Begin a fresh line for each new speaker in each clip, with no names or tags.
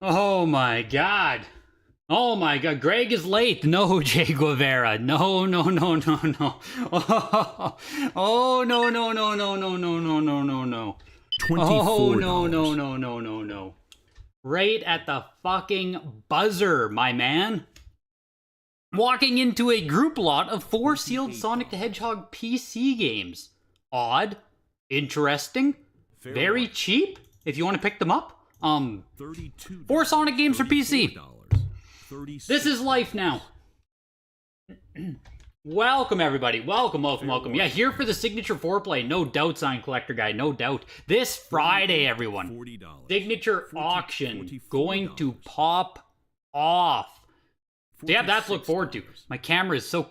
Oh my god. Oh my god. Greg is late. No, Jay Guevara. No, no, no, no, no. Oh, oh no, no, no, no, no, no, no, no, no, no. Oh no, no, no, no, no, no. Right at the fucking buzzer, my man. Walking into a group lot of 4 sealed Sonic the Hedgehog PC games. Odd. Interesting. Very cheap, if you want to pick them up. 4 Sonic games for PC. This is life now. Welcome, everybody. Welcome, welcome, welcome. Yeah, here for the signature foreplay. No doubt, Sign Collector Guy. No doubt. This Friday, everyone. Signature auction going to pop off. So yeah, that's to look forward to. My camera is so...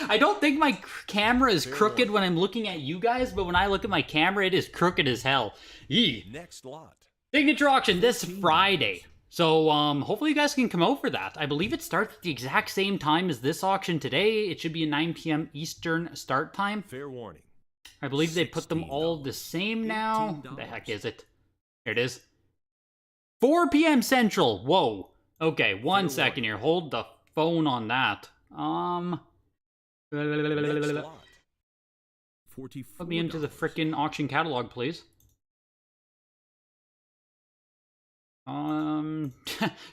I don't think my camera is crooked when I'm looking at you guys, but when I look at my camera, it is crooked as hell. Yee.
Next lot.
Signature auction this Friday. So, hopefully you guys can come out for that. I believe it starts at the exact same time as this auction today. It should be a 9 p.m. Eastern start time.
Fair warning.
I believe they put them all the same now. What the heck is it? Here it is. 4 p.m. Central. Whoa. Okay, one second here. Hold the phone on that. Put me into the frickin' auction catalog, please.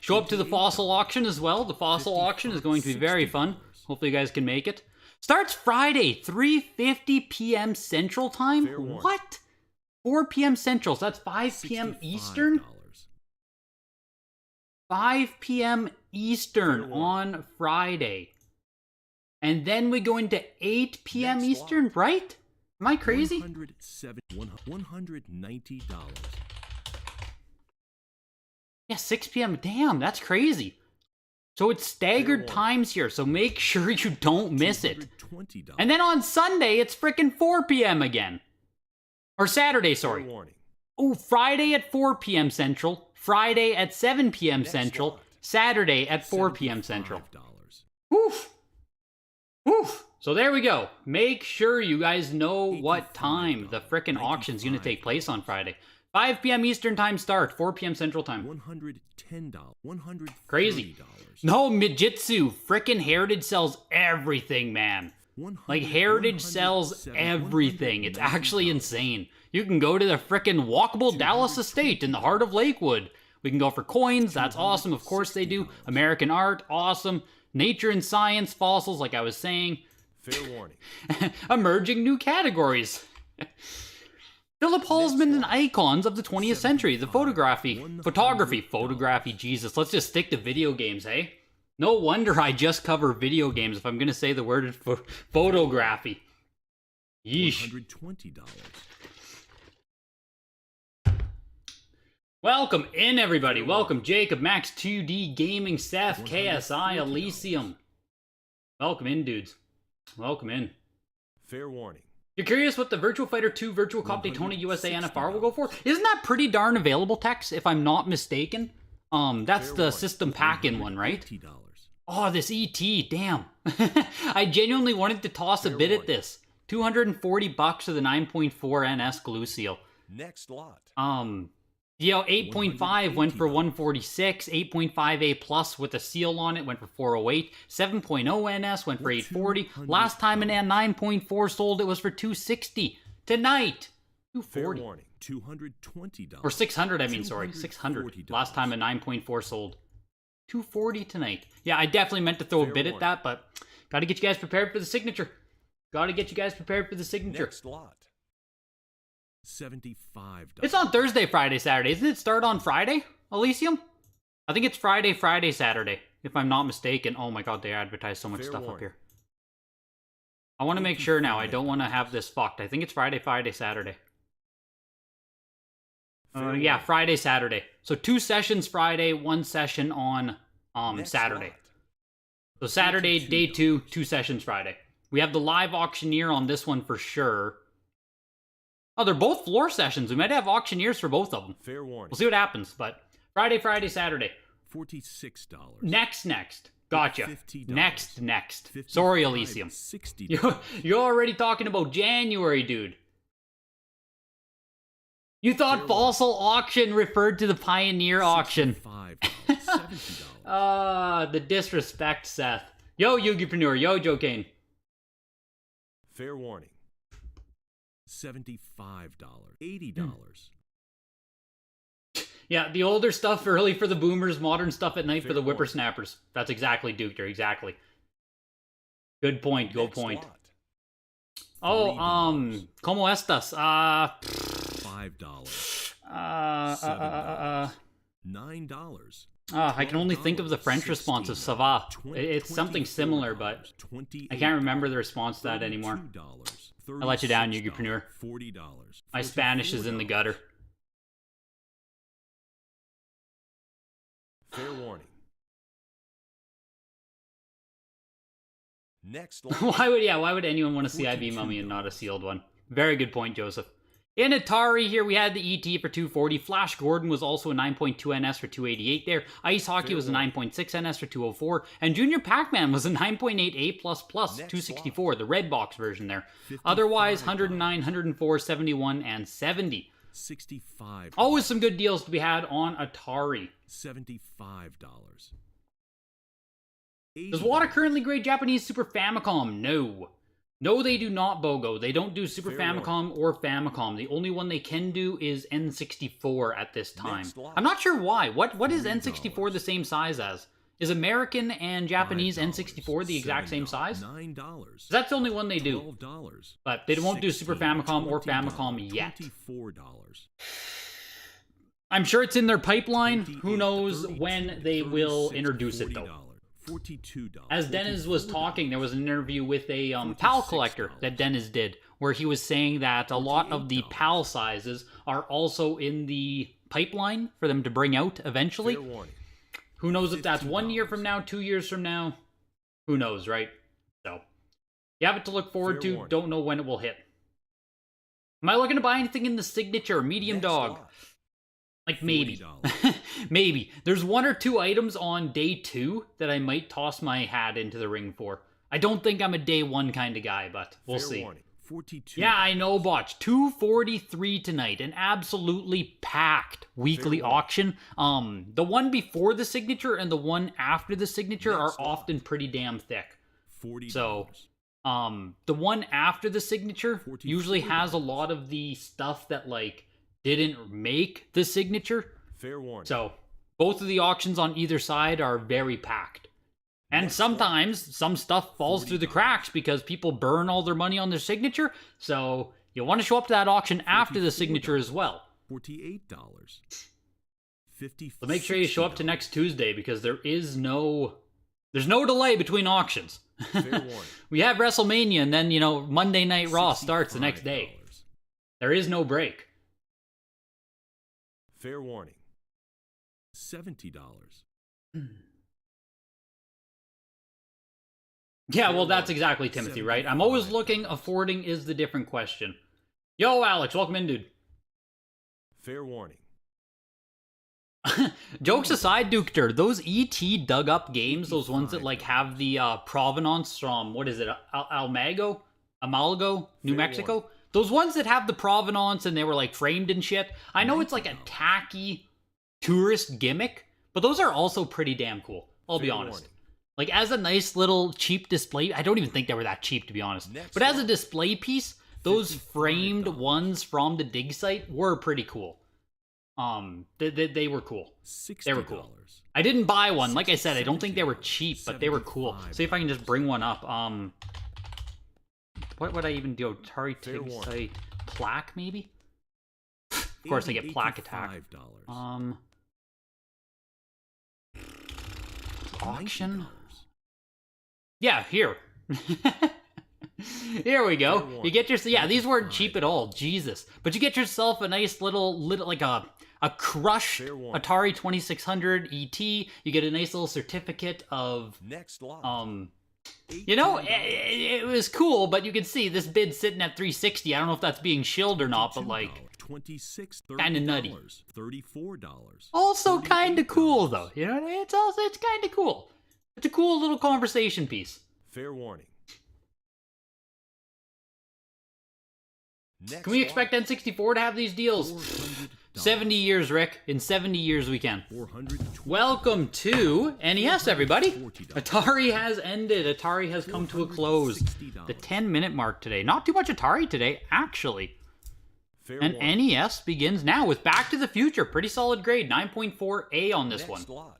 Show up to the fossil auction as well. The fossil auction is going to be very fun. Hopefully you guys can make it. Starts Friday, 3:50 p.m. Central Time. What? 4 p.m. Central. So that's 5 p.m. Eastern? 5 p.m. Eastern on Friday. And then we go into 8 p.m. Eastern, right? Am I crazy?
$190.
Yeah, 6 p.m. Damn, that's crazy. So it's staggered times here, so make sure you don't miss it. And then on Sunday, it's frickin' 4 p.m. again. Or Saturday, sorry. Oh, Friday at 4 p.m. Central. Friday at 7 p.m. Central. Saturday at 4 p.m. Central. Oof. Oof. So there we go. Make sure you guys know what time the frickin' auction's gonna take place on Friday. 5 p.m. Eastern Time start, 4 p.m. Central Time.
$110. $130.
Crazy. No, Mijitsu. Frickin' Heritage sells everything, man. Like, Heritage sells everything. It's actually insane. You can go to the frickin' walkable Dallas estate in the heart of Lakewood. We can go for coins. That's awesome. Of course they do. American art. Awesome. Nature and science. Fossils, like I was saying.
Fair warning.
Emerging new categories. Philip Halsman and icons of the 20th century. The photography, Jesus. Let's just stick to video games, hey? No wonder I just cover video games if I'm going to say the word photography. Yeesh.
$120.
Welcome in, everybody. Welcome, Jacob, Max 2D Gaming, Seth, KSI, Elysium. Welcome in, dudes. Welcome in.
Fair warning.
You're curious what the Virtua Fighter 2 Virtual Cop Daytona USA NFR will go for? Isn't that pretty darn available, Tex, if I'm not mistaken? That's the system pack-in one, right? Oh, this ET, damn. I genuinely wanted to toss a bid at this. $240 for the 9.4 NS glue seal.
Next lot.
8.5 went for 146. 8.5A plus with a seal on it went for 408. 7.0 NS went for 840. Last time an 9.4 sold, it was for 260. Tonight, 240.
Fair warning. $220.
Or 600, I mean, sorry. 600. Last time a 9.4 sold. 240 tonight. Yeah, I definitely meant to throw a bid at that, but gotta get you guys prepared for the signature. Gotta get you guys prepared for the signature.
Next lot. $75.
It's on Thursday, Friday, Saturday. Isn't it start on Friday, Elysium? I think it's Friday, Saturday, if I'm not mistaken. Oh my god, they advertise so much stuff up here. I want to make sure now. I don't want to have this fucked. I think it's Friday, Saturday. Yeah, Friday, Saturday. So 2 sessions Friday, 1 session on Saturday. So Saturday, day 2, 2 sessions Friday. We have the live auctioneer on this one for sure. Oh, they're both floor sessions. We might have auctioneers for both of them.
Fair warning.
We'll see what happens, but Friday, Saturday.
$46.
Next. Gotcha. Next. Sorry, Elysium. You're already talking about January, dude. You thought Fossil Auction referred to the Pioneer Auction.
$5, $70.
The disrespect, Seth. Yo, Yugipreneur. Yo, Joe Kane.
Fair warning. $75, $80.
Yeah, the older stuff early for the boomers, modern stuff at night for the
Fair
whippersnappers. That's exactly, Duke. Exactly. Good point. Good point.
Lot.
Oh,
$3.
¿Cómo estás?
$5. $7. $9.
I can only think of the French response of ça va. It's something similar, but I can't remember the response to that anymore. I let you down, Yugipreneur.
$40.
My Spanish is in the gutter.
Fair warning. Next lot.
Why would anyone want to see IB Mummy and not a sealed one? Very good point, Joseph. In Atari here, we had the ET for 240. Flash Gordon was also a 9.2 NS for 288 there. Ice Hockey was a 9.6 NS for 204. And Junior Pac-Man was a 9.8 A++, 264, the red box version there. Otherwise, 109, 104, 71, and 70.
$65.
Always some good deals to be had on Atari.
$75.
Does WATA currently grade Japanese Super Famicom? No. No, they do not, Bogo. They don't do Super Famicom or Famicom. The only one they can do is N64 at this time. I'm not sure why. What is N64 the same size as? Is American and Japanese N64 the exact same size?
$9.
That's the only one they do.
$12.
But they won't do Super Famicom or Famicom yet.
$24.
I'm sure it's in their pipeline. Who knows when they will introduce it, though.
$42.
As Dennis was talking, there was an interview with a PAL collector that Dennis did, where he was saying that a lot of the PAL sizes are also in the pipeline for them to bring out eventually. Who knows if that's 1 year from now, 2 years from now? Who knows, right? So, you have it to look forward to. Don't know when it will hit. Am I looking to buy anything in the signature? Medium dog. Like, maybe. Maybe. There's 1 or 2 items on day 2 that I might toss my hat into the ring for. I don't think I'm a day 1 kind of guy, but we'll see. Yeah, I know, Botch. 243 tonight. An absolutely packed weekly auction. The one before the signature and the one after the signature are often pretty damn thick. So, the one after the signature usually has a lot of the stuff that, like, didn't make the signature. So, both of the auctions on either side are very packed. And sometimes some stuff falls through the cracks because people burn all their money on their signature. So, you'll want to show up to that auction after the signature as well.
$48.
So make sure you show up to next Tuesday because there's no delay between auctions. We have WrestleMania and then, Monday Night Raw starts the next day. There is no break.
Fair warning. $70.
Yeah, well, that's exactly Timothy, right? I'm always looking. Affording is the different question. Yo, Alex, welcome in, dude.
Fair warning.
Jokes aside, Dukter, those ET dug up games, those ones that like have the provenance from, what is it, Amalgo, New Mexico? Those ones that have the provenance and they were like framed and shit. I know it's like a tacky tourist gimmick, but those are also pretty damn cool. I'll be honest. Like as a nice little cheap display, I don't even think they were that cheap to be honest. But as a display piece, those framed ones from the dig site were pretty cool. They were cool. They were cool. I didn't buy one. Like I said, I don't think they were cheap, but they were cool. See if I can just bring one up. What would I even do? Atari Tig site plaque, maybe? Of course, I get plaque attack. Auction? Yeah, here. Here we go. You get yourself, yeah, these weren't cheap at all, Jesus. But you get yourself a nice little like a crushed Atari 2600 ET. You get a nice little certificate of, it was cool, but you can see this bid's sitting at 360. I don't know if that's being shilled or not, but like, kind of nutty. Also kind of cool, though. You know, it's kind of cool. It's a cool little conversation piece.
Fair warning. Next
Can we expect
lot.
N64 to have these deals?
400.
70 years, Rick. In 70 years we can.
420.
Welcome to NES, everybody.
$40.
Atari has ended. Atari has come to a close. The 10-minute mark today. Not too much Atari today, actually.
Fair
And
warning.
NES begins now with Back to the Future. Pretty solid grade. 9.4A on this one.
Next lot.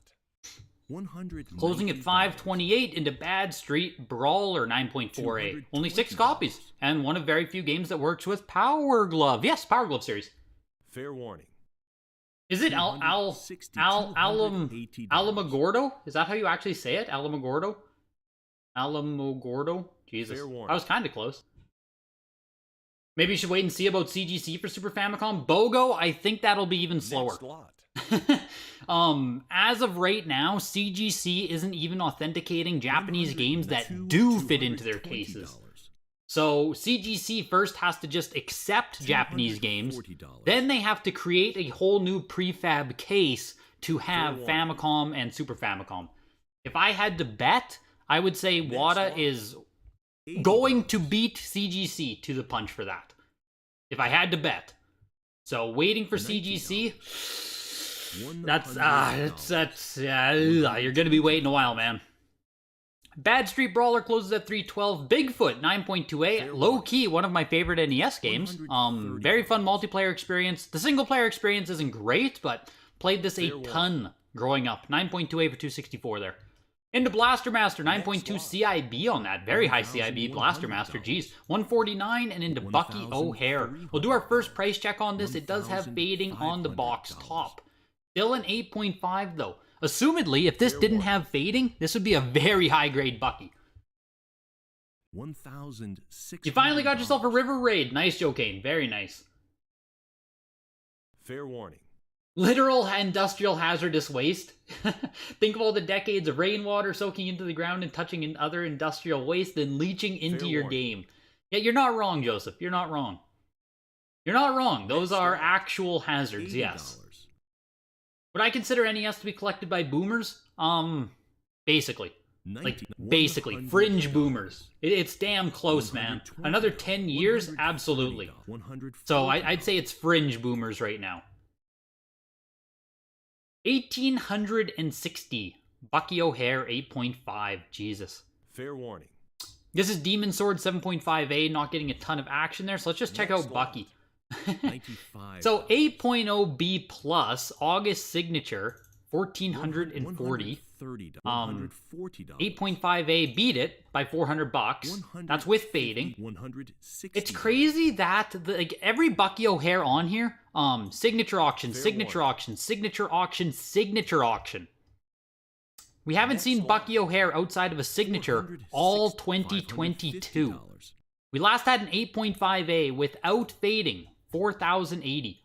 100.
Closing at 528 into Bad Street Brawler 9.4A. Only 6 copies. And one of very few games that works with Power Glove. Yes, Power Glove series.
Fair warning.
Is it Alamogordo? Is that how you actually say it? Alamogordo? Alamogordo? Jesus.
Fair warning.
I was kind of close. Maybe you should wait and see about CGC for Super Famicom. BOGO, I think that'll be even slower.
Next lot.
As of right now, CGC isn't even authenticating Japanese games that do fit into their cases. So CGC first has to just accept Japanese games, then they have to create a whole new prefab case to have Famicom and Super Famicom. If I had to bet, I would say WATA is going to beat CGC to the punch for that. If I had to bet. So waiting for CGC, you're gonna be waiting a while, man. Bad Street Brawler closes at 312. Bigfoot 9.2A, low key, one of my favorite NES games. Very fun multiplayer experience. The single player experience isn't great, but played this a ton growing up. 9.2A for 264 there. Into Blaster Master, 9.2 CIB on that. Very high CIB, Blaster Master, geez. 149 and into Bucky O'Hare. We'll do our first price check on this. It does have fading on the box top. Still an 8.5 though. Assumedly, if this didn't have fading, this would be a very high grade Bucky. You finally got yourself a River Raid. Nice, Joe Kane. Very nice.
Fair warning.
Literal industrial hazardous waste. Think of all the decades of rainwater soaking into the ground and touching in other industrial waste, then leaching into your game. Yeah, you're not wrong, Joseph. You're not wrong. You're not wrong. Those are actual hazards, yes. Would I consider NES to be collected by boomers? Basically. Basically. Fringe boomers. It's damn close, man. Another 10 years? Absolutely. So I'd say it's fringe boomers right now. 1860. Bucky O'Hare 8.5. Jesus.
Fair warning.
This is Demon Sword 7.5A, not getting a ton of action there, so let's just check out Bucky. So 8.0B plus, August signature, 1440. 8.5A beat it by $400. That's with fading. It's crazy that every Bucky O'Hare on here, signature auction, signature auction, signature auction, signature auction. We haven't seen Bucky O'Hare outside of a signature all 2022. We last had an 8.5A without fading, 4,080.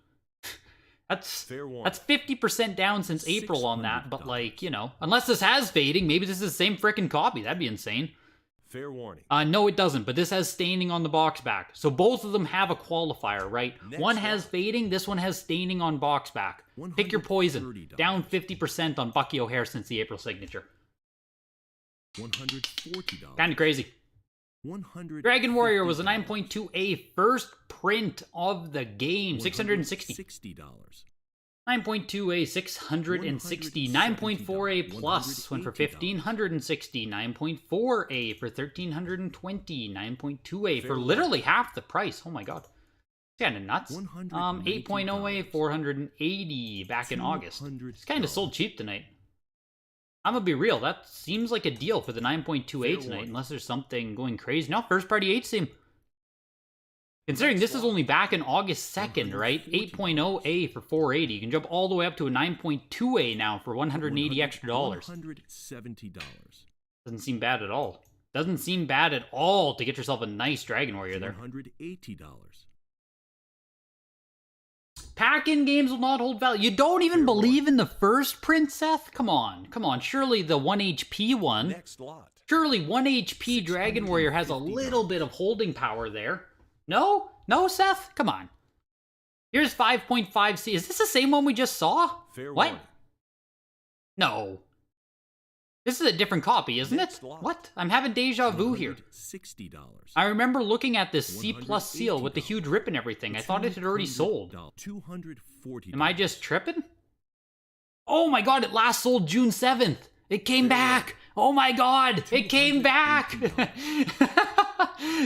That's 50% down since April on that, but like, you know, unless this has fading, maybe this is the same frickin' copy. That'd be insane.
Fair warning.
No, it doesn't, but this has staining on the box back. So both of them have a qualifier, right? One has fading, this one has staining on box back. Pick your poison. Down 50% on Bucky O'Hare since the April signature.
$140.
Kinda crazy. Dragon Warrior was a 9.2A first print of the game. 660. $9.2A 660. 9.4A plus went for 1,560. 9.4A for 1,320. 9.2A for literally half the price. Oh my god. It's kind of nuts. 8.0A 480 back in August. It's kind of sold cheap tonight. I'm gonna be real, that seems like a deal for the 9.28 tonight, unless there's something going crazy. No, first party H seem. Considering this is only back in August 2nd, right? 8.0A for 480. You can jump all the way up to a 9.2A now for 180 extra dollars.
$170.
Doesn't seem bad at all. Doesn't seem bad at all to get yourself a nice Dragon Warrior there.
$180.
Pack-in games will not hold value. You don't even believe in the first print, Seth? Come on. Come on. Surely the 1 HP one.
Next lot.
Surely 1 HP Dragon Warrior has a little bit of holding power there. No? No, Seth? Come on. Here's 5.5C. Is this the same one we just saw?
Fair
What?
warning.
No. This is a different copy, isn't it? What? I'm having deja vu here.
$60.
I remember looking at this C+ seal with the huge rip and everything. I thought it had already sold.
$240.
Am I just tripping? Oh my god, it last sold June 7th. It came back. Oh my god, it came back.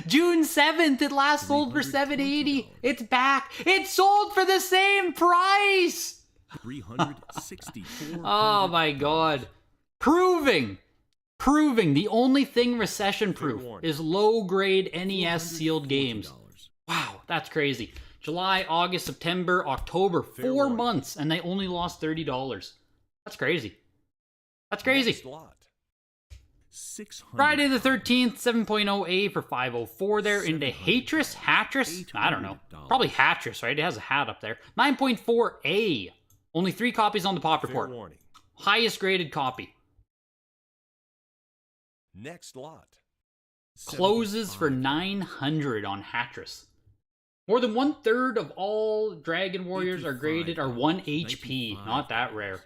June 7th, it last sold for $780. It's back. It sold for the same price.
$364.
Oh my god. Proving the only thing recession-proof is low-grade NES sealed games. Wow, that's crazy. July, August, September, October, 4 months, and they only lost $30. That's crazy. That's crazy. Friday the 13th, 7.0A for 504 there. Into Hattress? I don't know. Probably Hattress, right? It has a hat up there. 9.4A. Only 3 copies on the pop report. Highest graded copy.
Next lot.
Closes for 900 on Hattress. More than 1/3 of all Dragon Warriors are graded are 1 HP. Not that rare.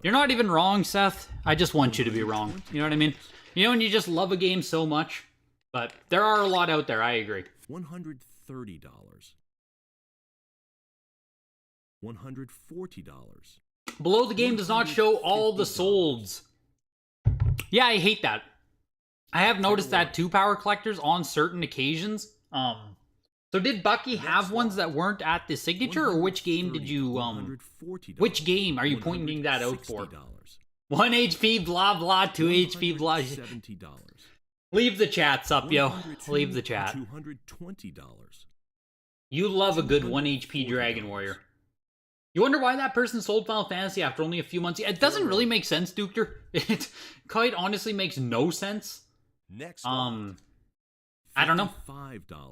You're not even wrong, Seth. I just want you to be wrong. You know what I mean? You know when you just love a game so much? But there are a lot out there, I agree.
$130. $140.
Below the game does not show all the solds. Yeah, I hate that. I have noticed that too, Power Collectors, on certain occasions. So did Bucky have ones that weren't at the signature, or which game did you, which game are you pointing that out for? 1 HP, blah, blah, 2 HP, blah.
$70.
Leave the chats up, yo. Leave the chat.
$220.
You love a good 1 HP Dragon Warrior. You wonder why that person sold Final Fantasy after only a few months? It doesn't really make sense, Duker. It quite honestly makes no sense. I don't know.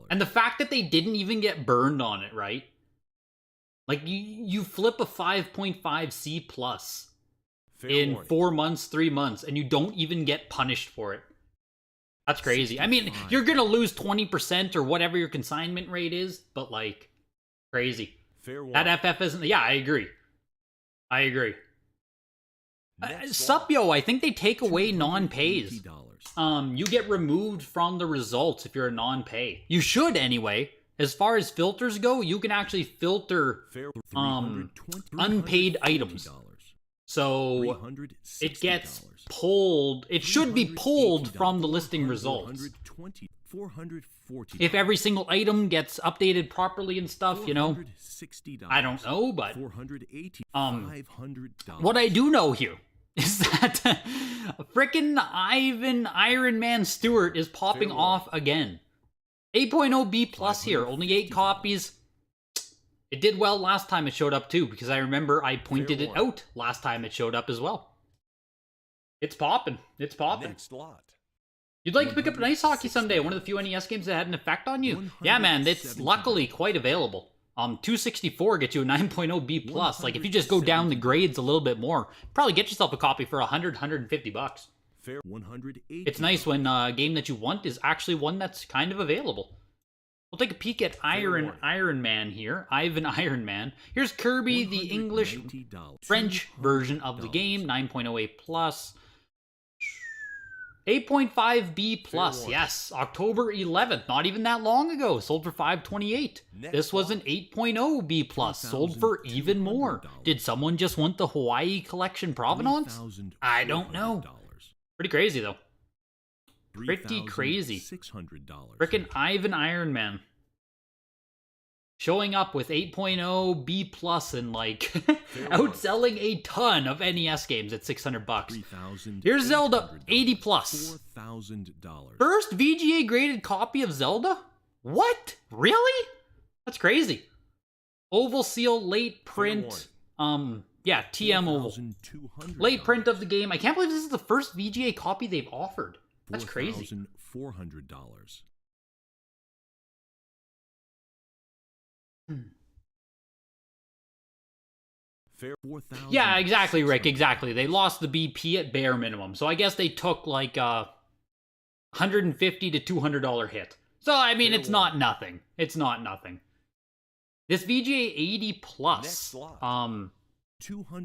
And the fact that they didn't even get burned on it, right? Like, you flip a 5.5 C plus in 4 months, 3 months, and you don't even get punished for it. That's crazy. I mean, you're gonna lose 20% or whatever your consignment rate is, but like, crazy. That FF isn't... Yeah, I agree. I agree. Supyo, I think they take away non-pays. You get removed from the results if you're a non-pay. You should anyway. As far as filters go, you can actually filter unpaid items. So it gets pulled. It should be pulled from the listing results. If every single item gets updated properly and stuff, you know, I don't know, but what I do know here is that frickin' Iron Man Stewart is popping off again. 8.0 B plus here, only 8 copies. It did well last time it showed up too, because I remember I pointed it out last time it showed up as well. It's popping. It's popping.
Next lot.
You'd like to pick up an ice hockey someday, one of the few NES games that had an effect on you? Yeah, man, it's luckily quite available. 264 gets you a 9.0 B plus. Like, if you just go down the grades a little bit more, probably get yourself a copy for 150 bucks. It's nice when a game that you want is actually one that's kind of available. We'll take a peek at Iron Man here. Ivan Iron Man. Here's Kirby, the English French version of the game. 9.0 A plus. 8.5 B plus, yes, October 11th, not even that long ago, sold for $528. This was an 8.0 B plus, sold for even more. Did someone just want the Hawaii Collection Provenance? I don't know. Pretty crazy though. Pretty crazy. Frickin' Ivan Iron Man. Showing up with 8.0 B plus and like outselling a ton of NES games at 600 bucks. Here's Zelda, 80 plus. First VGA graded copy of Zelda? What? Really? That's crazy. Oval seal, late print. Yeah, TM Oval. Late print of the game. I can't believe this is the first VGA copy they've offered. That's crazy.
$4,400.
Yeah, exactly, Rick, exactly. They lost the BP at bare minimum. So I guess they took like a $150 to $200 hit. So, I mean, it's not nothing. It's not nothing. This VGA 80 plus,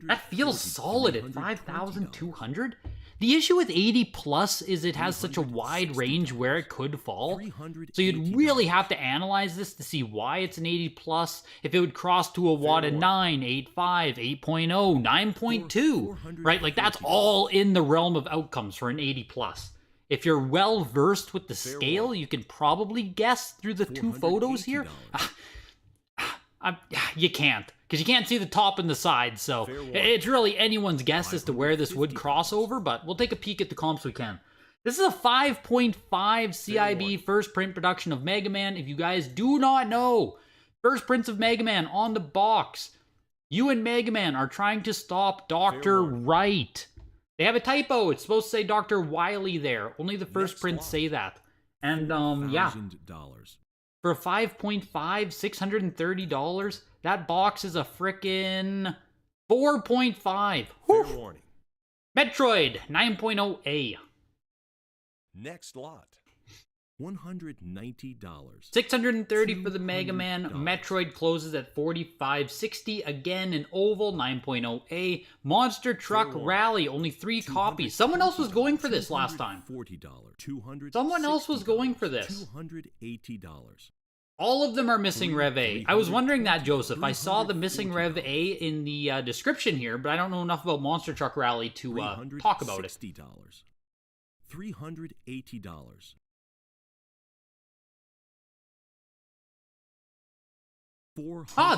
That feels solid at 5,200. The issue with 80 plus is it has such a wide range where it could fall. So you'd really have to analyze this to see why it's an 80 plus. If it would cross to a WATA 9, 8.5, 8.0, 9.2, right? Like that's all in the realm of outcomes for an 80 plus. If you're well versed with the scale, you can probably guess through the two photos here. You can't, because you can't see the top and the side, so it's really anyone's guess as to where this would cross over, but we'll take a peek at the comps we can. This is a 5.5 CIB first print production of Mega Man. If you guys do not know, first prints of Mega Man on the box. You and Mega Man are trying to stop Dr. Wright. They have a typo. It's supposed to say Dr. Wily there. Only the first prints say that. And, yeah. For a 5.5, $630, that box is a frickin' 4.5.
Fair warning.
Metroid 9.0A.
Next lot.
$190.
$630 for the Mega Man. Metroid closes at $45.60. Again, an oval 9.0A. Monster Truck Rally, only 3 copies. Someone else was going for this last time. Someone else was going for this.
$280.
All of them are missing Rev A. I was wondering that, Joseph. I saw the missing Rev A in the description here, but I don't know enough about Monster Truck Rally to talk about it.
$380.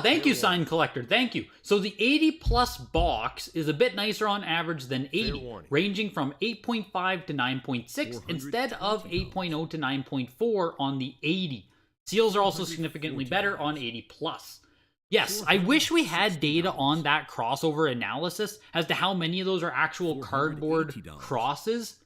Thank you, Sign Collector. Thank you. So the 80 plus box is a bit nicer on average than 80, ranging from 8.5 to 9.6 instead of 8.0 to 9.4 on the 80. Seals are also significantly better on 80 plus. Yes, I wish we had data on that crossover analysis as to how many of those are actual cardboard crosses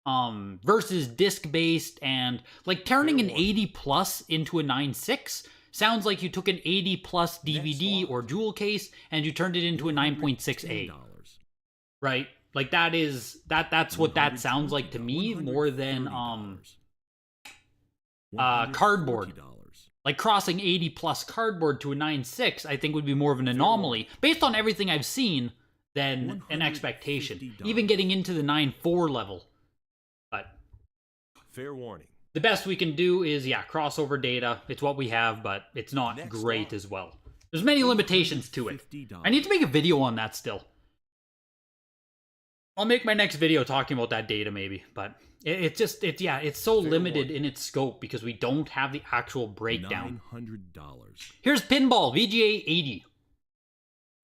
versus disc-based, and like turning an 80 plus into a 9.6 sounds like you took an 80 plus DVD or jewel case and you turned it into a 9.6A. Right? Like that's what that sounds like to me more than cardboard. Like crossing 80 plus cardboard to a 9.6 I think would be more of an anomaly based on everything I've seen than an expectation. Even getting into the 9.4 level. But
fair warning.
The best we can do is, yeah, crossover data. It's what we have, but it's not great as well. There's many limitations to it. I need to make a video on that still. I'll make my next video talking about that data maybe, but it's so limited in its scope because we don't have the actual breakdown.
$900.
Here's Pinball, VGA 80.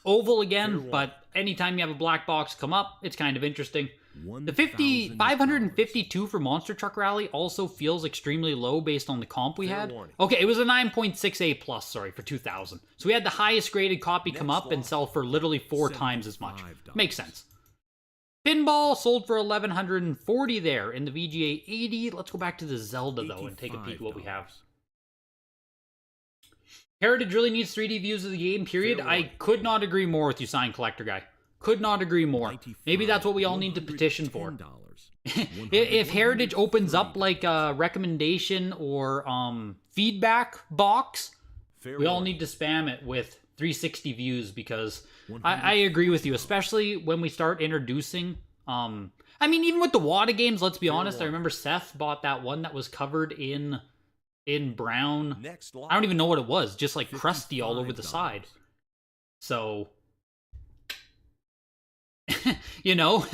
Oval again, but anytime you have a black box come up, it's kind of interesting. The 552 for Monster Truck Rally also feels extremely low based on the comp we had. Okay, it was a 9.6A plus, sorry, for 2000. So we had the highest graded copy come up and sell for literally 4 times as much. Makes sense. Pinball sold for $1,140 there in the VGA 80. Let's go back to the Zelda, though, and take a peek at what we have. Heritage really needs 3D views of the game, period. I could not agree more with you, Sign Collector Guy. Could not agree more. Maybe that's what we all need to petition for. If Heritage opens up like a recommendation or feedback box, we all need to spam it with 360 views because I agree with you, especially when we start introducing... I mean, even with the WATA games, let's be honest, I remember Seth bought that one that was covered in brown... I don't even know what it was, just like crusty all over the side. So... you know,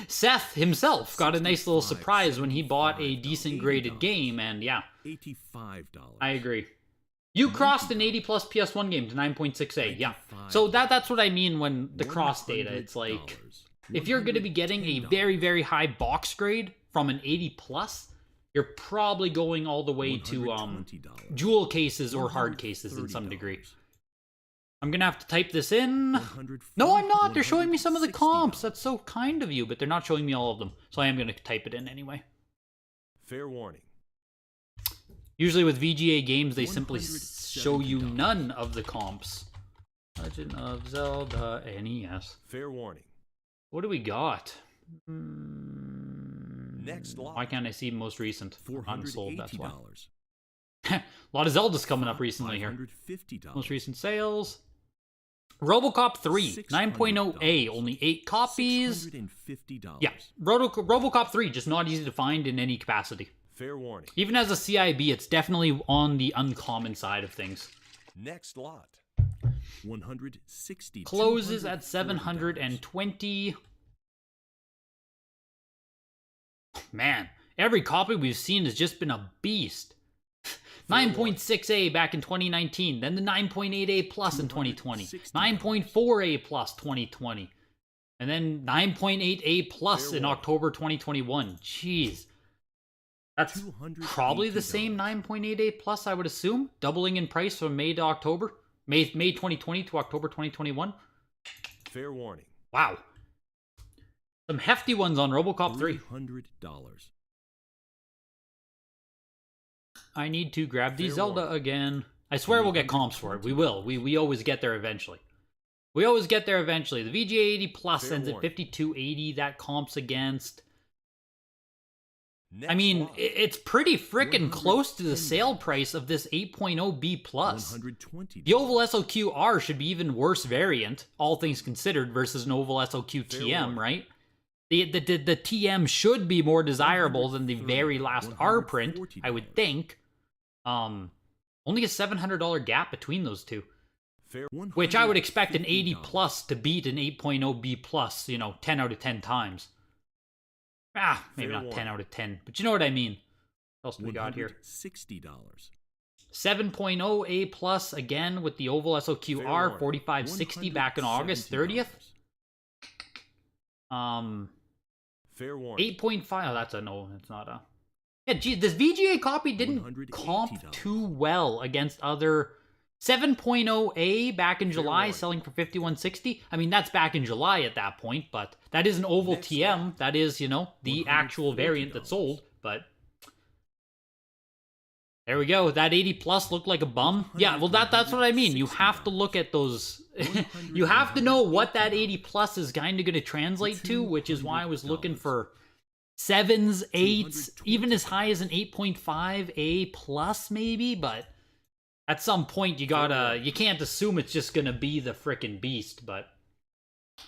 Seth himself got a nice little surprise when he bought a decent graded game, and yeah,
$85.
I agree. You crossed an 80 plus PS1 game to 9.6A, yeah. So that's what I mean when the cross data, it's like, if you're going to be getting a very, very high box grade from an 80 plus, you're probably going all the way to jewel cases or hard cases in some degree. I'm going to have to type this in. No, I'm not. They're showing me some of the comps. That's so kind of you, but they're not showing me all of them. So I am going to type it in anyway.
Fair warning.
Usually with VGA games, they simply show you none of the comps. Legend of Zelda NES.
Fair warning.
What do we got?
Next lot.
Why can't I see most recent? Unsold, that's why.
$480.
A lot of Zeldas coming up recently here.
$550.
Most recent sales. RoboCop 3, 9.0A, only 8 copies.
$650.
Yeah, RoboCop 3, just not easy to find in any capacity.
Fair warning.
Even as a CIB, it's definitely on the uncommon side of things.
Next lot.
$160.
Closes at $720. Man, every copy we've seen has just been a beast. 9.6A back in 2019, then the 9.8A plus in 2020, 9.4A plus 2020, and then 9.8A plus in October 2021. Jeez. That's probably the same 9.8A plus, I would assume, doubling in price from May to October. May 2020 to October 2021.
Fair warning.
Wow. Some hefty ones on RoboCop 3.
$300.
I need to grab the
Fair
Zelda
warning.
again. I swear we'll get comps for it. We will. We always get there eventually. We always get there eventually. The VGA 80 Plus
Fair
sends at
warning.
5280. That comps against.
Next
I mean,
lot.
it's pretty freaking close to the sale price of this 8.0B Plus.
$120.
The Oval SOQ-R should be even worse variant, all things considered, versus an Oval SOQ
Fair
TM,
warning.
right? The TM should be more desirable than the very last R print, I would think. Only a $700 gap between those two,
Fair
which I would expect an 80
$150.
plus to beat an 8.0B plus, 10 out of 10 times. Maybe
Fair
not 10
warning.
out of 10, but you know what I mean. What else do we got here?
$60.
7.0A plus again with the Oval SOQ-R,
Fair warning.
4560 back on August 30th.
Fair warning.
8.5. Oh, that's a no. It's not a. Yeah, gee, this VGA copy didn't comp
$180.
too well against other 7.0A back in July,
warning.
selling for 5160. I mean, that's back in July at that point, but that is an Oval
Next
TM.
lot.
That is, the actual variant that
$140.
sold. But there we go. That 80 plus looked like a bum. Yeah, well, that's what I mean. You have to look at those. You have to know what that 80 plus is kind of going to translate to, which is why I was looking for 7s, 8s, even as high as an 8.5A plus maybe, but at some point you can't assume it's just gonna be the frickin' beast, but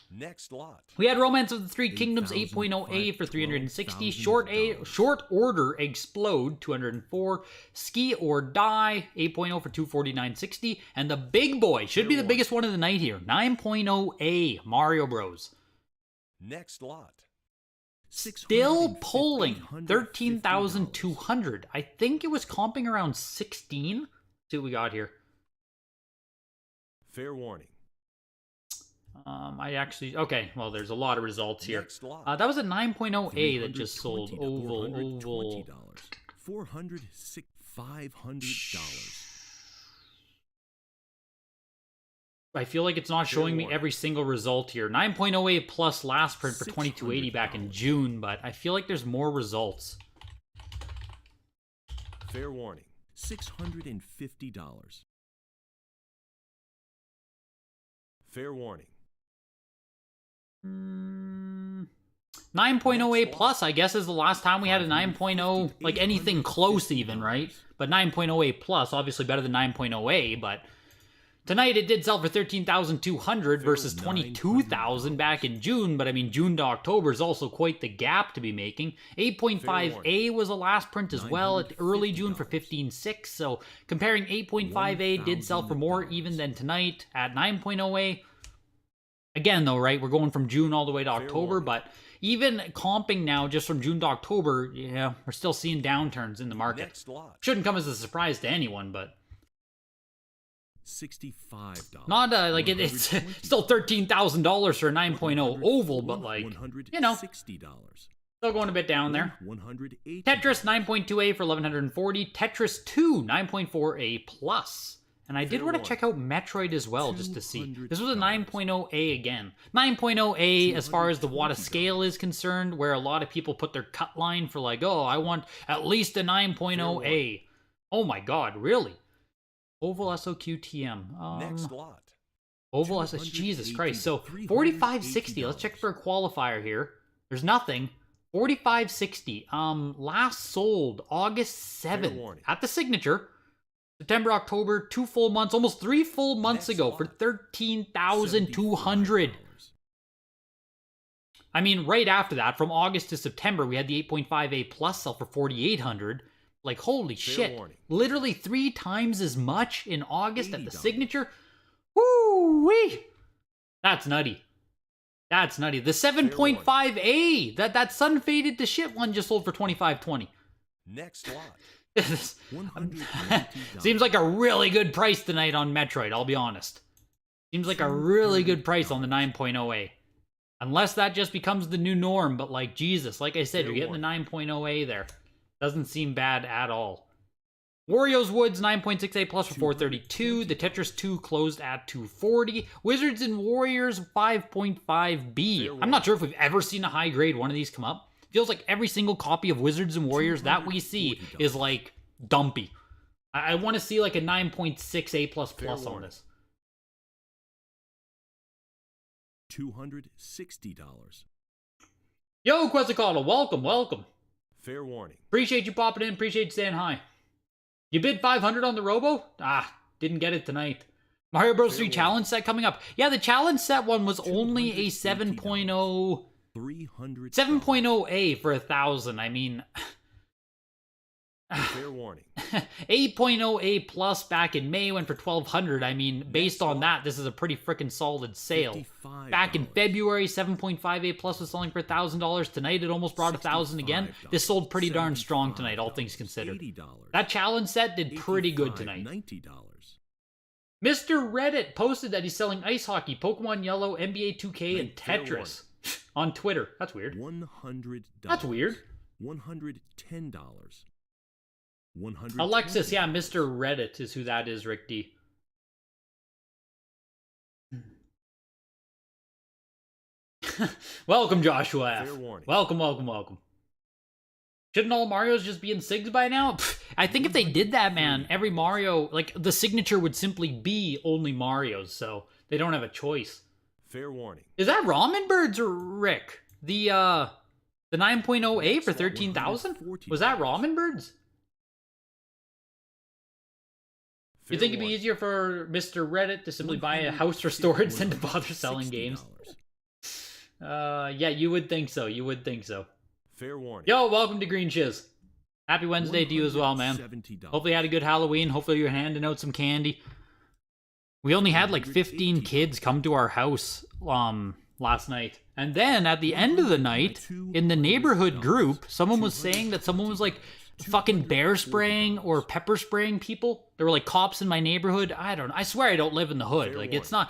Next lot.
we had Romance of the Three Kingdoms 8.0A for 360, Short Order Explode 204, Ski or Die 8.0 for 249.60, and the big boy should be the biggest one of the night here, 9.0A Mario Bros.
Next lot.
Still pulling 13,200. I think it was comping around 16. Let's see what we got here.
Fair warning.
Okay, well, there's a lot of results here.
Next lot.
That was a 9.0A that just sold. Oval.
$500.
I feel like it's not showing me
warning.
every single result here. 9.0A plus last print for 2280 back in June, but I feel like there's more results.
Fair warning.
$650.
Fair warning.
9.0A plus, I guess, is the last time we had a 9.0, like anything close even, right? But 9.0A plus, obviously better than 9.0A, but tonight it did sell for 13,200 versus 22,000 back in June, but I mean, June to October is also quite the gap to be making. 8.5A was a last print as well at early June for 15.6, so comparing 8.5A did sell for more even than tonight at 9.0A. Again, though, right, we're going from June all the way to October,
warning.
but even comping now just from June to October, yeah, we're still seeing downturns in the market.
Next lot.
Shouldn't come as a surprise to anyone, but
$65.
not like it's still $13,000 for a 9.0 oval, but like,
$160.
still going a bit down there.
$180.
Tetris 9.2A for 1140, Tetris 2 9.4A plus. And I did want to check out Metroid as well, just to see. This was a 9.0A again. 9.0A as far as the WATA scale is concerned, where a lot of people put their cut line for like, oh, I want at least a 9.0A. Oh my god, really? Oval SOQ TM.
Next lot.
Oval SOQ, Jesus Christ. So 4560, let's check for a qualifier here. There's nothing. 4560. Last sold August 7th
warning.
at the signature September, October, 2 full months, almost 3 full months
Next
ago
lot.
for $13,200.
$75.
I mean, right after that, from August to September, we had the 8.5A Plus sell for $4,800. Like, holy shit.
warning.
Literally 3 times as much in August at the
$80.
Signature. Woo-wee! That's nutty. That's nutty. The 7.5A, that sun faded to shit one just sold for $25.20.
Next lot.
$190.
Seems like a really good price tonight on Metroid, I'll be honest. Seems like a really good price on the 9.0A. Unless that just becomes the new norm, but like, Jesus, like I said,
Fair
you're getting the 9.0A there. Doesn't seem bad at all. Wario's Woods 9.6A Plus for $432. The Tetris 2 closed at $240. Wizards and Warriors 5.5B. I'm not sure if we've ever seen a high grade one of these come up. Feels like every single copy of Wizards and Warriors that we see is like dumpy. I want to see like a 9.6A plus plus on this.
$260.
Yo, Quetzalcoatl, welcome.
Fair warning.
Appreciate you popping in. Appreciate you saying hi. You bid 500 on the Robo? Didn't get it tonight. Mario Bros. 3 challenge set coming up. Yeah, the challenge set one was only a 7.0... 7.0A for 1,000. I mean...
Fair warning.
8.0A plus back in May went for 1,200. I mean, based on that, this is a pretty freaking solid sale. Back in February, 7.5A plus was selling for $1,000. Tonight, it almost brought 1,000 again. This sold pretty darn strong tonight, all things considered. That challenge set did pretty good tonight.
$90.
Mr. Reddit posted that he's selling ice hockey, Pokemon Yellow, NBA 2K, and Tetris on Twitter. That's weird.
$100.
That's weird.
$110.
Alexis, yeah, Mr. Reddit is who that is, Rick D. Welcome, Joshua F.
Fair warning.
Welcome. Shouldn't all Marios just be in SIGs by now? Pfft, I think if they did that, man, every Mario, like, the signature would simply be only Mario's, so they don't have a choice.
Fair warning.
Is that Ramen Birds or Rick? The 9.0A for 13,000? Was that Ramen Birds? You think it'd be easier for Mr. Reddit to simply buy a house for storage than to bother selling games? Yeah, you would think so.
Fair warning.
Yo, welcome to Green Shiz. Happy Wednesday to you as well, man. Hopefully you had a good Halloween. Hopefully you're handing out some candy. We only had like 15 kids come to our house last night. And then at the end of the night, in the neighborhood group, someone was saying that someone was like fucking bear spraying or pepper spraying people. There were like cops in my neighborhood. I swear I don't live in the hood. Like, it's a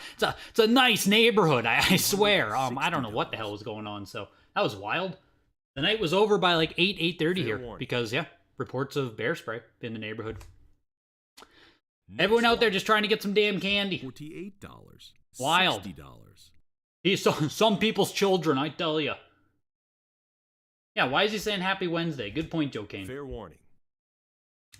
nice neighborhood. I swear. I don't know what the hell was going on. So that was wild. The night was over by like 8:30 here because, yeah, reports of bear spray in the neighborhood. Everyone out there just trying to get some damn candy.
$48.
Wild.
$60.
Some people's children, I tell you. Yeah, why is he saying Happy Wednesday? Good point, Joe Kane.
Fair warning.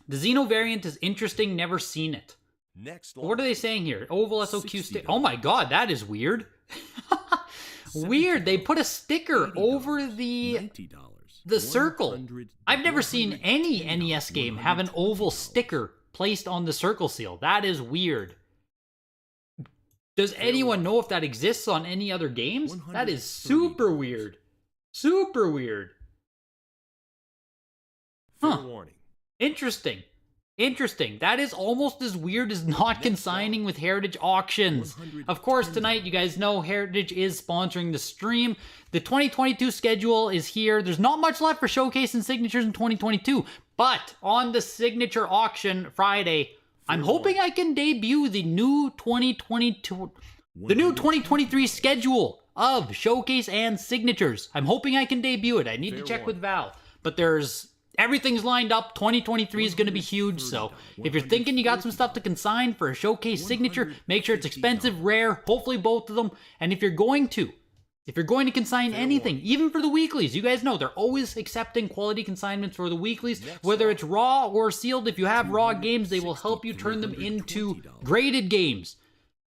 The Xeno variant is interesting, never seen it.
Next
What are they saying here? Oval SOQ stick. Oh my god, that is weird. Weird. They put a sticker over the circle. I've never seen any NES game have an oval sticker placed on the circle seal. That is weird. Does anyone know if that exists on any other games? That is super weird. Super weird.
Fair warning.
Interesting. That is almost as weird as not consigning with Heritage Auctions. Of course, tonight, you guys know Heritage is sponsoring the stream. The 2022 schedule is here. There's not much left for Showcase and Signatures in 2022, but on the Signature Auction Friday, I'm hoping I can debut the new 2023 schedule of Showcase and Signatures. I'm hoping I can debut it. I need to check with Val, but everything's lined up. 2023 is going to be huge, so if you're thinking you got some stuff to consign for a Showcase Signature, make sure it's expensive, rare, hopefully both of them. And if you're going to consign anything, even for the weeklies, you guys know they're always accepting quality consignments for the weeklies, whether it's raw or sealed. If you have raw games, they will help you turn them into graded games.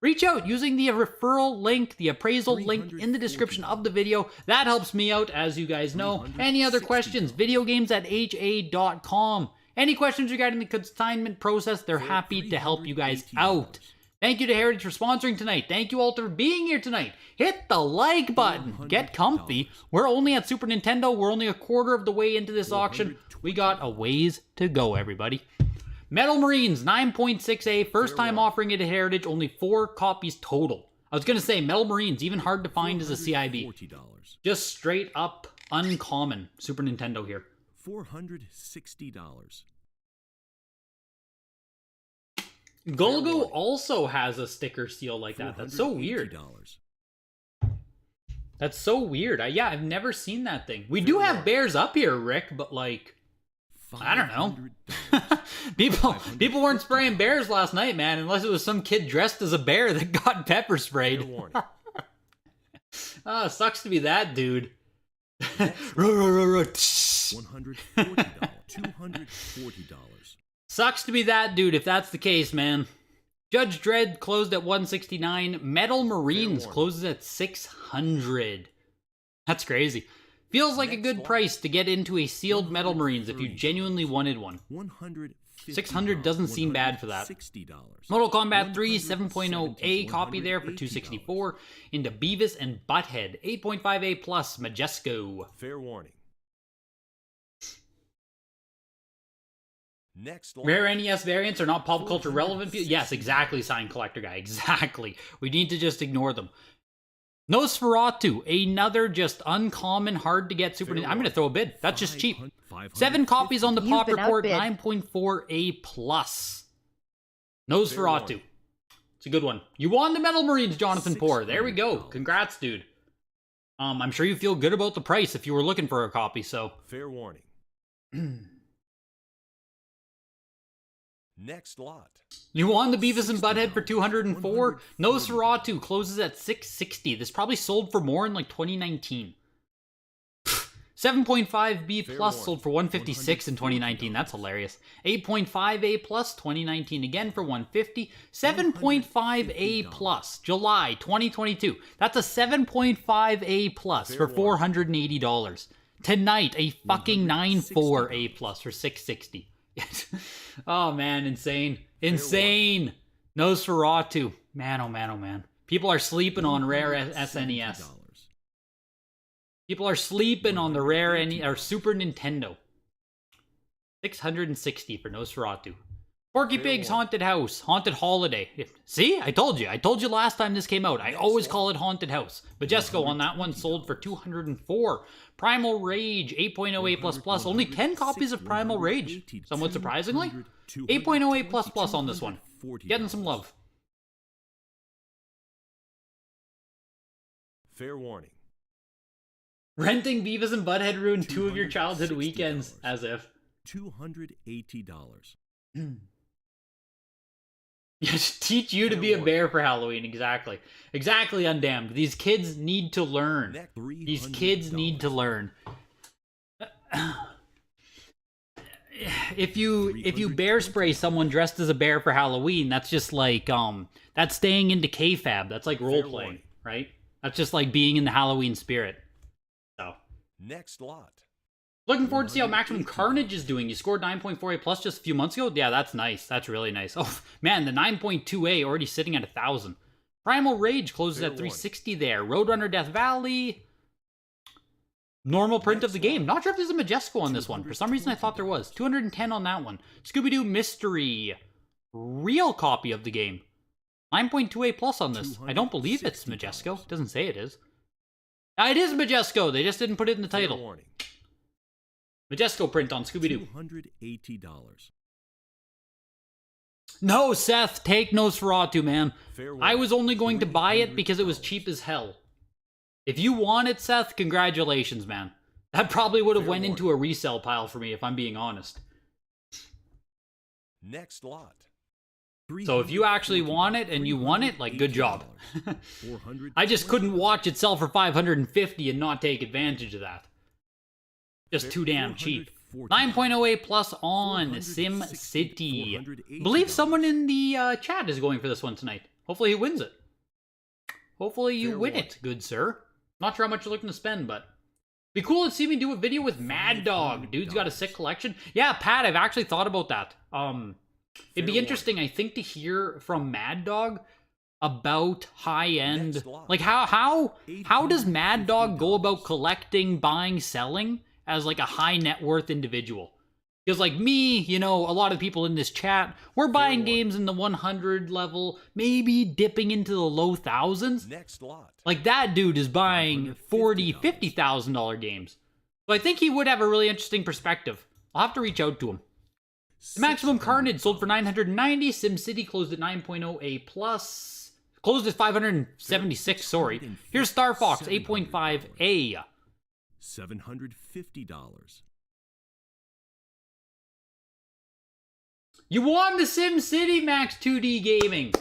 Reach out using the referral link, the appraisal link in the description of the video. That helps me out, as you guys know. Any other questions? Videogames@ha.com Any questions regarding the consignment process, they're happy to help you guys out. Thank you to Heritage for sponsoring tonight. Thank you all for being here tonight. Hit the like button. Get comfy. We're only at Super Nintendo. We're only a quarter of the way into this auction. We got a ways to go, everybody. Metal Marines, 9.6A. First time offering it at Heritage. Only 4 copies total. I was going to say, Metal Marines, even hard to find as a CIB. Just straight up uncommon Super Nintendo here.
$460.
Golgo also has a sticker seal like that. That's so weird. That's so weird. Yeah, I've never seen that thing. We do have bears up here, Rick, but like, I don't know. people weren't spraying bears last night, man, unless it was some kid dressed as a bear that got pepper sprayed. Sucks to be that dude.
$140. $240.
Sucks to be that dude if that's the case, man. Judge Dredd closed at 169. Metal Marines closes at 600. That's crazy. Feels like a good price to get into a sealed Metal Marines if you genuinely wanted one. 600 doesn't seem bad for that. Mortal Kombat 3 7.0A copy there for 264. Into Beavis and Butthead 8.5A plus Majesco.
Fair warning. Next lot.
Rare NES variants are not pop culture relevant. Yes, exactly, Sign Collector Guy. Exactly. We need to just ignore them. Nosferatu, another just uncommon, hard to get Super Nintendo. I'm going to throw a bid. That's just cheap. 7 copies on the Pop Report, 9.4A plus. Nosferatu. It's a good one. You won the Metal Marines, Jonathan Poor. There we go. Congrats, dude. I'm sure you feel good about the price if you were looking for a copy, so.
Fair warning. Next lot.
You won the Beavis and Butthead for 204. Nosferatu closes at 660. This probably sold for more in like 2019. 7.5B plus sold for 156 in 2019. That's hilarious. 8.5A plus 2019 again for 150. 7.5A plus July 2022. That's a 7.5A plus for $480. Tonight a fucking 9.4A plus for 660. Oh man, insane. Insane. Nosferatu. Man, oh man, oh man. People are sleeping on rare SNES. People are sleeping on the rare or Super Nintendo. 660 for Nosferatu. Porky Pig's Haunted House. Haunted Holiday. See? I told you. I told you last time this came out. I always call it Haunted House. Majesco on that one sold for 204. Primal Rage 8.08++. Only 10 copies of Primal Rage. Somewhat surprisingly. 8.08++ on this one. Getting some love.
Fair warning.
Renting Beavis and Butthead ruined 2 of your childhood weekends. As if.
$280.
Yes, teach you to be a bear for Halloween. Exactly. Exactly, Undamned. These kids need to learn. These kids need to learn. If you bear spray someone dressed as a bear for Halloween, that's just like that's staying into kayfabe. That's like role playing, right? That's just like being in the Halloween spirit. So
next lot.
Looking forward to see how Maximum Carnage is doing. You scored 9.48 plus just a few months ago. Yeah, that's nice. That's really nice. Oh, man, the 9.2A already sitting at 1,000. Primal Rage closes at 360 there. Roadrunner Death Valley. Normal print of the game. Not sure if there's a Majesco on this one. For some reason, I thought there was. 210 on that one. Scooby-Doo Mystery. Real copy of the game. 9.2A plus on this. I don't believe it's Majesco. It doesn't say it is. It is Majesco. They just didn't put it in the title. Majesco print on Scooby-Doo.
$280.
No, Seth, take Nosferatu, man. I was only going to buy it because it was cheap as hell. If you want it, Seth, congratulations, man. That probably would have went into a resale pile for me, if I'm being honest.
Next lot.
So if you actually want it and you want it, like, good job. I just couldn't watch it sell for $550 and not take advantage of that. Just too damn cheap. 9.08 plus on Sim City. I believe someone in the chat is going for this one tonight. Hopefully he wins it. Hopefully you win it, good sir. Not sure how much you're looking to spend, but Be cool to see me do a video with Mad Dog. Dude's got a sick collection. Yeah, Pat, I've actually thought about that. It'd be interesting, I think, to hear from Mad Dog about high-end, like how does Mad Dog go about collecting, buying, selling as like a high net worth individual? Because like me, you know, a lot of people in this chat, we're buying games in the 100 level, maybe dipping into the low thousands.
Next lot.
Like that dude is buying $40,000, $50,000 games. So I think he would have a really interesting perspective. I'll have to reach out to him. The Maximum Carnage sold for 990. SimCity closed at 9.0 A+. Closed at 576, sorry. Here's Star Fox, 8.5 A.
$750.
You won the SimCity Max 2D Gaming.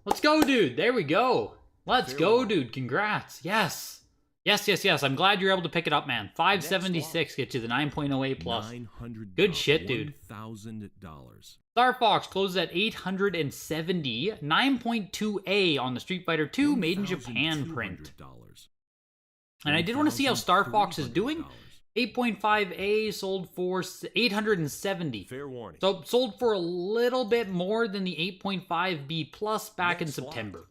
Let's go, dude. There we go. Let's go, dude. Congrats. Yes. Yes. I'm glad you're able to pick it up, man. 576 gets you the 9.0 A+.
$900.
Good shit, dude.
$1,000.
Star Fox closes at 870. 9.2A on the Street Fighter 2 made in Japan print. And I did want to see how Star Fox is doing. 8.5A sold for 870.
Fair warning.
So sold for a little bit more than the 8.5B plus back in September.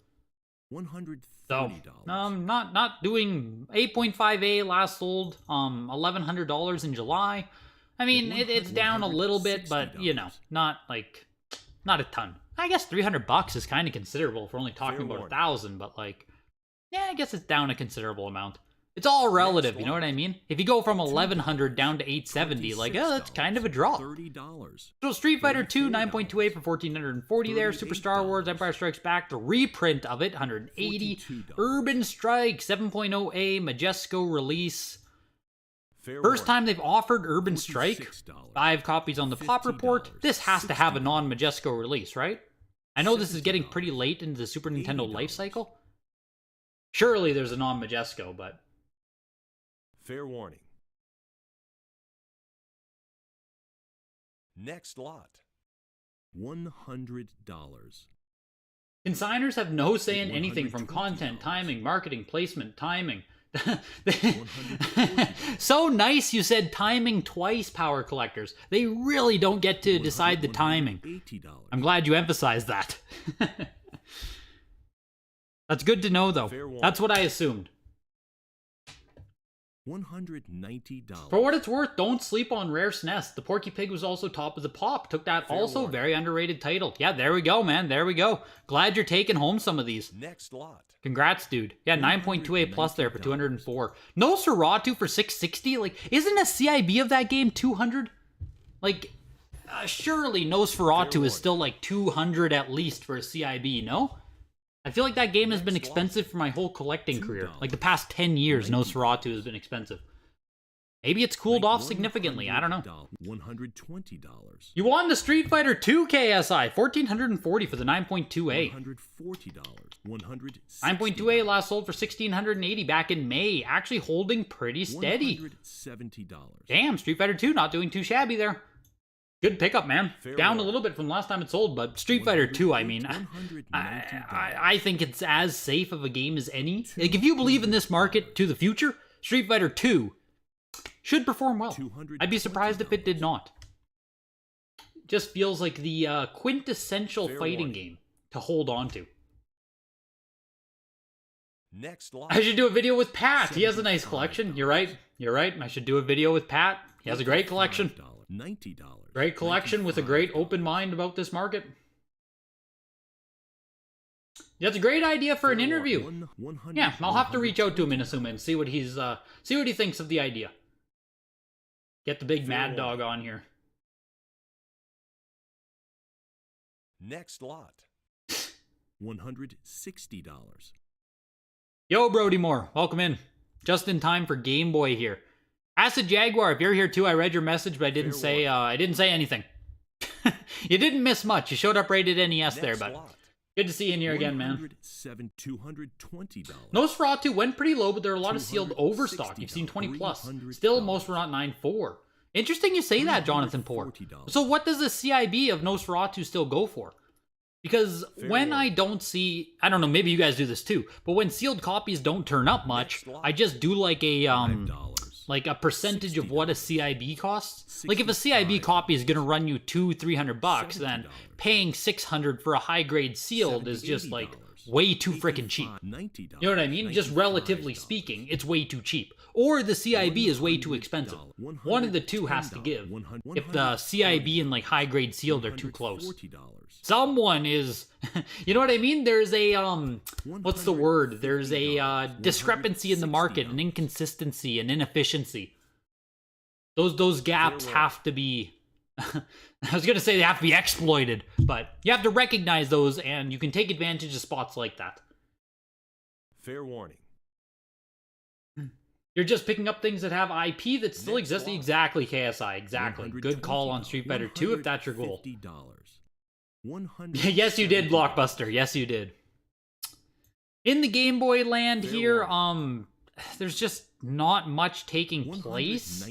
$130.
So not doing 8.5A last sold $1,100 in July. I mean it's down a little bit, but you know, not a ton. I guess $300 is kind of considerable if we're only talking about 1,000, but like, yeah, I guess it's down a considerable amount. It's all relative, you know what I mean? If you go from 1,100 down to 870, like, oh, that's kind of a drop.
$30.
So Street Fighter 2, 9.28 for 1,440 there. Super Star Wars, Empire Strikes Back, the reprint of it, 180. Urban Strike, 7.0A, Majesco release. First time they've offered Urban Strike. 5 copies on the Pop Report. This has to have a non-Majesco release, right? I know this is getting pretty late into the Super Nintendo life cycle. Surely there's a non-Majesco, but...
Fair warning. Next lot.
$100.
Consigners have no say in anything from content, timing, marketing, placement, timing. So nice you said timing twice, Power Collectors. They really don't get to decide the timing. I'm glad you emphasized that. That's good to know, though. That's what I assumed.
$190.
For what it's worth, don't sleep on Rare SNES. The Porky Pig was also top of the pop. Took that also very underrated title. Yeah, there we go, man. There we go. Glad you're taking home some of these.
Next lot.
Congrats, dude. Yeah, 9.2A plus there for 204. No Seratu for 660? Like, isn't a CIB of that game 200? Like, surely Nosferatu is still like 200 at least for a CIB, no? I feel like that game has been expensive for my whole collecting career. Like the past 10 years, Nosferatu has been expensive. Maybe it's cooled off significantly, I don't know.
$120.
You won the Street Fighter 2 KSI, 1,440 for the 9.2A.
$140.
9.2A last sold for 1,680 back in May, actually holding pretty steady.
$170.
Damn, Street Fighter 2 not doing too shabby there. Good pickup, man. Down a little bit from last time it sold, but Street Fighter 2, I mean, I think it's as safe of a game as any. Like, if you believe in this market to the future, Street Fighter 2 should perform well. I'd be surprised if it did not. Just feels like the quintessential fighting game to hold on to.
Next lot.
I should do a video with Pat. He has a nice collection. You're right. I should do a video with Pat. He has a great collection.
$90.
Great collection with a great open mind about this market. That's a great idea for an interview. Yeah, I'll have to reach out to him in Asuma and see what he thinks of the idea. Get the big Mad Dog on here.
Next lot.
$160.
Yo, Brody Moore, welcome in. Just in time for Game Boy here. Acid Jaguar, if you're here too, I read your message, but I didn't say anything. You didn't miss much. You showed up rated NES there, but good to see you in here again, man.
$220.
Nosferatu went pretty low, but there are a lot of sealed overstock. You've seen 20 plus. Still, most were not 9.4. Interesting you say that, Jonathan Poor. So what does the CIB of Nosferatu still go for? Because when I don't see, I don't know, maybe you guys do this too, but when sealed copies don't turn up much, I just do like a like a percentage of what a CIB costs. Like if a CIB copy is going to run you $200-300, then paying $600 for a high grade sealed is just like way too freaking cheap. You know what I mean? Just relatively speaking, it's way too cheap. Or the CIB is way too expensive. One of the two has to give. If the CIB and like high grade sealed are too close. Someone is, you know what I mean? There's a, what's the word? There's a discrepancy in the market, an inconsistency, an inefficiency. Those gaps have to be, I was going to say they have to be exploited, but you have to recognize those and you can take advantage of spots like that.
Fair warning.
You're just picking up things that have IP that still exist. Exactly, KSI. Exactly. Good call on Street Fighter 2 if that's your goal. Yes, you did, Blockbuster. Yes, you did. In the Game Boy land here, there's just not much taking place.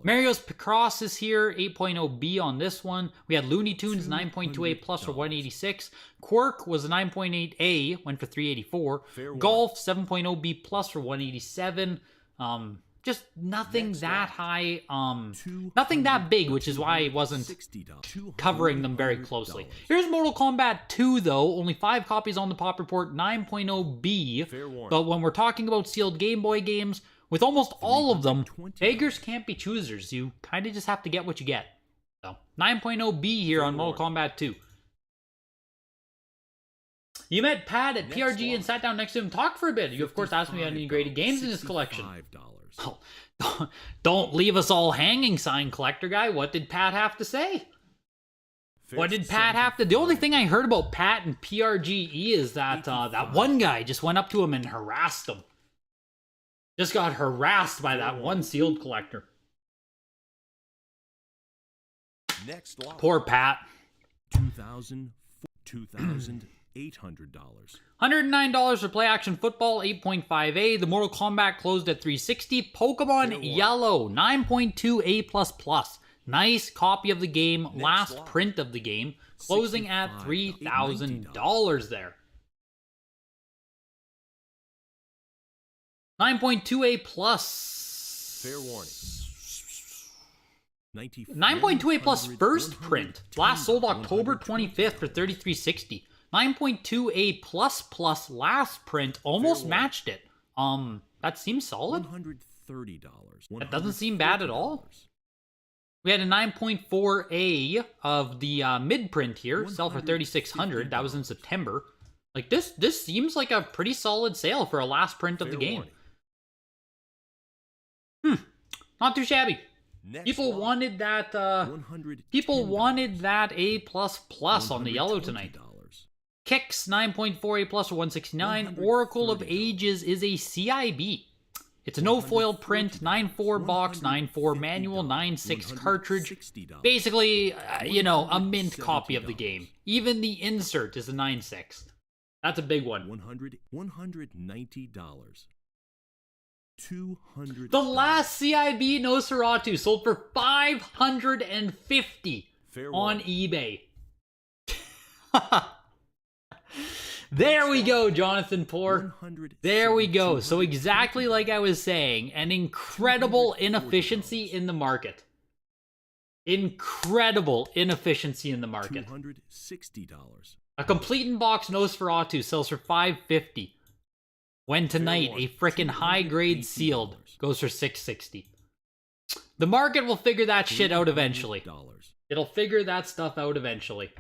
Mario's Picross is here, 8.0B on this one. We had Looney Tunes 9.2A plus for 186. Quirk was a 9.8A, went for 384. Golf 7.0B plus for 187. Just nothing that high, nothing that big, which is why I wasn't covering them very closely. Here's Mortal Kombat 2, though. Only 5 copies on the pop report, 9.0B. But when we're talking about sealed Game Boy games, with almost all of them, beggars can't be choosers. You kind of just have to get what you get. So, 9.0B here on Mortal Kombat 2. You met Pat at PRG and sat down next to him and talked for a bit. You, of course, asked me about any graded games in his collection. Oh, don't leave us all hanging, sign collector guy. What did Pat have to say? What did Pat have to... The only thing I heard about Pat and PRGE is that that one guy just went up to him and harassed him. Just got harassed by that one sealed collector.
Next lot.
Poor Pat.
$2,800.
$109 for Play Action Football, 8.5A. The Mortal Kombat closed at $360. Pokemon Yellow, 9.2A++. Nice copy of the game, last print of the game, closing at $3,000 there. 9.2A+.
Fair warning.
9.2A+ first print. Last sold October 25th for $33.60. 9.2A++ last print almost matched it. That seems solid.
$130.
That doesn't seem bad at all. We had a 9.4A of the mid print here, sell for $3,600. That was in September. Like this seems like a pretty solid sale for a last print of the game. Not too shabby. People wanted that. People wanted that A++ on the yellow tonight. Kicks 9.4A+ for 169. Oracle of Ages is a CIB. It's a no foil print, 9.4 box, 9.4 manual, 9.6 cartridge. Basically, you know, a mint copy of the game. Even the insert is a 9.6. That's a big one.
$190. $200.
The last CIB Nosferatu sold for $550 on eBay. There we go, Jonathan Poor. There we go. So exactly like I was saying, an incredible inefficiency in the market. Incredible inefficiency in the market.
$260.
A complete in-box Nosferatu sells for $550. When tonight, a frickin' high-grade sealed goes for $660. The market will figure that shit out eventually. It'll figure that stuff out eventually.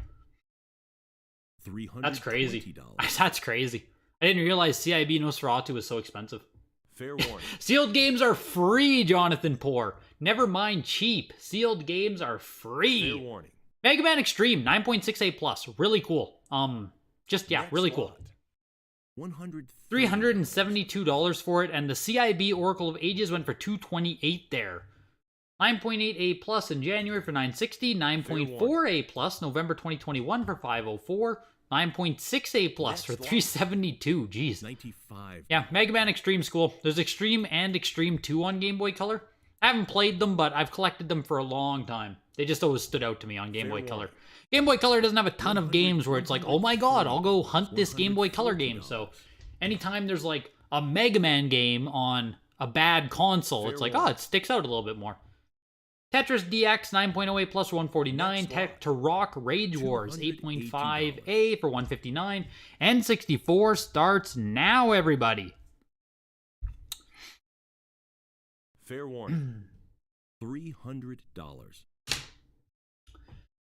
That's crazy. That's crazy. I didn't realize CIB Nosferatu was so expensive.
Fair warning.
Sealed games are free, Jonathan Poor. Never mind cheap. Sealed games are free.
Fair warning.
Mega Man Extreme, 9.6A+. Really cool. Really cool. $372 for it, and the CIB Oracle of Ages went for $228 there. 9.8A+ in January for $960, 9.4A+ November 2021 for $504, 9.6A+ for $372. Jeez.
95.
Yeah, Mega Man Extreme School. There's Extreme and Extreme 2 on Game Boy Color. I haven't played them, but I've collected them for a long time. They just always stood out to me on Game Boy Color. Game Boy Color doesn't have a ton of games where it's like, oh my god, I'll go hunt this Game Boy Color game. So anytime there's like a Mega Man game on a bad console.
Fair
It's like,
warning.
oh, it sticks out a little bit more. Tetris DX 9.08 plus 149.
Next lot.
Tech to Rock Rage Wars
$280.
8.5A for 159. N64 starts now, everybody.
Fair warning.
$300.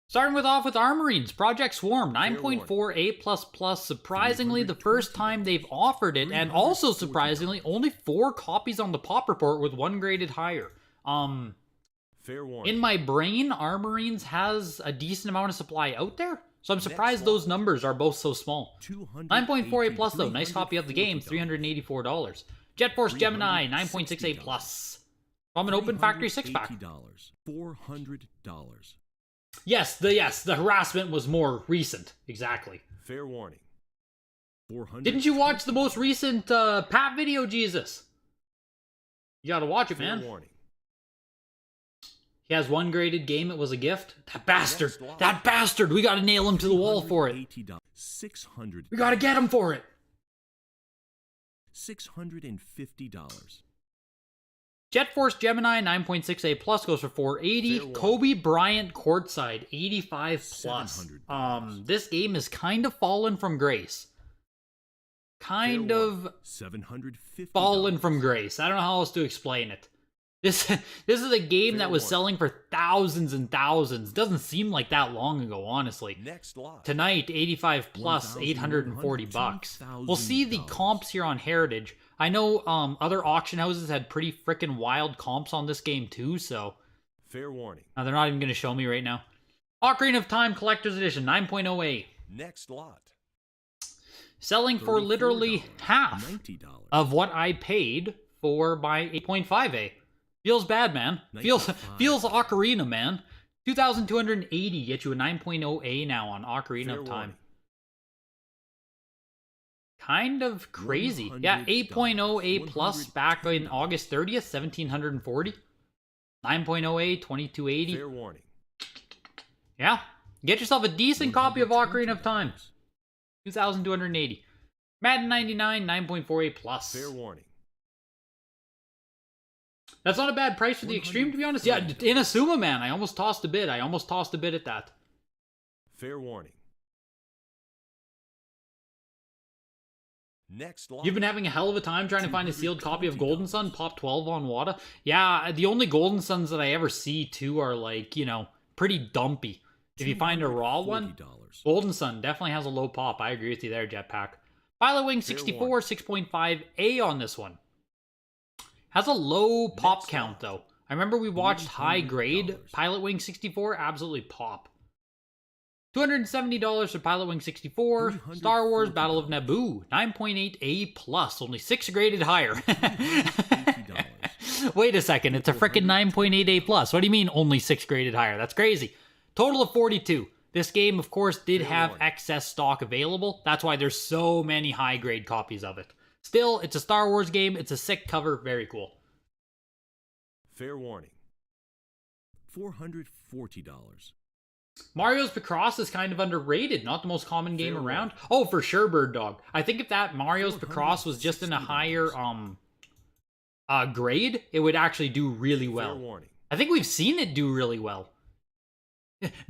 Starting off with Armorines, Project Swarm 9.4A++. Surprisingly, the first time they've offered it, and also surprisingly, only 4 copies on the pop report with 1 graded higher.
Fair warning.
In my brain, Armorines has a decent amount of supply out there, so I'm surprised those numbers are both so small. 9.48 plus though, nice copy of the game, $384. Jet Force Gemini 9.68 plus. From an open factory 6-pack.
$400.
Yes, the harassment was more recent, exactly.
Fair warning.
$400.
Didn't you watch the most recent Pat video, Jesus? You gotta watch it,
Fair
man.
warning.
He has 1 graded game, it was a gift. That bastard!
Next lot.
That bastard! We gotta nail him to the wall for it.
$80. $600.
We gotta get him for it!
$650.
Jet Force Gemini 9.6A plus goes for 480.
Fair one.
Kobe Bryant Courtside 85 plus.
$700.
This game has kind of fallen from grace. Kind
Fair
of
$750.
fallen from grace. I don't know how else to explain it. This is a game
Fair
that was
one.
selling for thousands and thousands. Doesn't seem like that long ago, honestly.
Next lot.
Tonight, 85 plus, 840 bucks. We'll see the comps here on Heritage. I know other auction houses had pretty freaking wild comps on this game too, so
Fair warning.
they're not even going to show me right now. Ocarina of Time Collector's Edition 9.08.
Next lot.
Selling for literally
$34.
half
$90.
of what I paid for my 8.5A. Feels bad, man. Feels Ocarina, man. 2,280 get you a 9.0A now on Ocarina
Fair
of Time.
warning.
Kind of crazy. Yeah, 8.0A plus back in August 30th, 1,740. 9.0A, 2,280.
Fair warning.
Yeah. Get yourself a decent copy of Ocarina of Time. 2,280. Madden 99, 9.4A plus.
Fair warning.
That's not a bad price for the Extreme, to be honest. Yeah, Inazuma, man. I almost tossed a bid. At that.
Fair warning. Next lot.
You've been having a hell of a time trying to find a sealed copy of Golden Sun, Pop 12 on WATA. Yeah, the only Golden Suns that I ever see, too, are like, pretty dumpy. If you find a raw one,
$40.
Golden Sun definitely has a low pop. I agree with you there, Jetpack. Pilot Wing 64, 6.5A on this one. Has a low pop
Next
count,
lot.
though. I remember we watched High Grade.
$300.
Pilot Wing 64, absolutely pop. $270 for Pilot Wing 64. Star Wars Battle of Naboo, 9.8A plus, only 6 graded higher.
$80.
Wait a second, it's a frickin' 9.8A plus. What do you mean only 6 graded higher? That's crazy. Total of 42. This game, of course, did
Fair
have
warning.
excess stock available. That's why there's so many high grade copies of it. Still, it's a Star Wars game. It's a sick cover. Very cool.
Fair warning.
$440.
Mario's Picross is kind of underrated. Not the most common game
Fair
around. Oh, for sure, Bird Dog. I think if that Mario's Picross was just in a higher grade, it would actually do really
Fair
well.
warning.
I think we've seen it do really well.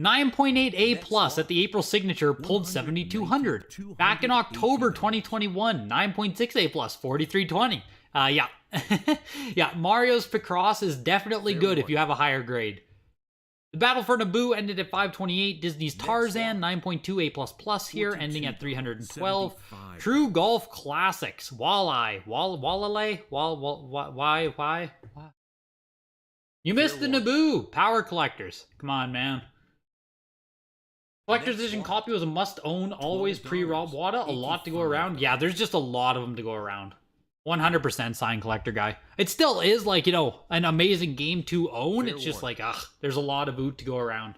9.8A
Next
plus
lot.
at the April signature pulled 7,200. Back in October 2021, 9.6A plus, 4,320. Yeah. Yeah, Mario's Picross is definitely
Fair
good if
warning.
you have a higher grade. The Battle for Naboo ended at 528. Disney's Tarzan, 9.2A plus plus here, ending at 312.
75.
True Golf Classics, Walleye, Walleye, why? You missed the
Fair
Naboo, Power Collectors. Come on, man. Collector's
Next
Edition
one.
copy was a must-own, always pre-Rob Wata. A lot to go around. Yeah, there's just a lot of them to go around. 100% signed collector guy. It still is like, an amazing game to own.
Fair
It's just
warning.
like, there's a lot of boot to go around.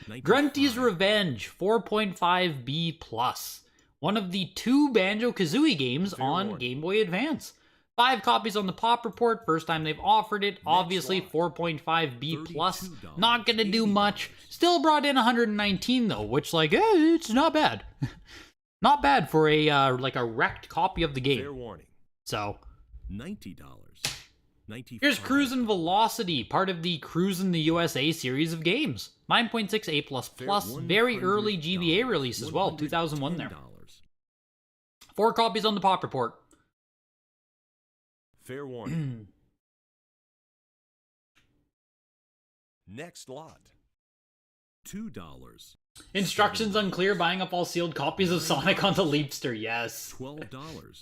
95.
Grunty's Revenge, 4.5B plus. One of the 2 Banjo-Kazooie games
Fair
on
warning.
Game Boy Advance. 5 copies on the Pop Report, first time they've offered it. Obviously,
lot.
4.5B plus.
$32.
Not gonna do much.
$80.
Still brought in 119 though, which it's not bad. Not bad for a wrecked copy of the
Fair
game.
warning.
So,
$90.
Here's Cruisin'
$95.
Velocity, part of the Cruisin' the USA series of games. 9.6 A++, very early GBA release as well, 2001 there.
$110.
4 copies on the Pop Report.
Fair warning. Next lot.
$2.
Instructions unclear, buying up all sealed copies of Sonic on the Leapster, yes.
$12.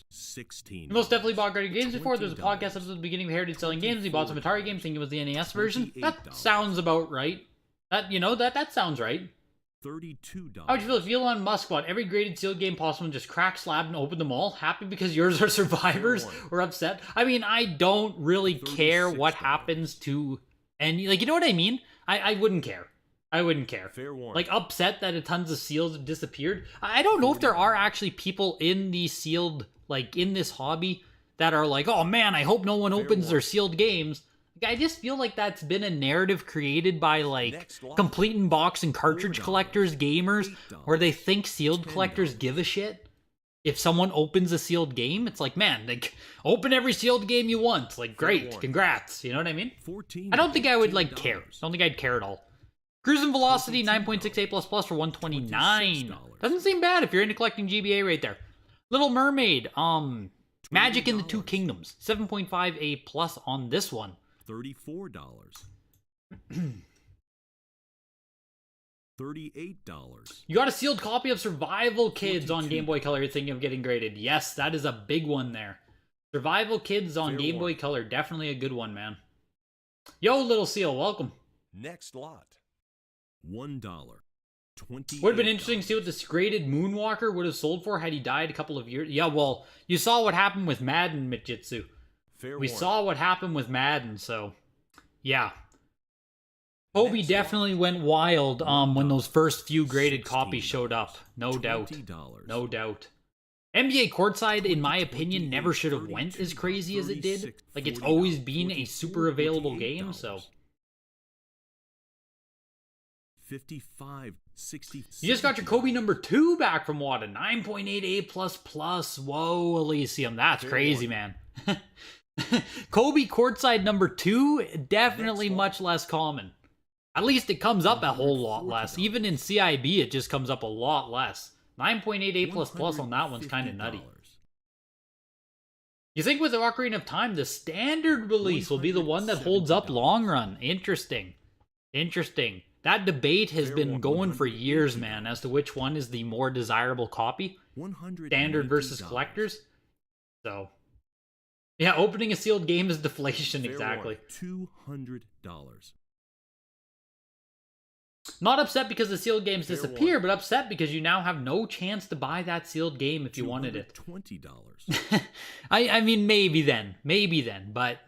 $16.
You most definitely bought great games before. There's a podcast episode at the beginning of Heritage Selling Games. He bought some Atari games, thinking it was the NES version. That sounds about right. That sounds right.
$32.
How would you feel if Elon Musk bought every graded sealed game possible and just cracked slab and opened them all? Happy because yours are survivors, or upset? I mean, I don't really care what happens to... And, like, you know what I mean? I wouldn't care. I wouldn't care.
Fair warning.
Like, upset that a tons of seals have disappeared. I don't know if there are actually people in the sealed, like, in this hobby that are like, oh man, I hope no one opens their sealed games. I just feel like that's been a narrative created by, like, complete in box and cartridge collectors, gamers, where they think sealed collectors give a shit. If someone opens a sealed game, it's like, man, like, open every sealed game you want. Like, great, congrats. You know what I mean? I don't think I would, like, care. I don't think I'd care at all. Cruisin' Velocity, 9.6 A++ for $129. Doesn't seem bad if you're into collecting GBA right there. Little Mermaid, Magic in the Two Kingdoms, 7.5 A+ on this one.
$34. $38.
You got a sealed copy of Survival Kids on Game Boy Color. You're thinking of getting graded. Yes, that is a big one there. Survival Kids on Game Boy Color, definitely a good one, man. Yo, Little Seal, welcome.
Next lot.
$1. $28.
Would have been interesting to see what this graded Moonwalker would have sold for had he died a couple of years. Yeah, well, you saw what happened with Madden, Mitjitsu.
Fair
We
warning.
saw what happened with Madden, so yeah. Kobe
Next
definitely went wild when those first few graded copies showed up. No doubt.
$20.
No doubt. NBA Courtside, in my opinion, never should have went as crazy as it did. Like, it's always been a super available game, so...
$55. $60.
You just got your Kobe number 2 back from WATA. 9.8 A++. Whoa, Elysium. That's crazy, man. Kobe Courtside number 2, definitely much less common. At least it comes up a whole lot less. Even in CIB, it just comes up a lot less. 9.8 A++ on that one's kind of nutty. You think with the Ocarina of Time, the standard release will be the one that holds up long run? Interesting. Interesting. That debate has been going for years, man, as to which one is the more desirable copy. Standard versus collectors. So, yeah, opening a sealed game is deflation, exactly.
$200.
Not upset because the sealed games disappear, but upset because you now have no chance to buy that sealed game if you wanted it.
$20.
I mean, maybe then, but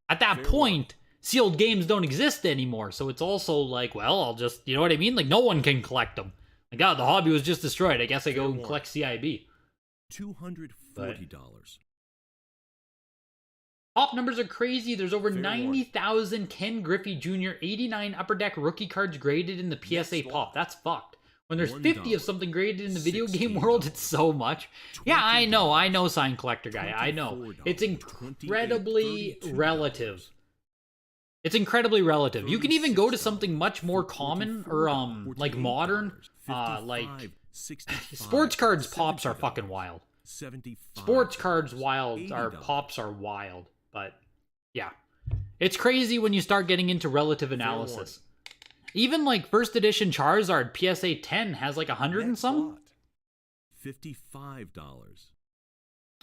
at that point, sealed games don't exist anymore, so it's also like, well, I'll just, you know what I mean? Like, no one can collect them. Like, God, the hobby was just destroyed. I guess I go and collect CIB.
$240.
Top numbers are crazy. There's over 90,000 Ken Griffey Jr. 89 Upper Deck rookie cards graded in the PSA Pop. That's fucked. When there's 50 of something graded in the video game world, it's so much. Yeah, I know, Sign Collector Guy. I know. It's incredibly relative. It's incredibly relative. You can even go to something much more common or like modern, like sports cards pops are fucking wild. Sports cards pops are wild, but yeah. It's crazy when you start getting into relative analysis. Even like first edition Charizard PSA 10 has like 100 and some.
$55.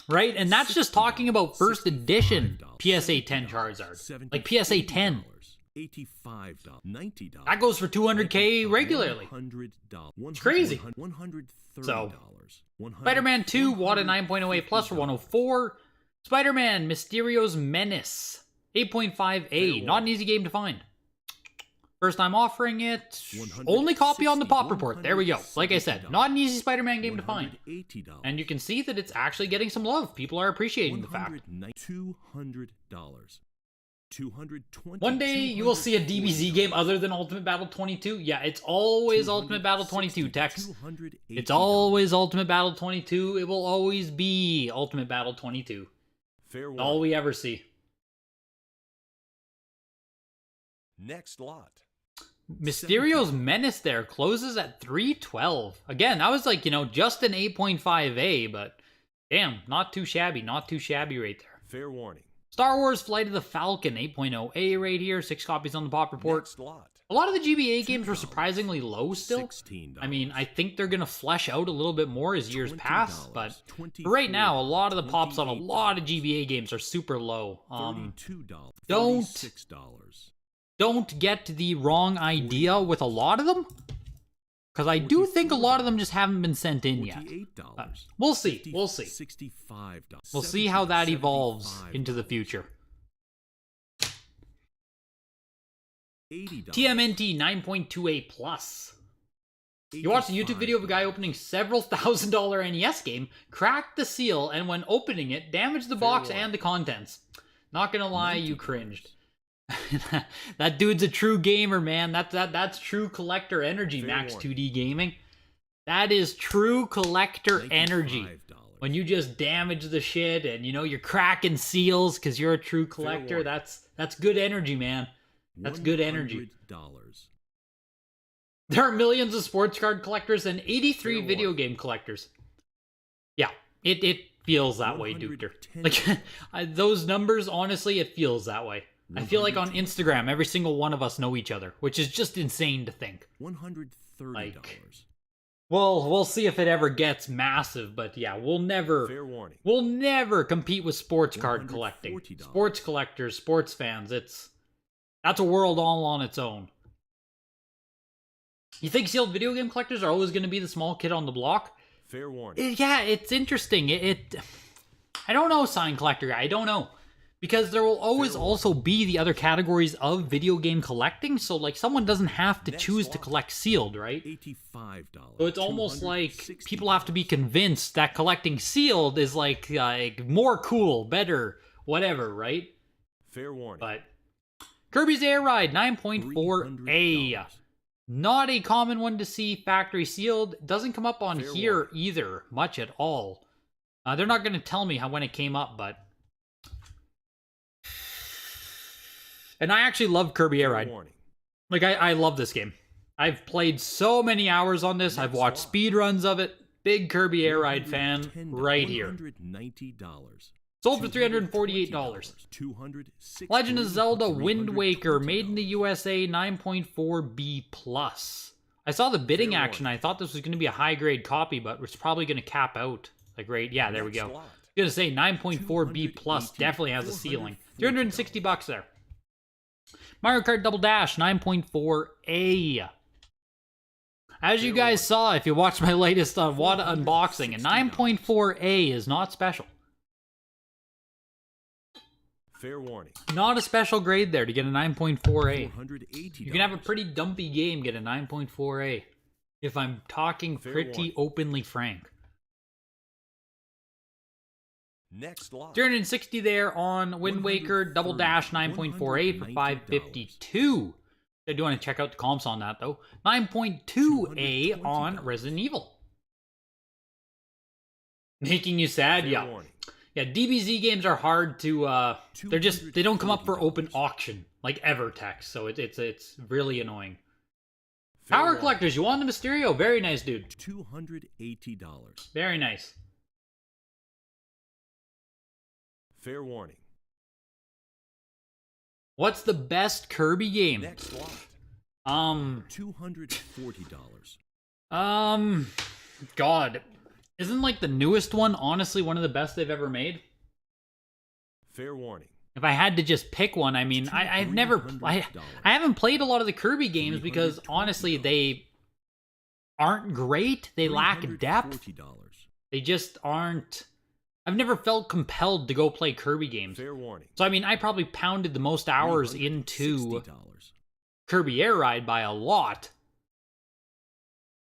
Right? And that's just talking about first edition PSA 10 Charizard. Like PSA 10.
$85. $90.
That goes for 200K regularly. It's crazy. So, Spider-Man 2, WATA 9.08 plus for 104. Spider-Man Mysterio's Menace, 8.5A. Not an easy game to find. First time offering it. Only copy on the Pop Report. There we go. Like I said, not an easy Spider-Man game to find. And you can see that it's actually getting some love. People are appreciating the fact.
$200.
One day you will see a DBZ game other than Ultimate Battle 22. Yeah, it's always Ultimate Battle 22, Tex. It's always Ultimate Battle 22. It will always be Ultimate Battle 22.
Fair
All
warning.
we ever see.
Next lot.
Mysterio's Menace there closes at 312. Again, that was like, just an 8.5A, but damn, not too shabby. Not too shabby right there.
Fair warning.
Star Wars Flight of the Falcon 8.0A right here. 6 copies on the pop report.
Next lot.
A lot of the GBA games were surprisingly low still.
$16.
I mean, I think they're going to flesh out a little bit more as years pass,
$20,
but for right now, a lot of the pops on a lot of
$28,
GBA games are super low.
$32,
don't-
$36.
Don't get the wrong idea with a lot of them, because I do think a lot of them just haven't been sent in yet.
$48.
We'll see. We'll see.
$65.
We'll see how that
$75.
evolves into the future.
$80.
TMNT 9.2A plus. You watched a YouTube video of a guy opening several $1,000 NES game, cracked the seal, and when opening it, damaged the box and the contents. Not gonna lie, you cringed. That dude's a true gamer, man. That's true collector energy, Max 2D Gaming. That is true collector energy. When you just damage the shit and you're cracking seals because you're a true collector, that's good energy, man. That's good energy.
$100.
There are millions of sports card collectors and 83 video game collectors. Yeah, it feels that way, Duker. Like, those numbers, honestly, it feels that way. I feel like on Instagram, every single one of us know each other, which is just insane to think.
$130.
Well, we'll see if it ever gets massive, but yeah, we'll
Fair warning.
never compete with sports card collecting.
$140.
Sports collectors, sports fans, that's a world all on its own. You think sealed video game collectors are always going to be the small kid on the block?
Fair warning.
Yeah, it's interesting. I don't know, sign collector guy. I don't know. Because there will always also be the other categories of video game collecting, so like someone doesn't have to choose to collect sealed, right?
$85.
So it's almost like people have to be convinced that collecting sealed is like more cool, better, whatever, right?
Fair warning.
But Kirby's Air Ride 9.4A.
$300.
Not a common one to see factory sealed. Doesn't come up on
Fair
here
warning.
either, much at all. They're not going to tell me when it came up, but... And I actually love Kirby Air
Fair
Ride.
warning.
Like, I love this game. I've played so many hours on this. I've watched speedruns of it. Big Kirby Air Ride fan
$110.
right here.
$190.
Sold for $348.
$260.
Legend of Zelda Wind Waker, made in the USA, 9.4B+. I saw the bidding
Fair
action. I thought this was going to be a high-grade copy, but it's probably going to cap out the grade. Yeah, there we
Next
go.
lot.
I was going to say 9.4B+, definitely has a ceiling. $360 there. Mario Kart Double Dash, 9.4A. As you guys saw, if you watched my latest WATA unboxing, a 9.4A is not special.
Fair warning.
Not a special grade there to get a 9.4A.
$480.
You can have a pretty dumpy game, get a 9.4A. If I'm talking
Fair
pretty
warning.
openly frank.
Next lot.
360 there on Wind Waker Double Dash 9.4A for $552. I do want to check out the comps on that though. 9.2A on Resident Evil. Making you sad?
Fair
Yeah.
warning.
Yeah, DBZ games are hard to they don't come up for open
$240.
auction like Evertex, so it's really annoying.
Fair
Power
warning.
Collectors, you want the Mysterio? Very nice, dude.
$280.
Very nice.
Fair warning.
What's the best Kirby game?
Next lot.
$240.
God. Isn't like the newest one honestly one of the best they've ever made?
Fair warning.
If I had to just pick one, I mean, I haven't played a lot of the Kirby games because honestly they aren't great. They lack depth.
$340.
They just aren't. I've never felt compelled to go play Kirby games.
Fair warning.
So I mean, I probably pounded the most hours into
$60.
Kirby Air Ride by a lot.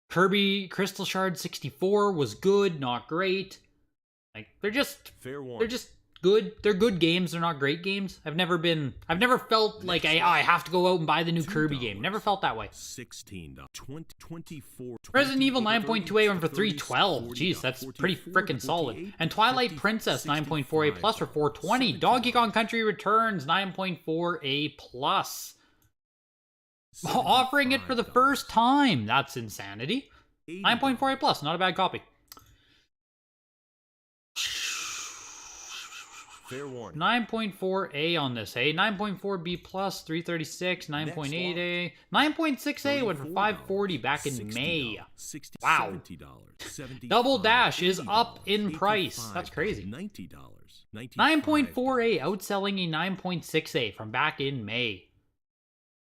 Kirby Crystal Shard 64 was good, not great. Like they're just
Fair warning.
good. They're good games. They're not great games. I've never felt like I have to go out and buy the new Kirby game. Never felt that way.
$16. 24.
Resident Evil 9.2A went for $312. Jeez, that's pretty freaking solid. And Twilight Princess 9.4A plus for $420. Donkey Kong Country Returns 9.4A plus. Offering it for the first time. That's insanity. 9.4A plus, not a bad copy.
Fair warning.
9.4A on this, hey? 9.4B plus, 336, 9.8A. 9.6A went for $540 back in May. Wow. Double Dash is up in price. That's crazy.
$90.
9.4A outselling a 9.6A from back in May.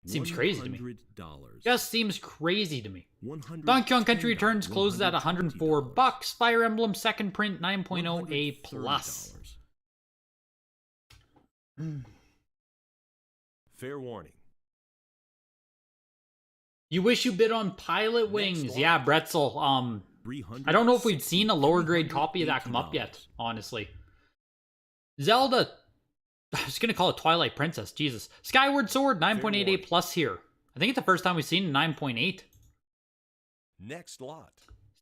Seems crazy to me. Just seems crazy to me. Donkey Kong Country Returns closes at $104. Fire Emblem Second Print 9.0A plus.
Fair warning.
You wish you bid on Pilot Wings. Yeah, Bretzel. I don't know if we've seen a lower grade copy of that come up yet, honestly. Zelda. I was going to call it Twilight Princess. Jesus. Skyward Sword, 9.8A plus here. I think it's the first time we've seen 9.8.
Next lot.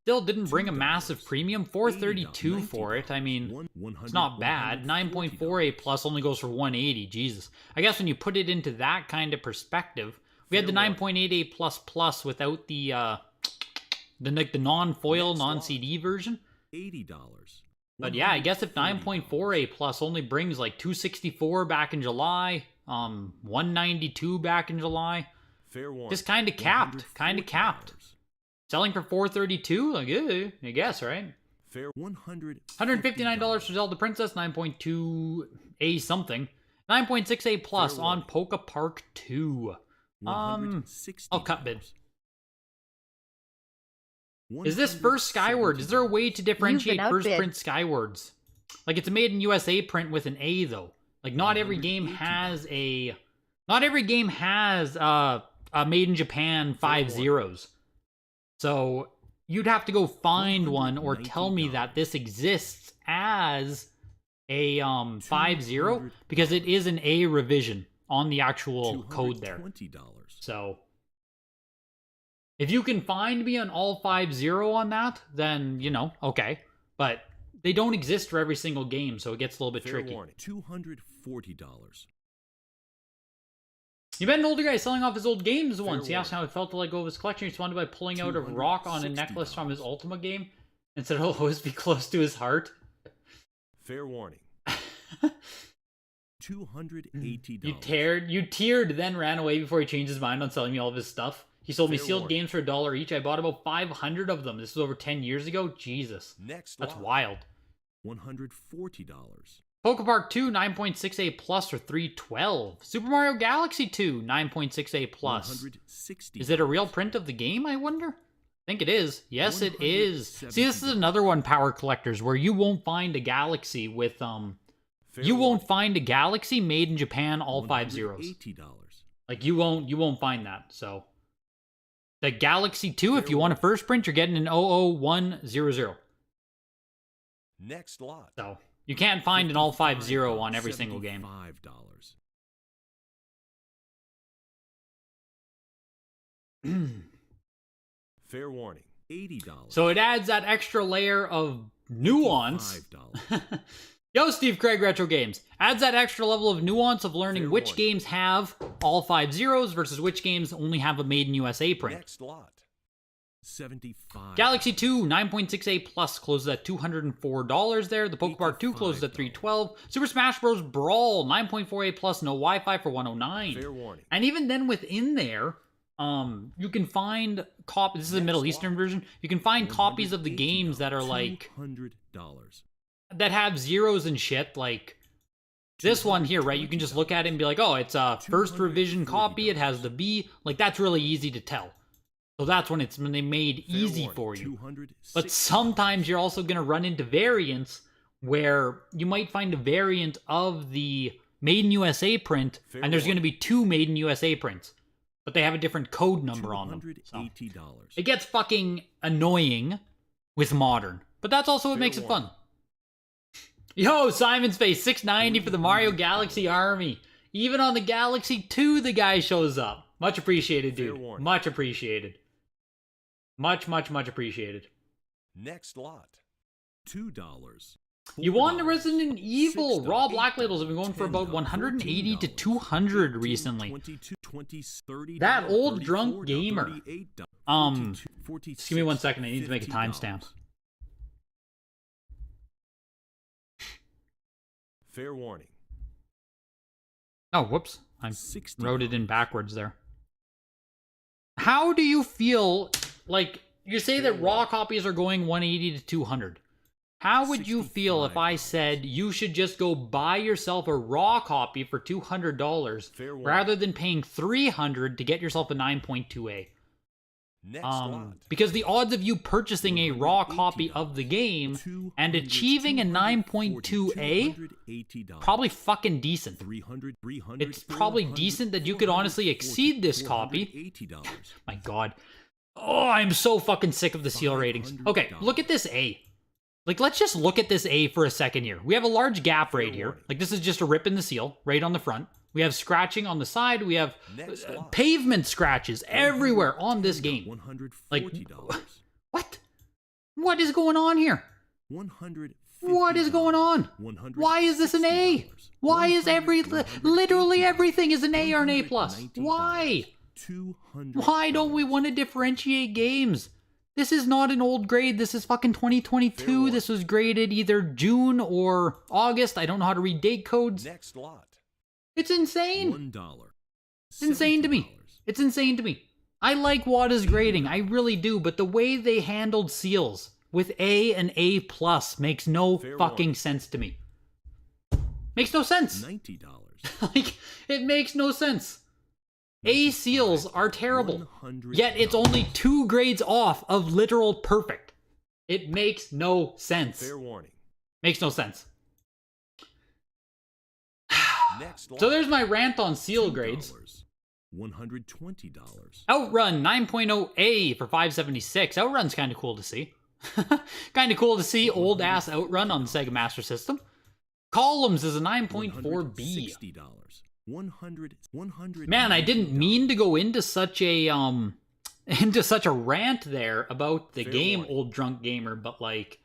Still didn't bring a massive premium. $432 for it. I mean, it's not bad. 9.4A plus only goes for $180. Jesus. I guess when you put it into that kind of perspective, we had the 9.8A plus plus without the non-foil, non-CD version.
$80.
But yeah, I guess if 9.4A plus only brings like 264 back in July, 192 back in July,
Fair warning.
just kind of capped. Selling for $432, like, I guess, right?
Fair
$159 for Zelda Princess, 9.2A something. 9.6A plus on Polka Park 2. I'll cut bid. Is this first Skyward? Is there a way to differentiate first print Skywards? Like, it's a made in USA print with an A, though. Like, not every game has a made in Japan 5 zeros. So you'd have to go find one or tell me that this exists as a 5-0 because it is an A revision on the actual code there. So if you can find me an all 5-0 on that, then, you know, okay. But they don't exist for every single game, so it gets a little bit tricky.
warning.
$240.
You met an older guy selling off his old games once. He asked how it felt to let go of his collection. He responded by pulling out a rock on a necklace from his Ultima game and said it'll always be close to his heart.
Fair warning.
$280.
You teared, then ran away before he changed his mind on selling me all of his stuff. He sold me sealed games for $1 each. I bought about 500 of them. This was over 10 years ago. Jesus. That's wild.
$140.
Poke Park 2, 9.6A plus for $312. Super Mario Galaxy 2, 9.6A plus. Is it a real print of the game, I wonder? I think it is. Yes, it is. See, this is another one, Power Collectors, where you won't find a Galaxy with, you won't find a Galaxy made in Japan, all 5 zeros. Like, you won't find that, so. The Galaxy 2, if you want a first print, you're getting an 00100.
Next lot.
So, you can't find an all 5-0 on every single game.
Fair warning.
$80.
So it adds that extra layer of nuance. Yo, Steve Craig Retro Games. Adds that extra level of nuance of learning which games have all 5 zeros versus which games only have a made in USA print.
Next lot.
$75.
Galaxy 2, 9.6A plus closes at $204 there. The Pokepark 2 closes at $312. Super Smash Bros. Brawl, 9.4A plus, no Wi-Fi for $109.
Fair warning.
And even then within there, you can find copies. This is a Middle Eastern version. You can find copies of the games that are like
$200.
that have zeros and shit. Like this one here, right? You can just look at it and be like, oh, it's a first revision copy. It has the B. Like that's really easy to tell. So that's when they made easy for you. But sometimes you're also going to run into variants where you might find a variant of the Made in USA print, and there's going to be 2 Made in USA prints, but they have a different code number on them. So it gets fucking annoying with modern, but that's also what makes it fun. Yo, Simon's Face, 690 for the Mario Galaxy Army. Even on the Galaxy 2, the guy shows up. Much appreciated, dude. Much appreciated. Much appreciated.
Next lot.
$2.
You won the Resident Evil. Raw Black Labels have been going for about 180 to 200 recently. That old drunk gamer. Just give me 1 second. I need to make a timestamp.
Fair warning.
Oh, whoops. I wrote it in backwards there. How do you feel, like, you say that raw copies are going 180 to 200. How would you feel if I said you should just go buy yourself a raw copy for $200 rather than paying $300 to get yourself a 9.2A? Because the odds of you purchasing a raw copy of the game and achieving a 9.2A, probably fucking decent. It's probably decent that you could honestly exceed this copy. My god. Oh, I'm so fucking sick of the seal ratings. Okay, look at this A. Like, let's just look at this A for a second here. We have a large gap right here. Like, this is just a rip in the seal, right on the front. We have scratching on the side. We have pavement scratches everywhere on this game. Like, what? What is going on here? What is going on? Why is this an A? Why is literally everything is an A or an A+? Why? Why don't we want to differentiate games? This is not an old grade. This is fucking 2022. This was graded either June or August. I don't know how to read date codes.
Next lot.
It's insane.
$1.
It's insane to me. It's insane to me. I like WATA's grading. I really do. But the way they handled seals with A and A+ makes no fucking sense to me. Makes no sense.
$90.
Like, it makes no sense. A seals are terrible, yet it's only 2 grades off of literal perfect. It makes no sense.
Fair warning.
Makes no sense.
Next lot.
So there's my rant on seal grades.
$120.
Outrun 9.0A for 576. Outrun's kind of cool to see. Kind of cool to see old-ass Outrun on the Sega Master System. Columns is a 9.4B. Man, I didn't mean to go into such a rant there about the game, Old Drunk Gamer, but like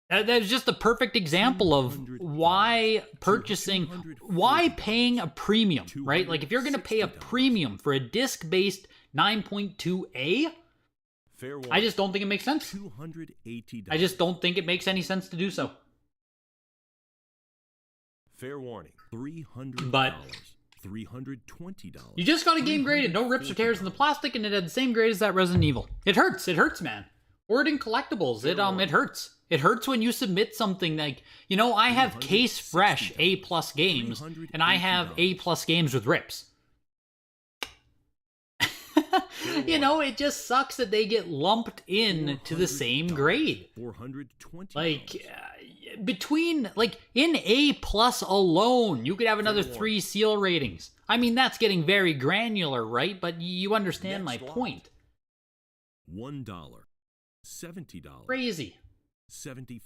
that's just a perfect example of why paying a premium, right? Like if you're going to pay a premium for a disc-based 9.2A, I just don't think it makes sense. I just don't think it makes any sense to do so.
Fair warning.
$300.
But
$320.
you just got a game graded, no rips or tears in the plastic, and it had the same grade as that Resident Evil. It hurts, man. Or in collectibles, it hurts. It hurts when you submit something like, you know, I have case fresh A+ games, and I have A+ games with rips. You know, it just sucks that they get lumped in to the same grade. Like, between, like, in A+ alone, you could have another 3 seal ratings. I mean, that's getting very granular, right? But you understand my point.
$1. $70.
Crazy.
$75.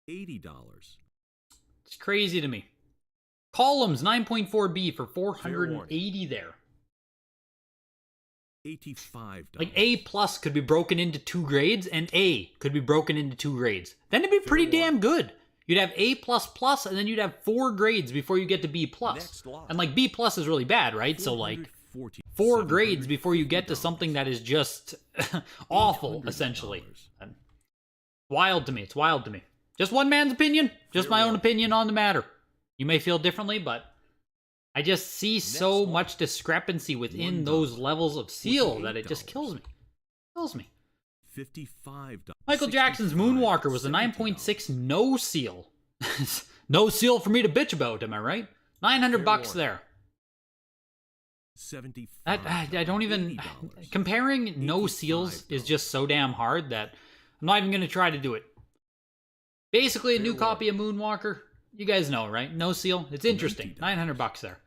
$80.
It's crazy to me. Columns, 9.4B for 480 there.
$85.
Like A+ could be broken into 2 grades, and A could be broken into 2 grades. Then it'd be pretty damn good. You'd have A++, and then you'd have 4 grades before you get to B+. And like B+ is really bad, right? So like 4 grades before you get to something that is just awful, essentially. Wild to me. It's wild to me. Just one man's opinion. Just my own opinion on the matter. You may feel differently, but I just see so much discrepancy within those levels of seal that it just kills me. Kills me.
$55.
Michael Jackson's Moonwalker was a 9.6 no seal. No seal for me to bitch about, am I right? $900 there.
$75.
I don't even... Comparing no seals is just so damn hard that I'm not even going to try to do it. Basically, a new copy of Moonwalker. You guys know, right? No seal. It's interesting. $900 there.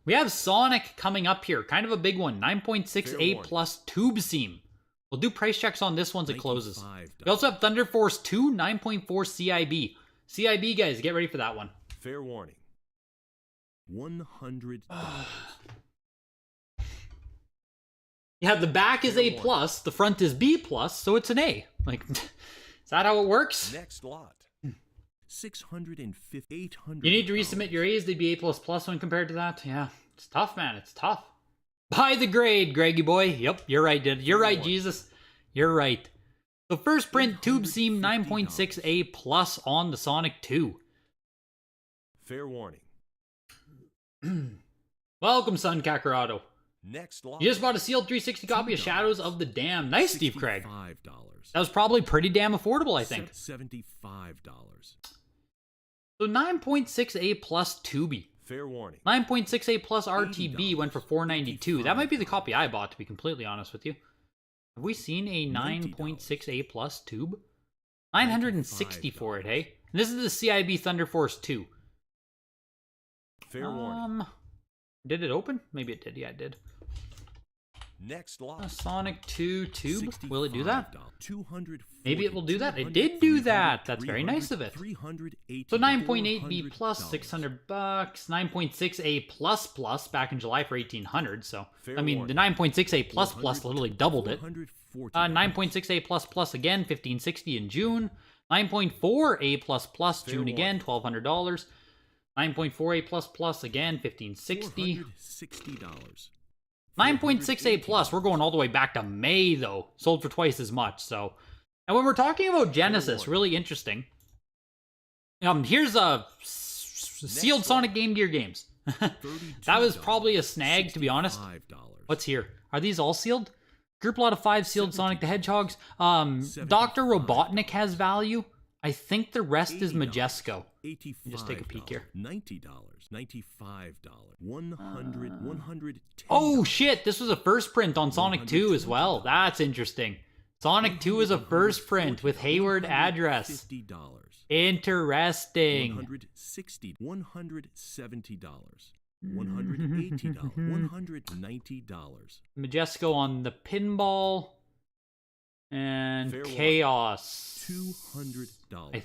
We have Sonic coming up here. Kind of a big one. 9.6 A+ tube seam. We'll do price checks on this once it closes.
$95.
We also have Thunder Force 2, 9.4 CIB. CIB, guys, get ready for that one.
Fair warning.
$100.
Yeah, the back is
Fair
A+,
warning.
the front is B+, so it's an A. Like, is that how it works?
Next lot.
650. 800.
You need to resubmit your A's, they'd be A++ when compared to that. Yeah, it's tough, man, it's tough. By the grade, Greggy boy. Yep, you're right, dude. You're right, Jesus. You're right. So first print, tube seam 9.6 A+ on the Sonic 2.
Fair warning.
Welcome, Sun Kakarado.
Next lot.
You just bought a sealed 360 copy of Shadows of the Dam. Nice, Steve Craig.
$65.
That was probably pretty damn affordable, I think.
$75.
So 9.6 A+ Tubi.
Fair warning.
9.6 A+ RTB went for $492. That might be the copy I bought, to be completely honest with you. Have we seen a 9.6 A+ tube? 960 for it, hey? And this is the CIB Thunder Force 2.
Fair warning.
Did it open? Maybe it did. Yeah, it did.
Next lot.
A Sonic 2 tube. Will it do that?
$240.
Maybe it will do that. It did do that. That's very nice of it.
$380.
So 9.8 B+, $600. 9.6 A++ back in July for $1,800. So
Fair
I mean,
warning.
the 9.6 A++ literally doubled it.
$440.
9.6 A++ again, $1,560 in June. 9.4 A++ June again, $1,200. 9.4 A++ again, $1,560.
$460.
9.6 A+, we're going all the way back to May though. Sold for twice as much, so. And when we're talking about Genesis, really interesting. Here's a sealed Sonic Game Gear games. That was probably a snag, to be honest. What's here? Are these all sealed? Group lot of 5 sealed Sonic the Hedgehogs. Dr. Robotnik has value. I think the rest is Majesco. Just take a peek here.
$90, $95, $110.
Oh shit, this was a first print on Sonic 2 as well. That's interesting. Sonic 2 is a first print with Hayward address.
$50.
Interesting.
$160, $170, $180, $190.
Majesco on the pinball. And
Fair warning.
Chaos.
$200.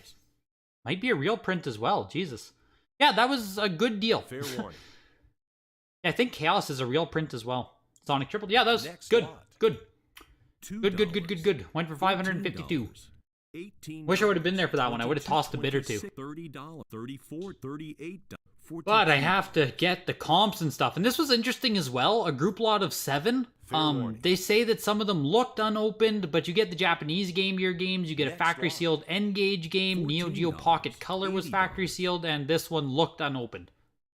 Might be a real print as well. Jesus. Yeah, that was a good deal.
Fair warning.
I think Chaos is a real print as well. Sonic Triple. Yeah, that was
Next
good.
lot.
Good.
$2.
Good. Went for $552.
$18.
Wish I would have been there for that one. I would have tossed a bid or two.
$30, $34, $38.
But I have to get the comps and stuff. And this was interesting as well. A group lot of 7.
Fair warning.
They say that some of them looked unopened, but you get the Japanese Game Gear games. You get a
Next
factory sealed N-Gage game. Neo Geo
$14,
Pocket Color was factory sealed, and this one looked unopened.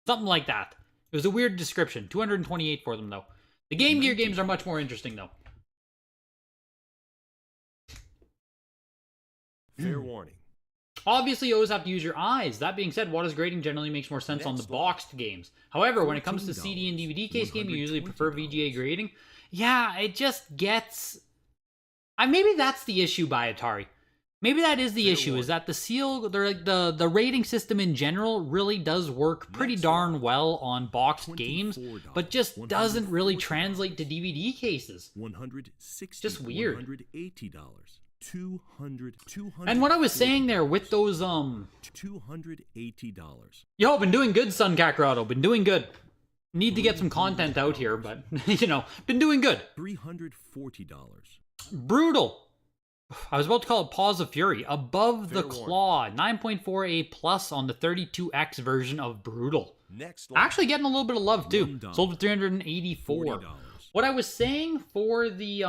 Something like that. It was a weird description. 228 for them though. The Game Gear games are much more interesting though.
Fair warning.
Obviously, you always have to use your eyes. That being said, Wata's grading generally makes more sense on the
Next lot.
boxed games. However, when it comes to CD and DVD case game, you usually prefer VGA grading. Yeah, it just gets... maybe that's the issue by Atari. Maybe that is the
Fair
issue, is
warning.
that the rating system in general really does work pretty
Next
darn
lot.
well on boxed games, but just doesn't really translate to DVD cases.
$160.
Just weird.
$180. $200.
And what I was saying there with those,
$280.
Yo, been doing good, Sun Kakarado. Been doing good. Need to get some content out here, but, been doing good.
$340.
Brutal. I was about to call it Paws of Fury. Above the
Fair
Claw. 9.4 A plus on the 32X version of Brutal.
Next lot.
Actually getting a little bit of love, too.
$1.
Sold for $384.
$40.
What I was saying for the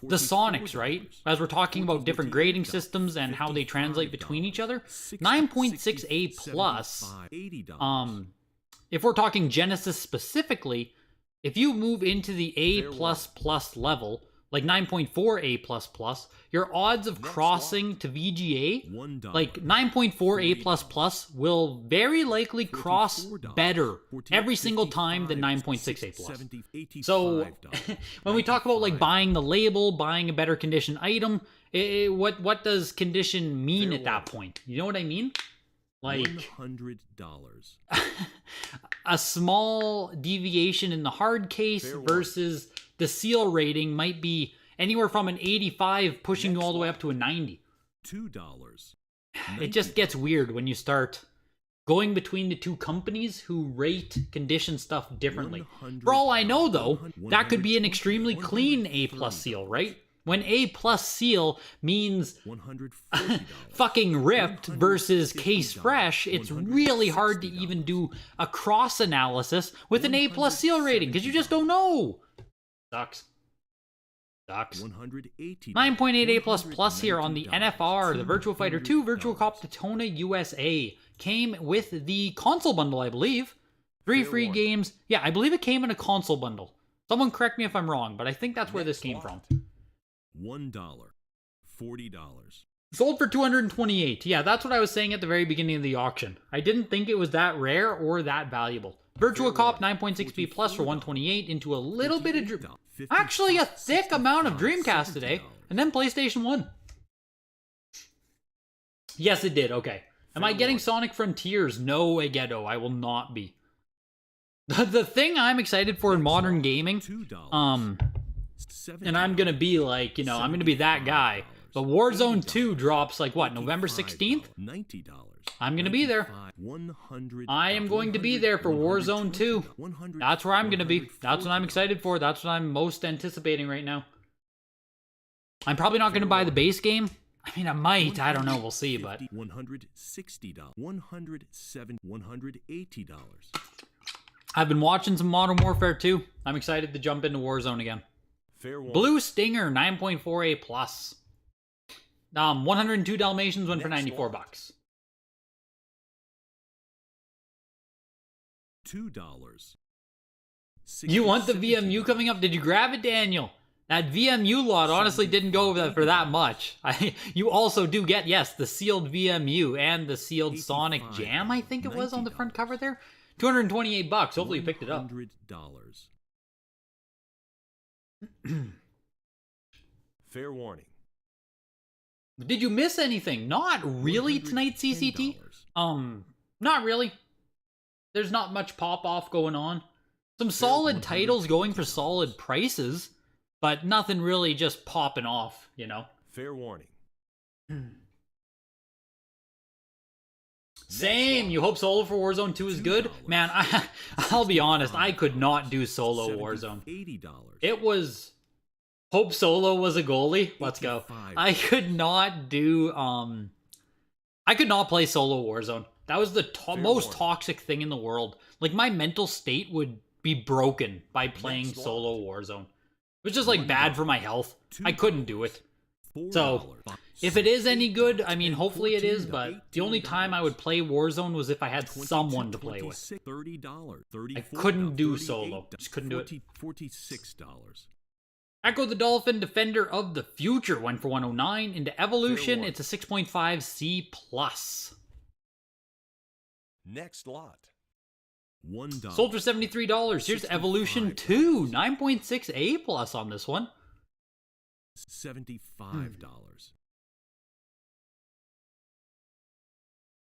Sonics, right? As we're talking about different grading systems and how they translate between each other. 9.6 A plus.
$80.
If we're talking Genesis specifically, if you move into the A
Fair
plus plus level, like 9.4 A plus plus, your odds of
Next
crossing to VGA,
$1.
like 9.4 A plus plus, will very likely cross
$44.
better every single time than 9.6 A plus. So when we talk about like buying the label, buying a better condition item, what does condition mean
Fair
at that point? You know what I mean? Like
$100.
a small deviation in the hard case
Fair warning.
versus the seal rating might be anywhere from an 85 pushing you all the way up to a 90.
$2.
It just gets weird when you start going between the two companies who rate condition stuff differently. For all I know, though, that could be an extremely clean A+ seal, right? When A+ seal means
$140.
fucking ripped versus case fresh, it's really hard to even do a cross analysis with an A+ seal rating because you just don't know. Sucks.
180.
9.8 A++ here on the NFR, the Virtua Fighter 2 Virtual Cop Daytona USA. Came with the console bundle, I believe. 3 free games. Yeah, I believe it came in a console bundle. Someone correct me if I'm wrong, but I think that's where this came from.
$1. $40.
Sold for $228. Yeah, that's what I was saying at the very beginning of the auction. I didn't think it was that rare or that valuable. Virtua Cop 9.6B Plus for $128 into a little bit of... Actually, a thick amount of Dreamcast today. And then PlayStation 1. Yes, it did. Okay. Am I getting Sonic Frontiers? No, Egedo. I will not be. The thing I'm excited for in modern gaming, and I'm gonna be like, you know, I'm gonna be that guy. But Warzone 2 drops like what, November 16th?
$90.
I'm gonna be there. I am going to be there for Warzone 2. That's where I'm gonna be. That's what I'm excited for. That's what I'm most anticipating right now. I'm probably not gonna buy the base game. I mean, I might. I don't know. We'll see, but...
$160. $170. $180.
I've been watching some Modern Warfare 2. I'm excited to jump into Warzone again. Blue Stinger, 9.4A+. 102 Dalmatians went for $94.
$2.
You want the VMU coming up? Did you grab it, Daniel? That VMU lot honestly didn't go for that much. You also do get, yes, the sealed VMU and the sealed Sonic Jam, I think it was, on the front cover there. $228. Hopefully you picked it up.
$100.
Fair warning.
Did you miss anything? Not really tonight, CCT. Not really. There's not much pop-off going on. Some solid titles going for solid prices, but nothing really just popping off, you know?
Fair warning.
Same. You hope solo for Warzone 2 is good? Man, I'll be honest. I could not do solo Warzone.
$80.
It was... Hope Solo was a goalie. Let's go. I could not do... I could not play solo Warzone. That was the most toxic thing in the world. Like, my mental state would be broken by playing solo Warzone. It was just, like, bad for my health. I couldn't do it. So, if it is any good, I mean, hopefully it is, but the only time I would play Warzone was if I had someone to play with. I couldn't do solo. Just couldn't do it.
$46.
Echo the Dolphin, Defender of the Future, went for 109. Into Evolution, it's a 6.5 C+.
Next lot.
$1.
Sold for $73. Here's Evolution 2, 9.6 A+ on this one.
$75.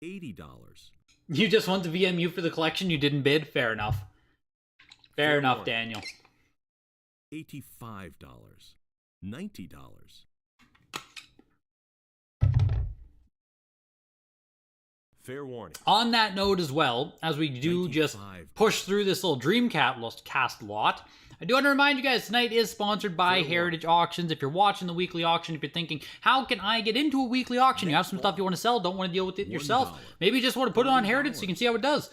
$80.
You just want the VMU for the collection, you didn't bid? Fair enough. Fair enough, Daniel.
$85. $90.
Fair warning.
On that note as well, as we do just push through this little Dreamcast lot, I do want to remind you guys, tonight is sponsored by Heritage Auctions. If you're watching the weekly auction, if you're thinking, how can I get into a weekly auction? You have some stuff you want to sell, don't want to deal with it yourself. Maybe you just want to put it on Heritage so you can see how it does.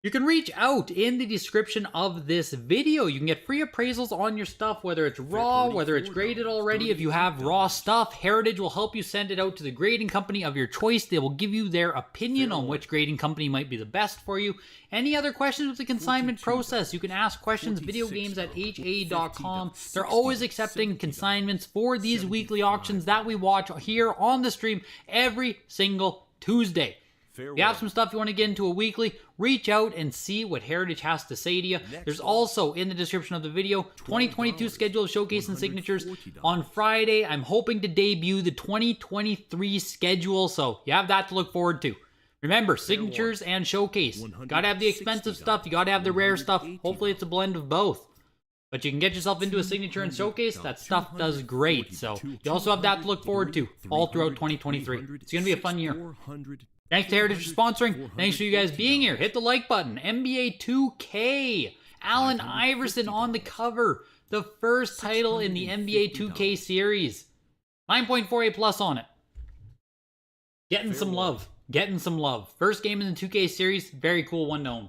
You can reach out in the description of this video. You can get free appraisals on your stuff, whether it's raw, whether it's graded already. If you have raw stuff, Heritage will help you send it out to the grading company of your choice. They will give you their opinion on which grading company might be the best for you. Any other questions with the consignment process, you can ask questions, videogames@ha.com. They're always accepting consignments for these weekly auctions that we watch here on the stream every single Tuesday. If you have some stuff you want to get into a weekly, reach out and see what Heritage has to say to you. There's also, in the description of the video, 2022 schedule of showcase and signatures. On Friday, I'm hoping to debut the 2023 schedule, so you have that to look forward to. Remember, signatures and showcase. Gotta have the expensive stuff, you gotta have the rare stuff. Hopefully it's a blend of both. But you can get yourself into a signature and showcase. That stuff does great. So you also have that to look forward to all throughout 2023. It's going to be a fun year. Thanks to Heritage for sponsoring. Thanks for you guys being here. Hit the like button. NBA 2K. Allen Iverson on the cover. The first title in the NBA 2K series. 9.48 plus on it. Getting some love. Getting some love. First game in the 2K series. Very cool one to own.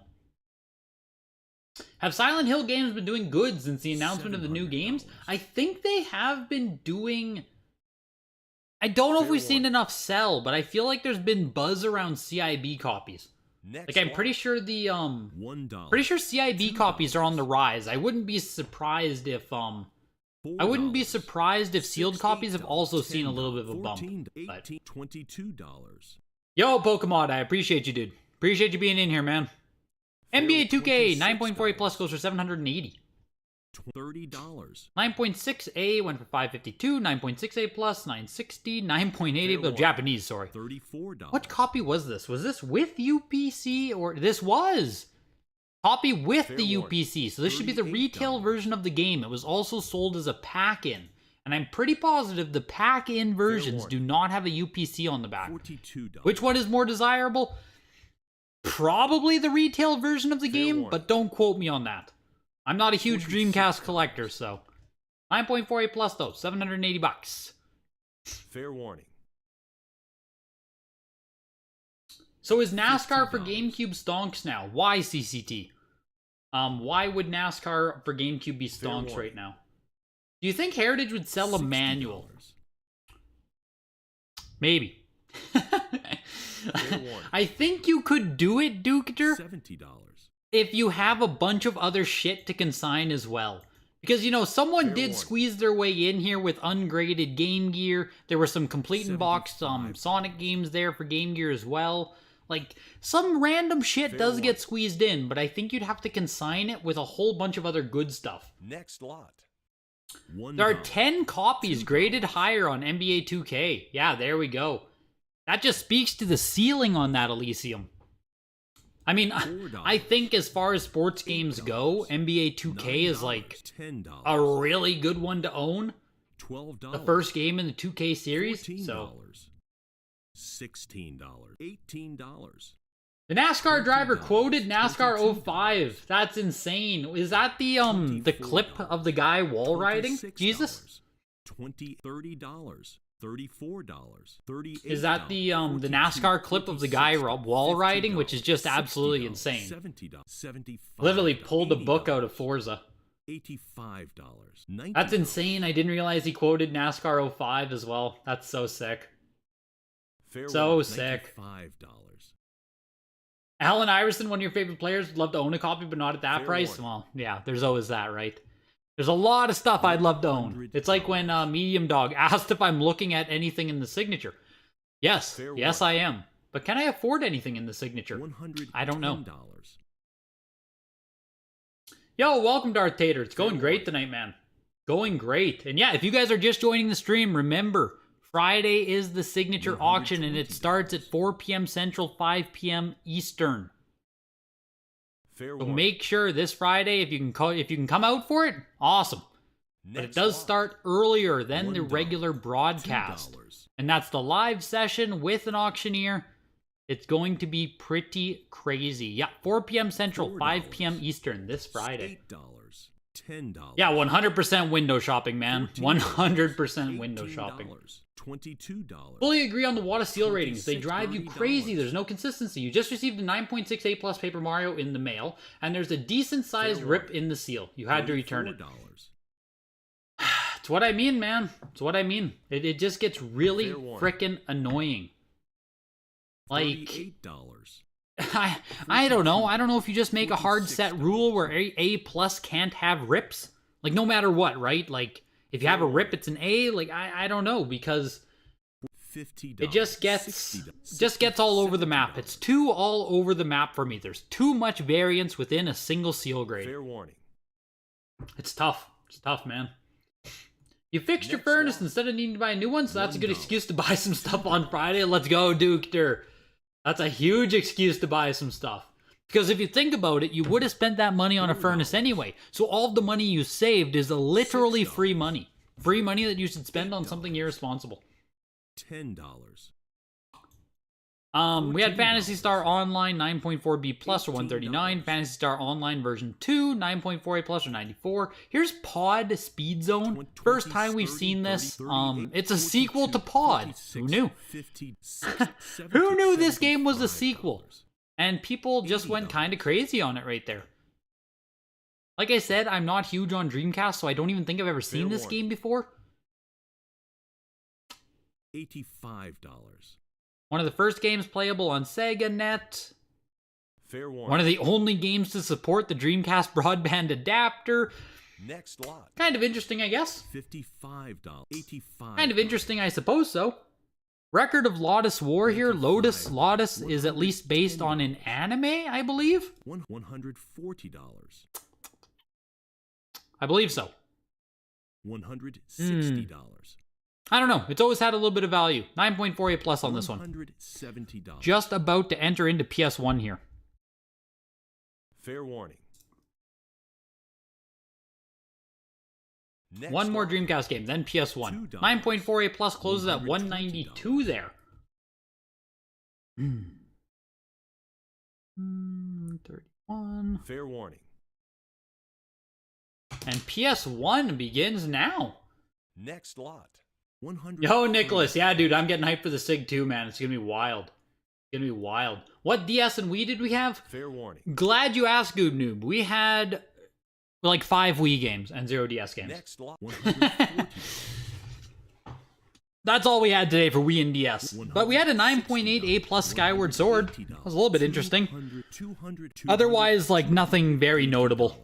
Have Silent Hill games been doing good since the announcement of the new games? I think they have been doing... I don't know if we've seen enough sell, but I feel like there's been buzz around CIB copies. Like, I'm pretty sure the, pretty sure CIB copies are on the rise. I wouldn't be surprised if, sealed copies have also seen a little bit of a bump. But... Yo, Pokemon, I appreciate you, dude. Appreciate you being in here, man. NBA 2K, 9.48 plus goes for $780.
$30.
9.6A went for $552. 9.6A plus, $960. 9.80, the Japanese, sorry.
$34.
What copy was this? Was this with UPC or this was? Copy with the UPC. So this should be the retail version of the game. It was also sold as a pack-in. And I'm pretty positive the pack-in versions do not have a UPC on the back.
$42.
Which one is more desirable? Probably the retail version of the game, but don't quote me on that. I'm not a huge Dreamcast collector, so 9.48 plus though, $780.
Fair warning.
So is NASCAR for GameCube stonks now? Why CCT? Why would NASCAR for GameCube be stonks right now? Do you think Heritage would sell a manual? Maybe. I think you could do it, Duketer,
$70.
if you have a bunch of other shit to consign as well. Because, you know, someone did squeeze their way in here with ungraded Game Gear. There were some complete in box Sonic games there for Game Gear as well. Like, some random shit does get squeezed in, but I think you'd have to consign it with a whole bunch of other good stuff.
Next lot.
There are 10 copies graded higher on NBA 2K. Yeah, there we go. That just speaks to the ceiling on that Elysium. I mean, I think as far as sports games go, NBA 2K is like a really good one to own. The first game in the 2K series. So
$16. $18.
the NASCAR driver quoted NASCAR 05. That's insane. Is that the clip of the guy wall riding? Jesus?
$30. $34. $38.
Is that the NASCAR clip of the guy wall riding, which is just absolutely insane?
$70.
Literally pulled a book out of Forza.
$85.
That's insane. I didn't realize he quoted NASCAR 05 as well. That's so sick. So sick.
$5.
Allen Iverson, one of your favorite players, would love to own a copy, but not at that price. Well, yeah, there's always that, right? There's a lot of stuff I'd love to own. It's like when Medium Dog asked if I'm looking at anything in the signature. Yes, yes I am. But can I afford anything in the signature? I don't know. Yo, welcome Darth Tater. It's going great tonight, man. Going great. And yeah, if you guys are just joining the stream, remember, Friday is the signature auction, and it starts at 4 p.m. Central, 5 p.m. Eastern. So make sure this Friday, if you can come out for it, awesome. But it does start earlier than the regular broadcast. And that's the live session with an auctioneer. It's going to be pretty crazy. Yeah, 4 p.m. Central, 5 p.m. Eastern this Friday.
$8. $10.
Yeah, 100% window shopping, man. 100% window shopping.
$22.
Fully agree on the WATA seal ratings. They drive you crazy. There's no consistency. You just received a 9.68 plus Paper Mario in the mail, and there's a decent sized rip in the seal. You had to return it. It's what I mean, man. It's what I mean. It just gets really frickin' annoying. Like, I don't know. I don't know if you just make a hard set rule where A plus can't have rips. Like, no matter what, right? Like, if you have a rip, it's an A. Like, I don't know, because it just gets all over the map. It's too all over the map for me. There's too much variance within a single seal grade.
Fair warning.
It's tough. It's tough, man. You fixed your furnace instead of needing to buy a new one, so that's a good excuse to buy some stuff on Friday. Let's go, Duketer. That's a huge excuse to buy some stuff. Because if you think about it, you would have spent that money on a furnace anyway. So all of the money you saved is literally free money. Free money that you should spend on something irresponsible.
$10.
We had Phantasy Star Online 9.4B Plus or 139. Phantasy Star Online version 2, 9.4A Plus or 94. Here's Pod Speed Zone. First time we've seen this. It's a sequel to Pod. Who knew? Who knew this game was a sequel? And people just went kind of crazy on it right there. Like I said, I'm not huge on Dreamcast, so I don't even think I've ever seen this game before.
$85.
One of the first games playable on Sega Net.
Fair warning.
One of the only games to support the Dreamcast broadband adapter.
Next lot.
Kind of interesting, I guess.
$55. $85.
Kind of interesting, I suppose so. Record of Lotus War here. Lotus is at least based on an anime, I believe.
$140.
I believe so.
$160.
I don't know. It's always had a little bit of value. 9.48 plus on this one.
$170.
Just about to enter into PS1 here.
Fair warning. Next
One more
lot.
Dreamcast game, then PS1. 9.48 plus closes at 192 there. 31.
Fair warning.
And PS1 begins now.
Next lot.
Yo, Nicholas. Yeah, dude, I'm getting hyped for the SIG too, man. It's going to be wild. It's going to be wild. What DS and Wii did we have?
Fair warning.
Glad you asked, Good Noob. We had like 5 Wii games and 0 DS games.
Next lot.
$140.
That's all we had today for Wii and DS. But we had a 9.8 A plus Skyward Sword. That was a little bit interesting. Otherwise, like nothing very notable.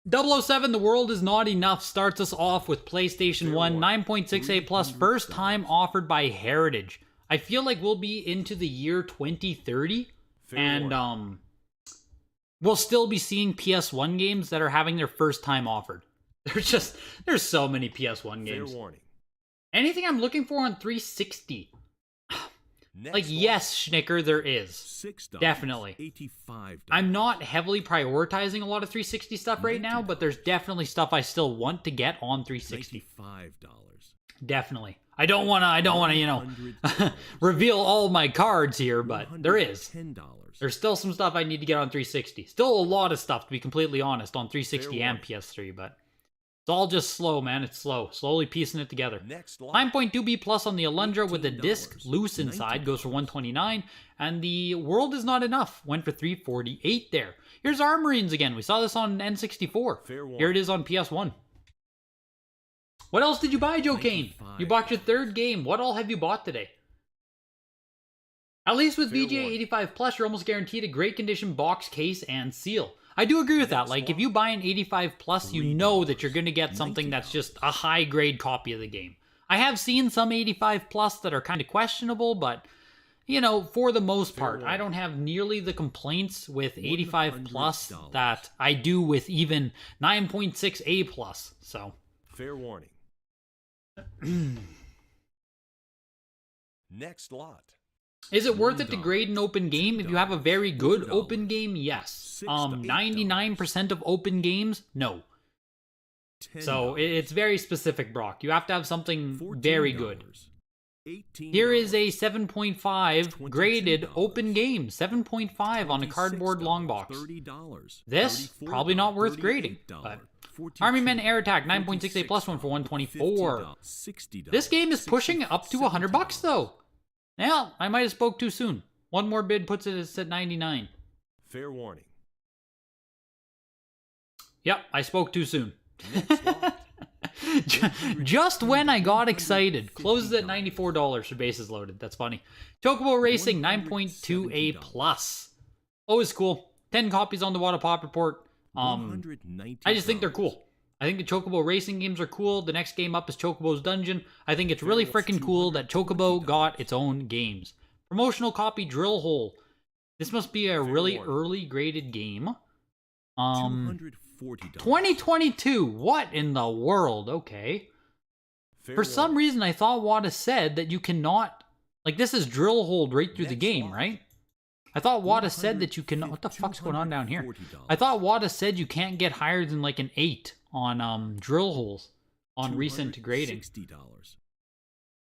007, The World Is Not Enough starts us off with PlayStation 1, 9.6A plus, first time offered by Heritage. I feel like we'll be into the year 2030, and we'll still be seeing PS1 games that are having their first time offered. There's so many PS1 games.
Fair warning.
Anything I'm looking for on 360?
Next
Like,
lot.
yes, Schnicker, there is.
$6.
Definitely.
$85.
I'm not heavily prioritizing a lot of 360 stuff right now, but there's definitely stuff I still want to get on 360.
$95.
Definitely. I don't want to, you know, reveal all my cards here, but there is.
$10.
There's still some stuff I need to get on 360. Still a lot of stuff, to be completely honest, on 360 and PS3, but it's all just slow, man. It's slow. Slowly piecing it together.
Next lot.
9.2B plus on the Alundra with the disc loose inside goes for 129, and the World Is Not Enough went for 348 there. Here's Armorines again. We saw this on N64.
Fair warning.
Here it is on PS1. What else did you buy, Joe Kane? You bought your third game. What all have you bought today? At least with
Fair
VGA
warning.
85 plus, you're almost guaranteed a great condition box, case, and seal. I do agree with that.
Next
Like, if
one.
you buy an 85 plus, you know that you're going to get something that's just a high grade copy of the game. I have seen some 85 plus that are kind of questionable, but you know, for the most part, I don't have nearly the complaints with 85 plus that I do with even 9.6A plus. So
Fair warning. Next lot.
is it worth it to grade an open game if you have a very good open game? Yes. 99% of open games, no. So it's very specific, Brock. You have to have something very good. Here is a 7.5 graded open game. 7.5 on a cardboard long box. This, probably not worth grading. But Army Men Air Attack 9.6A plus one for 124. This game is pushing up to $100 though. Now, I might have spoke too soon. One more bid puts it at 99.
Fair warning.
Yep, I spoke too soon.
Next lot.
Just when I got excited. Closes at $94 for bases loaded. That's funny. Chocobo Racing 9.2A plus. Always cool. 10 copies on the WATA Pop Report. I just think they're cool. I think the Chocobo Racing games are cool. The next game up is Chocobo's Dungeon. I think it's really freaking cool that Chocobo got its own games. Promotional copy Drill Hole. This must be a really early graded game. 2022. What in the world? Okay. For some reason, I thought WATA said that you cannot... Like, this is drill hold right through the game, right? I thought WATA said that you can. What the fuck's going on down here? I thought WATA said you can't get higher than like an 8 on drill holes on recent grading.
$60.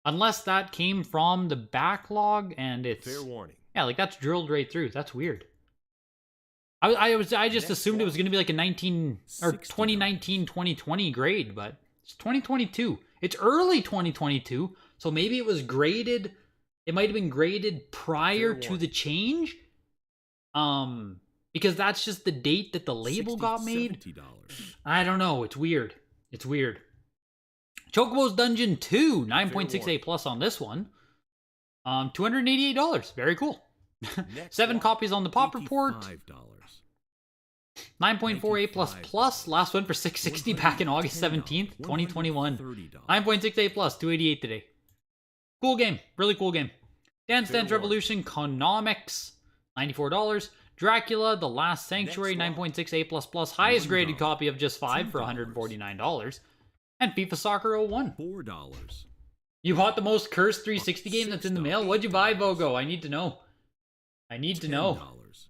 Unless that came from the backlog and it's
Fair warning.
yeah, like that's drilled right through. That's weird. I just
Next
assumed it was
one.
going to be like a 2019 2020 grade, but it's 2022. It's early 2022, so maybe it was graded. It might have been graded prior
Fair
to
warning.
the change. Because that's just the date that the label got made.
$70.
I don't know. It's weird. It's weird. Chocobo's Dungeon 2, 9.68
warning.
plus on this one. $288. Very cool.
Next
7
lot,
copies on the pop report.
$85.
9.48 plus plus. Last one for 660 back in August 17th, 2021.
$130.
9.68 plus, 288 today. Cool game. Really cool game. Dance
Fair
Dance
warning.
Revolution Conomics, $94. Dracula, The Last Sanctuary,
Next lot.
9.68 plus plus. Highest graded
$1.
copy of just 5 for
$2.
$149. And FIFA Soccer 01.
$4.
You bought the most cursed 360 game that's in the mail?
$6.
What'd you buy, Vogo? I need to know. I need to know.
$10.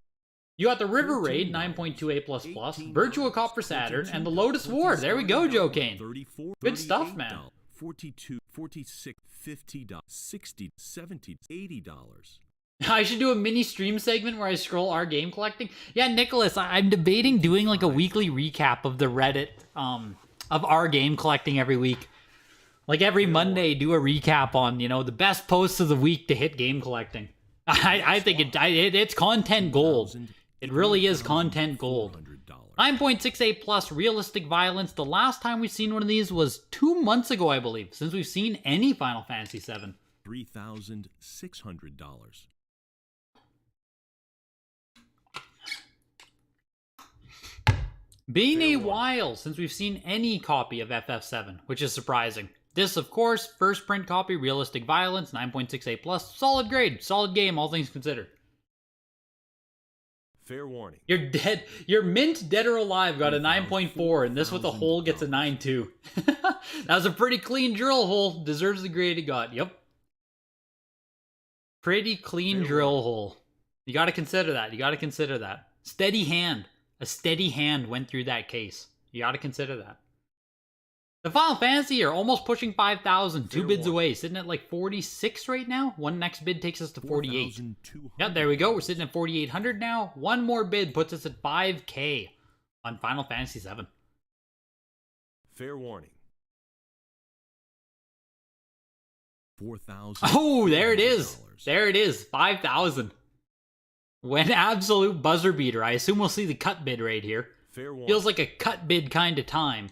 You got the River Raid,
$14,
9.28 plus plus.
$18,
Virtua Cop for Saturn, and the Lotus War. There we go, Joe Kane.
34,
Good stuff, man.
42, 46, $50, 60, 70, $80.
I should do a mini stream segment where I scroll our game collecting. Yeah, Nicholas, I'm debating doing like a weekly recap of the Reddit of our game collecting every week. Like every Monday, do a recap on, you know, the best posts of the week to hit game collecting. I think it's content gold. It really is content gold. 9.68 plus realistic violence. The last time we've seen one of these was 2 months ago, I believe, since we've seen any Final Fantasy VII.
$3,600.
Been a
Fair warning.
while since we've seen any copy of FF7, which is surprising. This, of course, first print copy, realistic violence, 9.68 plus, solid grade, solid game, all things considered.
Fair warning.
You're dead. Your mint, dead or alive, got a 9.4, and this with a hole gets a 9.2. That was a pretty clean drill hole. Deserves the grade it got. Yep. Pretty clean
Fair
drill
warning.
hole. You got to consider that. You got to consider that. Steady hand. A steady hand went through that case. You got to consider that. The Final Fantasy are almost pushing 5,000. 2
Fair
bids
warning.
away. Sitting at like 46 right now. One next bid takes us to 48.
4,200.
Yep, there we go. We're sitting at 4,800 now. One more bid puts us at 5K on Final Fantasy VII.
Fair warning.
4,000.
Oh, there it is. There it is. 5,000. When absolute buzzer beater. I assume we'll see the cut bid right here.
Fair warning.
Feels like a cut bid kind of time.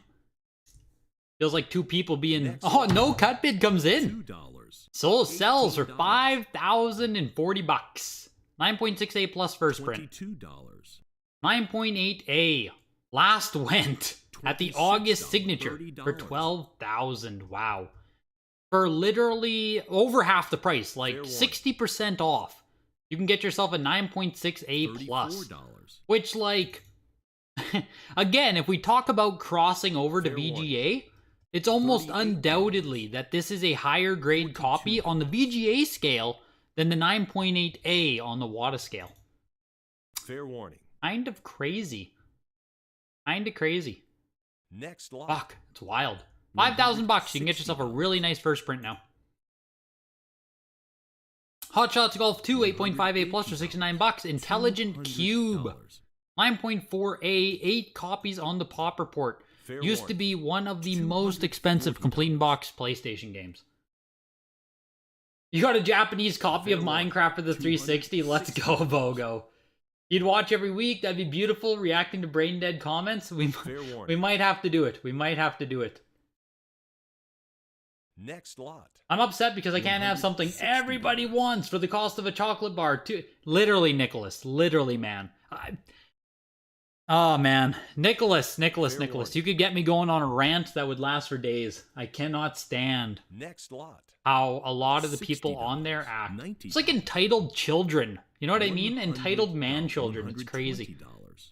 Feels like 2 people being...
Next
Oh,
one.
no cut bid comes in.
$2.
Soul sells for
$18.
$5,040. 9.68 plus first print.
$22.
9.8A. Last went at the
$26,
August signature for
$30.
12,000. Wow. For literally over half the price, like
Fair warning.
60% off. You can get yourself a 9.6A plus.
$34.
Which, like, again, if we talk about crossing over to
Fair
VGA, it's almost
$38.
undoubtedly that this is a higher grade copy on the VGA scale than the 9.8A on the WATA scale.
Fair warning.
Kind of crazy. Kind of crazy.
Next lot.
Fuck, it's wild. $5,000. You can get yourself a really nice first print now. Hot Shots Golf 2, 8.58 plus for $69. Intelligent Cube, 9.4A, 8 copies on the pop report.
Fair
Used to
warning.
be one of the most expensive complete in box PlayStation games. You got a Japanese copy
Fair
of
warning.
Minecraft for the 360? Let's go, Bogo. You'd watch every week. That'd be beautiful. Reacting to brain dead comments.
Fair
We
warning.
might have to do it. We might have to do it.
Next lot.
I'm upset because I can't have something everybody wants for the cost of a chocolate bar. Too. Literally, Nicholas. Literally, man. Oh, man. Nicholas.
Fair
You
warning.
could get me going on a rant that would last for days. I cannot stand
Next lot.
how a lot of the people on there act. It's like entitled children. You know what I mean? Entitled man children. It's crazy.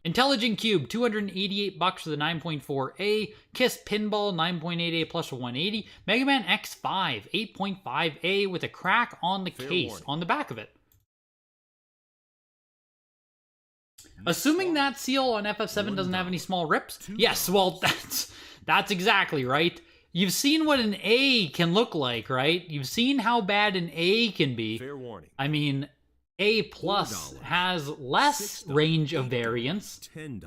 Intelligent Cube, $288 for the 9.4A. Kiss Pinball, 9.8A plus for 180. Mega Man X5, 8.5A with a crack on the
Fair
case,
warning.
on the back of it. Assuming that seal on FF7 doesn't have any small rips? Yes, well, that's exactly right. You've seen what an A can look like, right? You've seen how bad an A can be.
Fair warning.
I mean, A plus has less range of variance.
$10,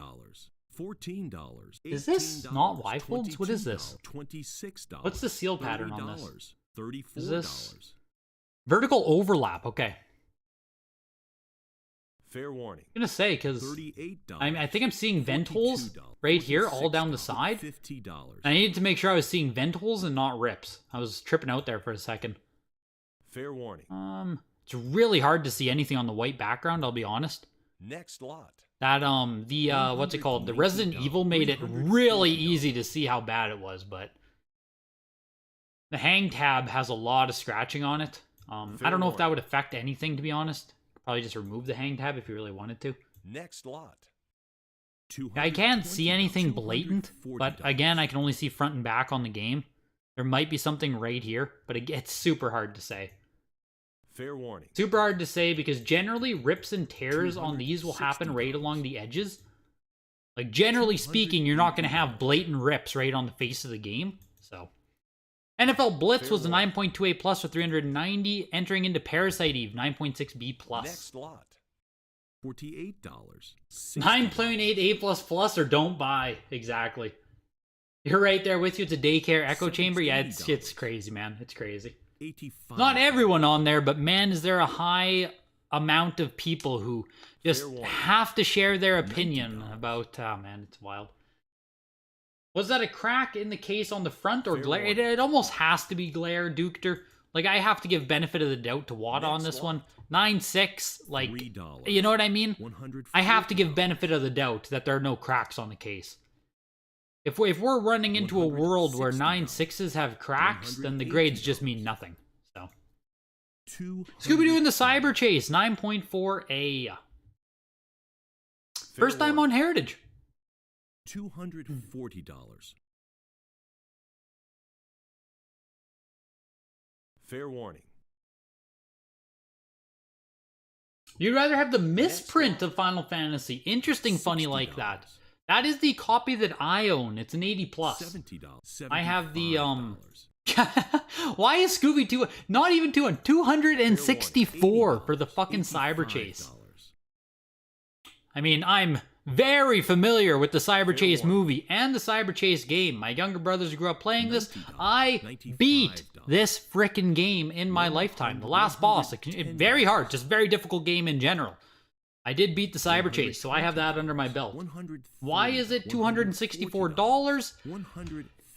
$14.
Is this not Y-folds? What is this?
$26.
What's the seal pattern on this?
$34.
Is this vertical overlap? Okay.
Fair warning.
I'm gonna say, because
$38.
I think I'm seeing vent holes right here all down the side.
$50.
I needed to make sure I was seeing vent holes and not rips. I was tripping out there for a second.
Fair warning.
It's really hard to see anything on the white background, I'll be honest.
Next lot.
That, what's it called? The Resident Evil made it really easy to see how bad it was, but the hang tab has a lot of scratching on it. I don't know if that would affect anything, to be honest. Probably just remove the hang tab if you really wanted to.
Next lot.
I can't see anything blatant, but again, I can only see front and back on the game. There might be something right here, but it's super hard to say.
Fair warning.
Super hard to say because generally rips and tears on these will happen right along the edges. Like, generally speaking, you're not going to have blatant rips right on the face of the game. So, NFL Blitz was a 9.2A plus for 390, entering into Parasite Eve, 9.6B plus.
Next lot.
$48.
9.8A plus plus or don't buy. Exactly. You're right there with you. It's a daycare echo chamber. Yeah, it's crazy, man. It's crazy.
$85.
Not everyone on there, but man, is there a high amount of people who just have to share their opinion about, oh man, it's wild. Was that a crack in the case on the front or glare? It almost has to be glare, Dukter. Like, I have to give benefit of the doubt to WATA on this one. 9.6, like,
$3.
you know what I mean? I have to give
$140.
benefit of the doubt that there are no cracks on the case. If we're running into a world where 9.6s have cracks, then the grades just mean nothing. So, Scooby-Doo and the Cyber Chase, 9.4A. First time on Heritage.
$240.
Fair warning.
You'd rather have the misprint of Final Fantasy. Interesting, funny like that. That is the copy that I own. It's an 80 plus.
$70.
I have the Why is Scooby-Doo not even 264 for the fucking Cyber Chase? I mean, I'm very familiar with the Cyber Chase movie and the Cyber Chase game. My younger brothers grew up playing this. I beat this frickin' game in my lifetime. The last boss, very hard, just very difficult game in general. I did beat the Cyber Chase, so I have that under my belt. Why is it $264?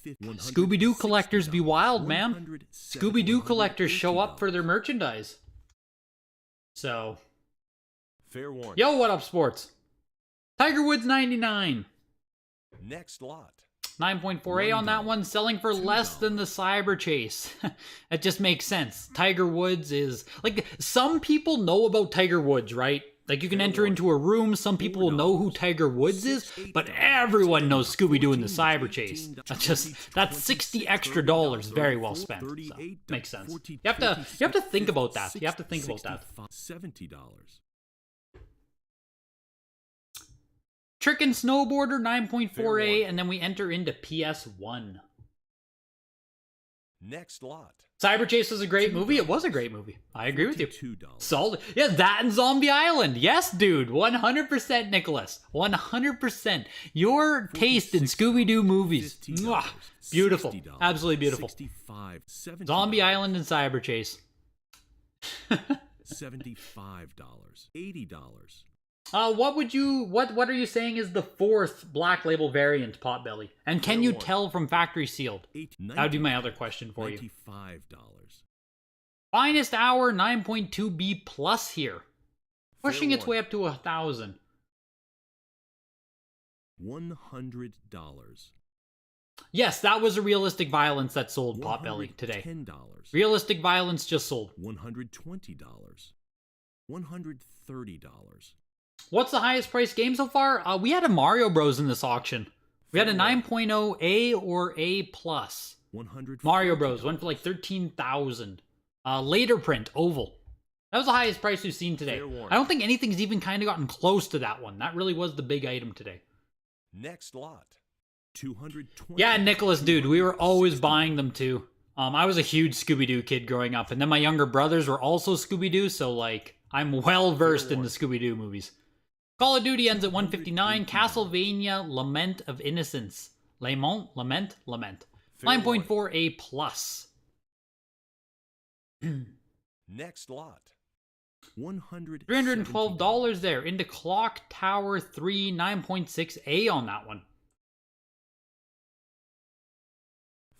Scooby-Doo collectors be wild, man. Scooby-Doo collectors show up for their merchandise. So,
Fair warning.
yo, what up, sports? Tiger Woods 99.
Next lot.
9.4A on that one, selling for less than the Cyber Chase. It just makes sense. Tiger Woods is... Like, some people know about Tiger Woods, right? Like, you can enter into a room, some people will know who Tiger Woods is, but everyone knows Scooby-Doo and the Cyber Chase. That's 60 extra dollars very well spent. So, makes sense. You have to think about that. You have to think about that.
$70.
Trick and Snowboarder, 9.4A, and then we enter into PS1.
Next lot.
Cyber Chase was a great movie. It was a great movie. I agree with you.
$2.
Solid. Yeah, that and Zombie Island. Yes, dude. 100%, Nicholas. 100%. Your taste in Scooby-Doo movies. Mwah. Beautiful. Absolutely beautiful. Zombie Island and Cyber Chase.
$75. $80.
What are you saying is the fourth Black Label variant, Potbelly? And can you tell from factory sealed? That would be my other question for you.
$95.
Finest Hour, 9.2B plus here. Pushing its way up to 1,000.
$100.
Yes, that was a Realistic Violence that sold, Potbelly, today.
$10.
Realistic Violence just sold.
$120. $130.
What's the highest priced game so far? We had a Mario Bros in this auction. We had a 9.0 A or A plus. Mario Bros went for like 13,000. Later print, oval. That was the highest price we've seen today.
Fair warning.
I don't think anything's even kind of gotten close to that one. That really was the big item today.
Next lot.
220.
Yeah, Nicholas, dude, we were always buying them too. I was a huge Scooby-Doo kid growing up, and then my younger brothers were also Scooby-Doo, so like I'm well versed in the Scooby-Doo movies. Call of Duty ends at 159. Castlevania Lament of Innocence. Lament.
Fair
9.4 A plus.
Next lot.
$312 there. Into Clock Tower 3, 9.6 A on that one.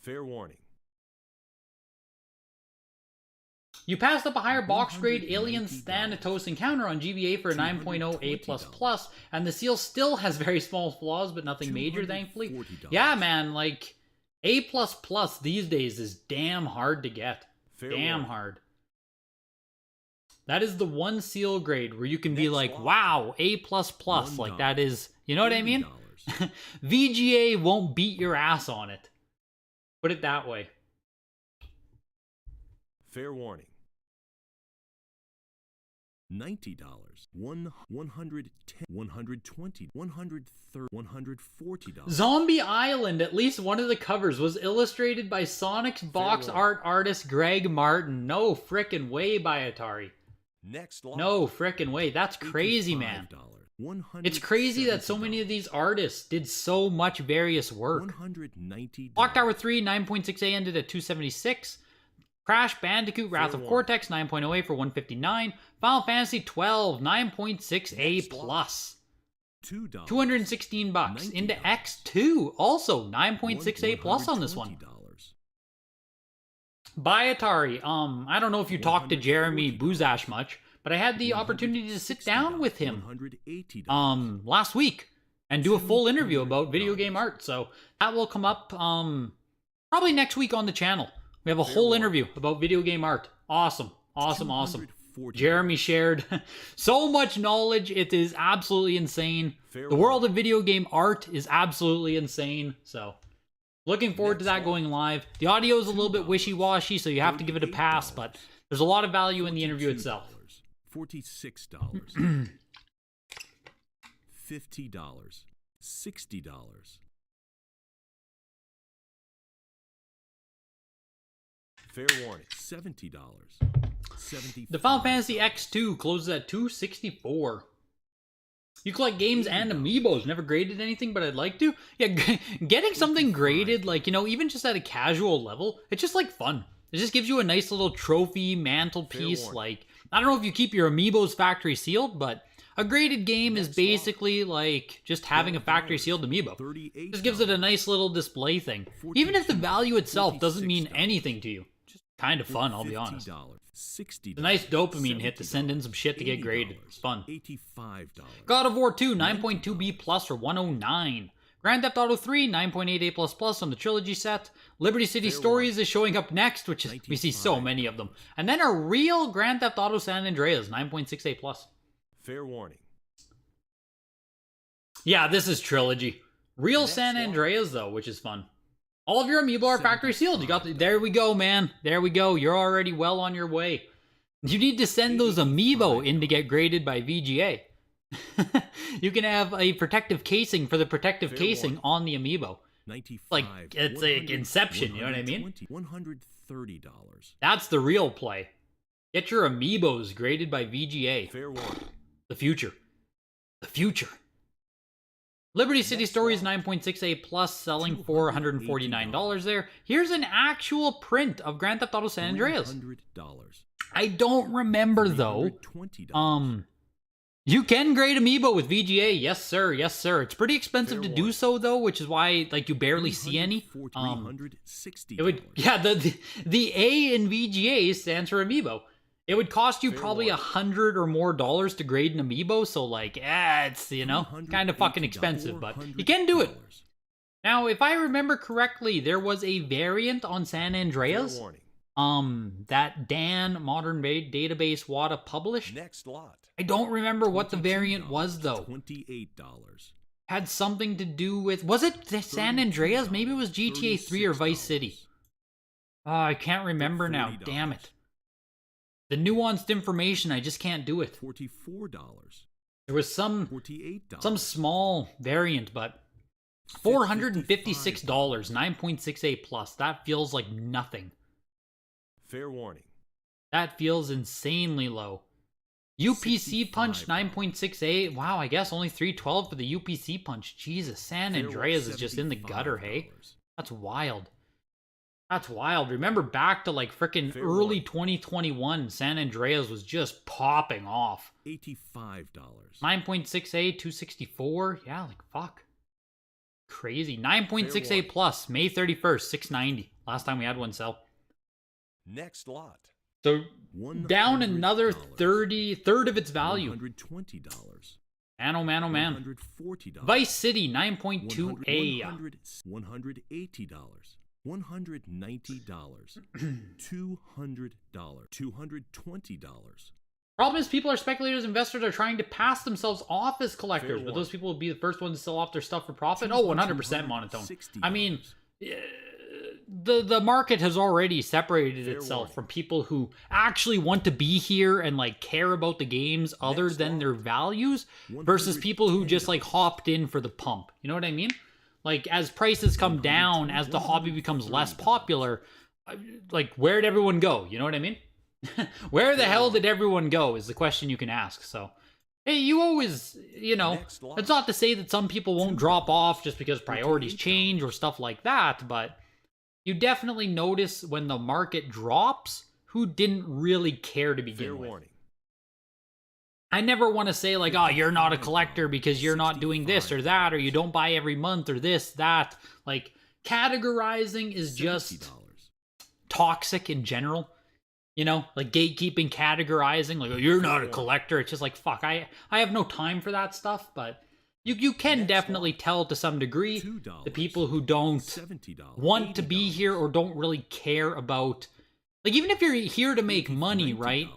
Fair warning.
You passed up a higher box grade Alien Thanatos encounter on GBA for a 9.0 A++, and the seal still has very small flaws, but nothing major, thankfully.
$240.
Yeah, man, like, A++ these days is damn hard to get.
Fair
Damn
warning.
hard. That is the one seal grade where you can be
Next
like,
lot.
wow, A++. Like, that is, you know what I mean?
$80.
VGA won't beat your ass on it. Put it that way.
Fair warning.
$90. $110, $120, $130, $140.
Zombie Island, at least one of the covers, was illustrated by Sonic's box
warning.
art artist Greg Martin. No frickin' way by Atari.
Next lot.
No frickin' way. That's crazy, man. It's crazy that so many of these artists did so much various work.
$190.
Clock Tower 3, 9.6A ended at 276. Crash Bandicoot Wrath of
Fair
Cortex, 9.0A for 159. Final Fantasy 12, 9.6A
Next lot.
plus.
$2.
$216. Into X2, also 9.6A plus on this one.
$120.
By Atari. I don't know if you talked to Jeremy Buzash much, but I had the opportunity to sit down with him
$180.
last week and do a full interview about video game art. So that will come up probably next week on the channel. We have a whole interview about video game art. Awesome. Awesome. Jeremy shared so much knowledge. It is absolutely insane.
Fair
The world of video game art is absolutely insane. So looking forward to that going live. The audio is a little bit wishy-washy, so you have to give it a pass, but there's a lot of value in the interview itself.
$46. $50. $60.
Fair warning.
$70. $75.
The Final Fantasy X2 closes at $264. You collect games and amiibos. Never graded anything, but I'd like to. Yeah, getting something graded, like, you know, even just at a casual level, it's just like fun. It just gives you a nice little trophy mantelpiece.
warning.
Like, I don't know if you keep your amiibos factory sealed, but a graded game is
Next
basically like just having a factory sealed amiibo.
$38.
Just gives it a nice little display thing. Even if the value itself doesn't mean anything to you. Just kind of fun, I'll be honest.
$60.
It's a nice dopamine hit to send in some shit to get graded. It's fun.
$85.
God of War 2, 9.2B plus for 109. Grand Theft Auto 3, 9.8A plus plus on the trilogy set. Liberty City Stories is showing up next, which is, we see so many of them. And then a real Grand Theft Auto San Andreas, 9.6A plus.
Fair warning.
Yeah, this is trilogy. Real
Next
San
one.
Andreas though, which is fun. All of your amiibo are factory sealed. You got there we go, man. There we go. You're already well on your way. You need to send those amiibo in to get graded by VGA. You can have a protective casing for the protective
Fair
casing on the amiibo.
95.
Like, it's like Inception, you know what I mean?
$130.
That's the real play. Get your amiibos graded by VGA.
Fair warning.
The future. The future. Liberty City
Next
Stories
one.
9.6A plus selling for $149 there. Here's an actual print of Grand Theft Auto San Andreas.
$300.
I don't remember though.
$320.
You can grade amiibo with VGA. Yes, sir. Yes, sir. It's pretty expensive
Fair
to do
warning.
so though, which is why like you barely see any.
$360.
It would, yeah, the A in VGA stands for amiibo. It would cost you
Fair
probably
warning.
$100 or more to grade an amiibo, so like, it's, you know, kind of fucking expensive, but you can do it. Now, if I remember correctly, there was a variant on San
Fair
Andreas,
warning.
that Dan Modern Database WATA published.
Next lot.
I don't remember what the variant was though.
$28.
Had something to do with, was it the San Andreas? Maybe it was GTA 3 or Vice City. I can't remember now.
$40.
Damn it. The nuanced information, I just can't do it.
$44.
There was some
$48.
small variant, but $456, 9.68 plus. That feels like nothing.
Fair warning.
That feels insanely low. UPC Punch 9.68. Wow, I guess only 312 for the UPC Punch. Jesus, San Andreas is just in the gutter, hey? That's wild. That's wild. Remember back to like freaking early 2021, San Andreas was just popping off.
$85.
9.68, 264. Yeah, like fuck. Crazy. 9.68 plus, May 31st, 690. Last time we had one sell.
Next lot.
So down another third of its value.
$120.
Man, oh man, oh man.
$140.
Vice City 9.2A.
$180. $190. $200. $220.
Problem is, people are speculators, investors are trying to pass themselves off as collectors,
Fair
but
one.
those people will be the first ones to sell off their stuff for profit. Oh, 100% monotone. I mean, the market has already separated
Fair
itself
warning.
from people who actually want to be here and like care about the games other
Next
than
lot.
their values versus people who just like hopped in for the pump. You know what I mean? Like as prices come down, as the hobby becomes less popular, like where'd everyone go? You know what I mean? Where the hell did everyone go is the question you can ask. So, hey, you always, you know,
Next lot.
it's not to say that some people won't drop off just because priorities change or stuff like that, but you definitely notice when the market drops who didn't really care to begin
Fair
with.
warning.
I never want to say like, oh, you're not a collector because you're not doing this or that, or you don't buy every month or this, that. Like, categorizing is just
$70.
toxic in general. You know, like gatekeeping, categorizing, like, oh, you're not a collector. It's just like, fuck, I have no time for that stuff, but you can
Next
definitely tell to some degree
$2.
the people who don't
$70.
want to be
$80.
here or don't really care about, like, even if you're here to make money, right?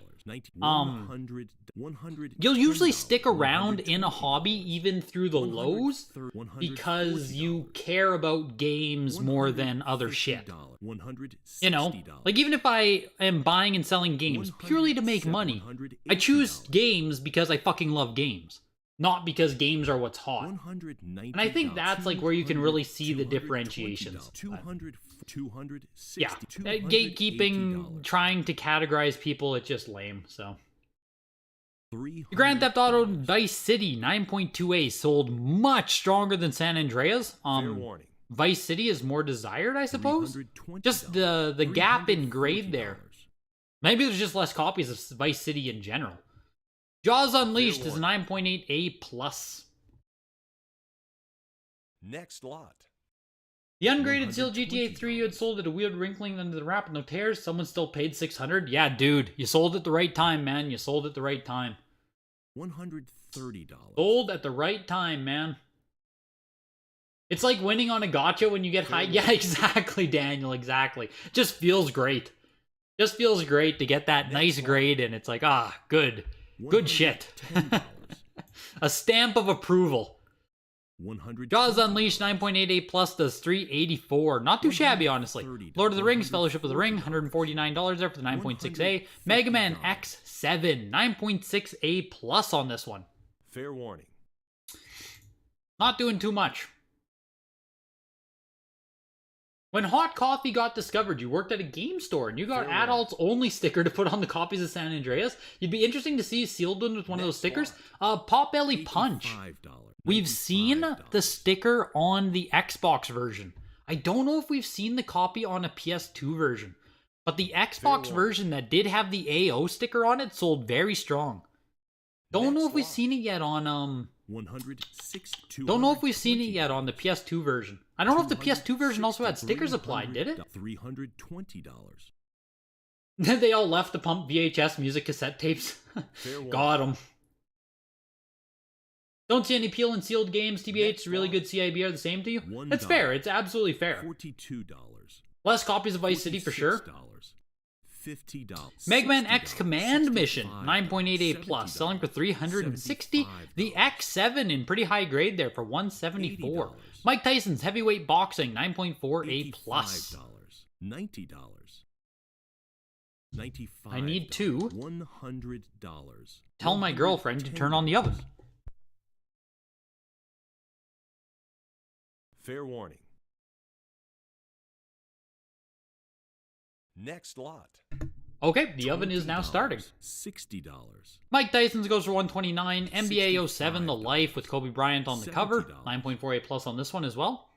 You'll usually stick around in a hobby even through the lows because you care about games more than other shit. You know, like even if I am buying and selling games purely to make money, I choose games because I fucking love games, not because games are what's hot.
And
I think that's like where you can really see the differentiations. Yeah, gatekeeping, trying to categorize people, it's just lame, so. Grand Theft Auto Vice City 9.2A sold much stronger than San Andreas.
Fair warning.
Vice City is more desired, I suppose. Just the gap in grade there. Maybe there's just less copies of Vice City in general. Jaws Unleashed is 9.8A plus.
Next lot.
The ungraded sealed GTA 3 you had sold at a weird wrinkling under the wrap with no tears. Someone still paid $600. Yeah, dude, you sold at the right time, man. You sold at the right time.
$130.
Sold at the right time, man. It's like winning on a gotcha when you get high. Yeah, exactly, Daniel, exactly. Just feels great. Just feels great to get that nice grade, and it's like, ah, good. Good shit. A stamp of approval. Jaws Unleashed 9.88 plus does 384. Not too shabby, honestly. Lord of the Rings, Fellowship of the Ring, $149 there for the 9.6A. Mega Man X7, 9.6A plus on this one.
Fair warning.
Not doing too much. When Hot Coffee got discovered, you worked at a game store and you got
Fair
adults only sticker to put on the copies of San Andreas. You'd be interesting to see a sealed one with one of those stickers. Potbelly Punch. We've seen the sticker on the Xbox version. I don't know if we've seen the copy on a PS2 version. But the Xbox version that did have the AO sticker on it sold very strong. Don't know if we've seen it yet on Don't know if we've seen it yet on the PS2 version. I don't know if the PS2 version also had stickers applied, did it?
$320.
They all left to pump VHS music cassette tapes. Got them. Don't see any appeal in sealed games. TBH, really good CIB are the same to you? It's fair. It's absolutely fair.
$42.
Less copies of Vice City for sure.
$50.
Mega Man X Command Mission, 9.88 plus, selling for $360. The X7 in pretty high grade there for $174. Mike Tyson's Heavyweight Boxing, 9.4A plus.
$90. $95.
I need two.
$100.
Tell my girlfriend to turn on the oven.
Fair warning. Next lot.
Okay, the oven is now starting.
$60.
Mike Tyson's goes for 129. NBA 07, The Life with Kobe Bryant on the cover. 9.48 plus on this one as well.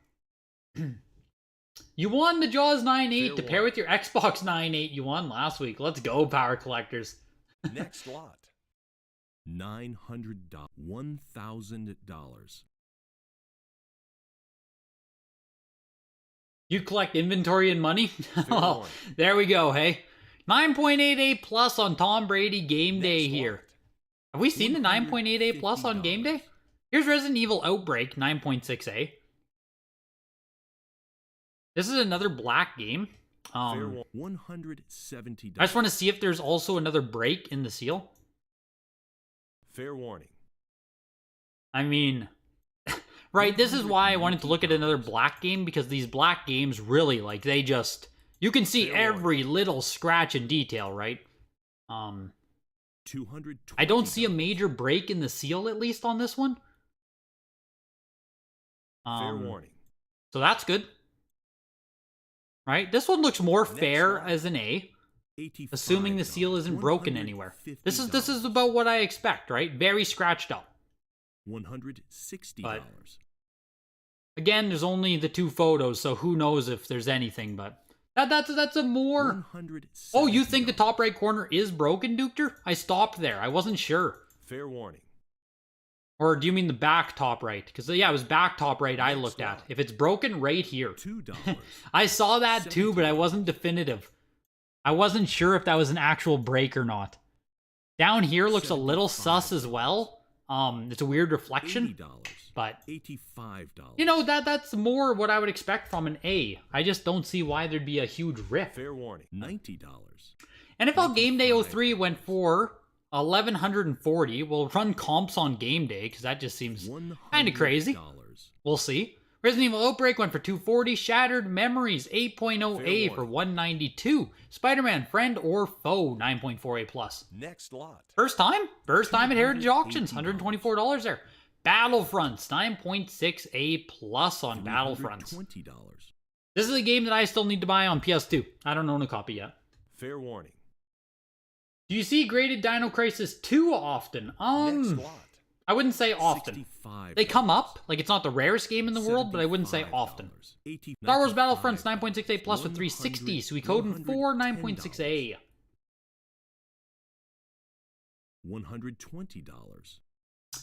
You won the Jaws 9.8 to pair with your Xbox 9.8 you won last week. Let's go, Power Collectors.
Next lot.
$900. $1,000.
You collect inventory and money? Well,
warning.
there we go, hey. 9.88 plus on Tom Brady game day
Next
here.
lot.
Have we seen the 9.88 plus on game day? Here's Resident Evil Outbreak, 9.6A. This is another black game.
Fair $170.
I just want to see if there's also another break in the seal.
Fair warning.
I mean, right, this is why I wanted to look at another black game, because these black games really, like, they just, you can see every little scratch and detail, right? I don't see a major break in the seal, at least on this one.
Fair warning.
So that's good. Right? This one looks more fair
lot.
as an A, assuming the seal isn't broken anywhere. This is about what I expect, right? Very scratched up.
$160.
But again, there's only the two photos, so who knows if there's anything, but that's a more... Oh, you think the top right corner is broken, Duker? I stopped there. I wasn't sure.
Fair warning.
Or do you mean the back top right? Because, yeah, it was back top right I
Next
looked at.
lot.
If it's broken, right here.
$2.
I saw that too, but I wasn't definitive. I wasn't sure if that was an actual break or not. Down here looks a little sus as well. It's a weird reflection.
$80.
But,
$85.
you know, that's more what I would expect from an A. I just don't see why thered be a huge rift.
Fair warning.
$90.
NFL Game Day 03 went for 1,140. We'll run comps on Game Day, because that just seems kind of crazy. We'll see. Resident Evil Outbreak went for 240. Shattered Memories 8.0A for 192. Spider-Man Friend or Foe 9.48 plus.
Next lot.
First time at Heritage Auctions, $124 there. Battlefronts 9.6A plus on Battlefronts.
$20.
This is a game that I still need to buy on PS2. I don't own a copy yet.
Fair warning.
Do you see graded Dino Crisis 2 often?
Next lot.
I wouldn't say often.
$65.
They come up. Like, it's not the rarest game in the world, but I wouldn't say often. Star Wars Battlefronts 9.68 plus with 360, so we code in 4 9.6A.
$120.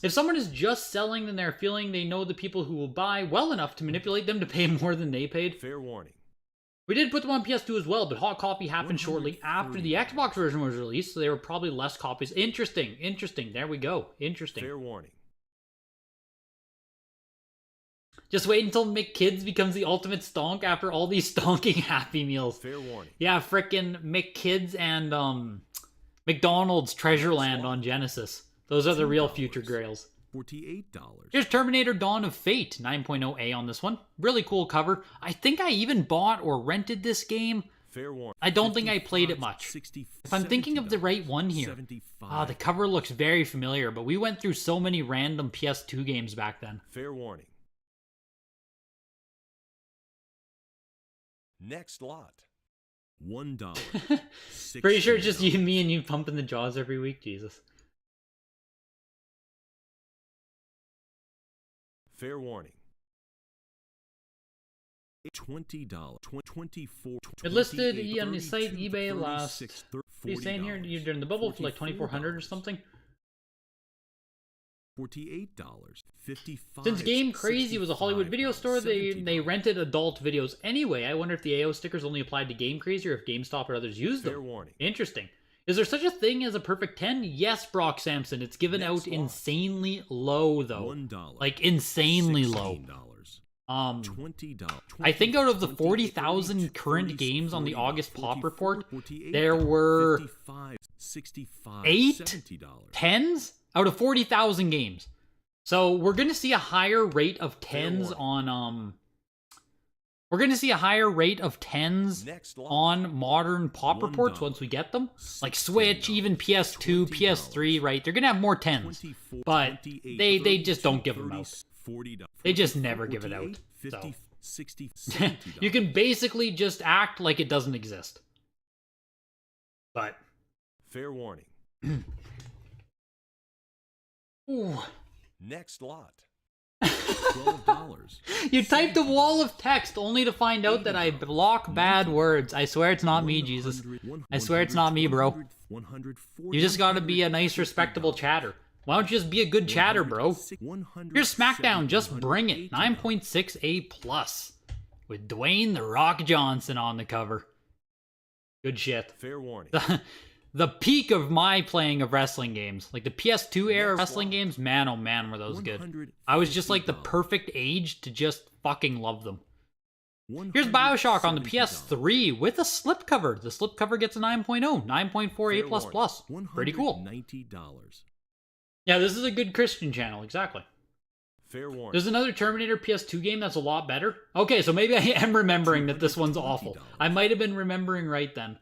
If someone is just selling, then they're feeling they know the people who will buy well enough to manipulate them to pay more than they paid.
Fair warning.
We did put them on PS2 as well, but hot copy happened shortly after the Xbox version was released, so there were probably less copies. Interesting. There we go. Interesting.
Fair warning.
Just wait until McKids becomes the ultimate stonk after all these stonking Happy Meals.
Fair warning.
Yeah, frickin' McKids and McDonald's Treasureland on Genesis. Those are the real future grails.
$48.
Here's Terminator Dawn of Fate, 9.0A on this one. Really cool cover. I think I even bought or rented this game.
Fair warning.
I don't think I played it much. If I'm thinking of the right one here. The cover looks very familiar, but we went through so many random PS2 games back then.
Fair warning. Next lot.
$1.
Pretty sure it's just you, me, and you pumping the jaws every week, Jesus.
Fair warning.
$20. $24.
It listed on the site eBay last. What are you saying here? You're during the bubble for like 2,400 or something.
$48. $55.
Since Game Crazy was a Hollywood video store, they rented adult videos anyway. I wonder if the AO stickers only applied to Game Crazy or if GameStop or others used them.
Fair warning.
Interesting. Is there such a thing as a perfect 10? Yes, Brock Sampson. It's given out insanely low, though.
$1.
Like, insanely low.
$20.
I think out of the 40,000 current games on the August Pop Report, there were 8 10s out of 40,000 games. So we're going to see a higher rate of 10s on We're going to see a higher rate of 10s
Next lot.
on modern pop reports
$1.
once we get them. Like Switch, even PS2, PS3, right? They're going to have more 10s.
24,
But
28,
they just don't give them
30,
out.
$40,
They just never give it
48,
out.
50,
So.
60, $70.
You can basically just act like it doesn't exist. But,
Fair warning.
ooh.
Next lot.
$12.
You typed a wall of text only to find out that I block bad words. I swear it's not me, Jesus. I swear it's not me, bro. You just gotta be a nice, respectable chatter. Why don't you just be a good chatter, bro? Here's SmackDown, just bring it. 9.6 A+. With Dwayne "The Rock" Johnson on the cover. Good shit.
Fair warning.
The peak of my playing of wrestling games. Like the PS2 era
Next
wrestling
one.
games, man oh man were those good. I was just like the perfect age to just fucking love them. Here's BioShock on the PS3 with a slipcover. The slipcover gets a 9.0, 9.4 A++. Pretty cool.
$90.
Yeah, this is a good Christian channel, exactly.
Fair warning.
There's another Terminator PS2 game that's a lot better. Okay, so maybe I am remembering that this one's awful. I might have been remembering right then.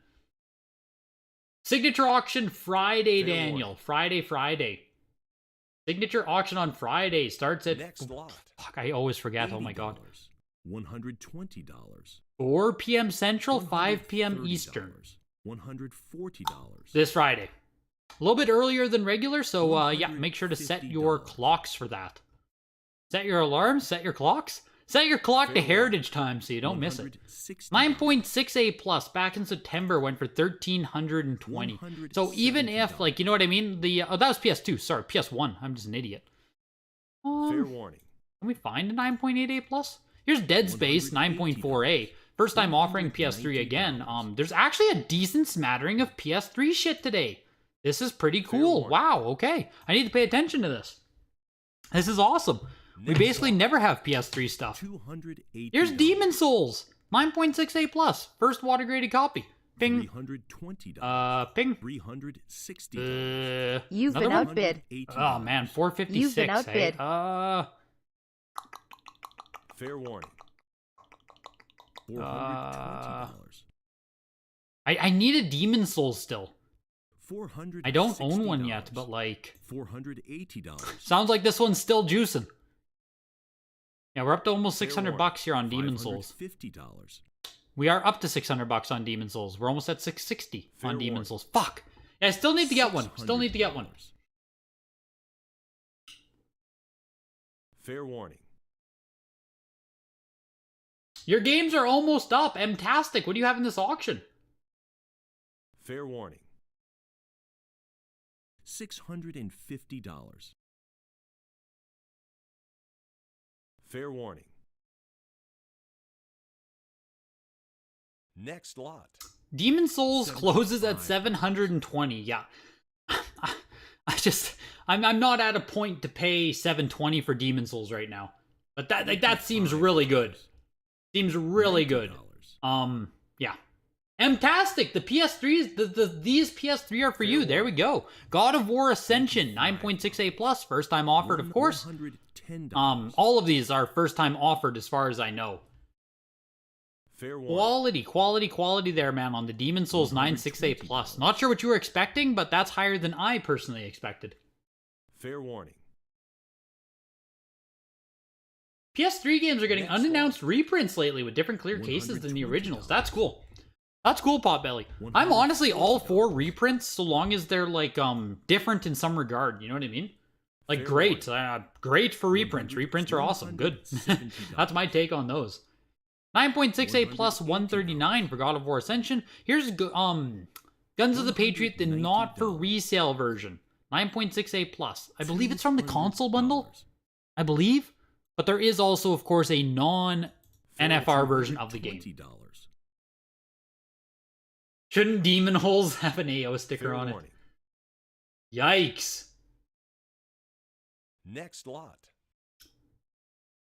Signature auction Friday,
Fair
Daniel.
warning.
Friday. Signature auction on Friday starts at...
Next lot.
Fuck, I always forget. Oh my god.
$120.
4 p.m. Central, 5 p.m. Eastern.
$140.
This Friday. A little bit earlier than regular, so yeah, make sure to set your clocks for that. Set your alarms, set your clocks. Set your clock to
Fair
heritage time so you don't miss it. 9.6 A+, back in September, went for 1,320. So even if, like, you know what I mean? The oh, that was PS2, sorry, PS1. I'm just an idiot.
Fair warning.
Can we find a 9.8 A+? Here's Dead Space, 9.4A. First time offering PS3 again. There's actually a decent smattering of PS3 shit today. This is pretty cool.
warning.
Wow, okay. I need to pay attention to this. This is awesome. We basically never have PS3 stuff.
$280.
Here's Demon Souls, 9.6 A+. First water graded copy. Ping.
$320.
Ping.
$360.
You've been
Another one?
outbid.
Oh man, 456.
You've been
Hey?
outbid.
Fair warning.
$420.
I need a Demon Souls still.
$460.
I don't own one yet, but like,
$480.
sounds like this one's still juicing. Yeah, we're up to almost
Fair
600
warning.
bucks here on Demon Souls.
$550.
We are up to 600 bucks on Demon Souls. We're almost at 660
Fair
on Demon
warning.
Souls. Fuck. Yeah, I still need to get one. Still need to get one.
$600.
Fair warning.
Your games are almost up. Mtastic. What do you have in this auction?
Fair warning.
$650.
Fair warning. Next lot.
Demon Souls closes at
725.
720. Yeah. I'm not at a point to pay 720 for Demon Souls right now. But that seems really good. Seems really good. Yeah. Mtastic, the PS3s, these PS3 are for you. There we go. God of War Ascension, 9.6 A+, first time offered, of course.
$110.
All of these are first time offered as far as I know.
Fair warning.
Quality there, man, on the Demon Souls 9.6 A+. Not sure what you were expecting, but that's higher than I personally expected.
Fair warning.
PS3 games are getting
Next
unannounced reprints lately with different clear cases than the originals. That's cool. That's cool, Potbelly. I'm honestly all for reprints so long as they're like different in some regard. You know what I mean? Like
Fair
great, great for reprints. Reprints are awesome. Good. That's my take on those. 9.6 A+, 139 for God of War Ascension. Here's Guns of the Patriot, the not for resale version. 9.6 A+. I believe it's from the console bundle. I believe. But there is also, of course, a non-NFR version of the game.
$20.
Shouldn't Demon Holes have an AO sticker
Fair
on it?
warning.
Yikes.
Next lot.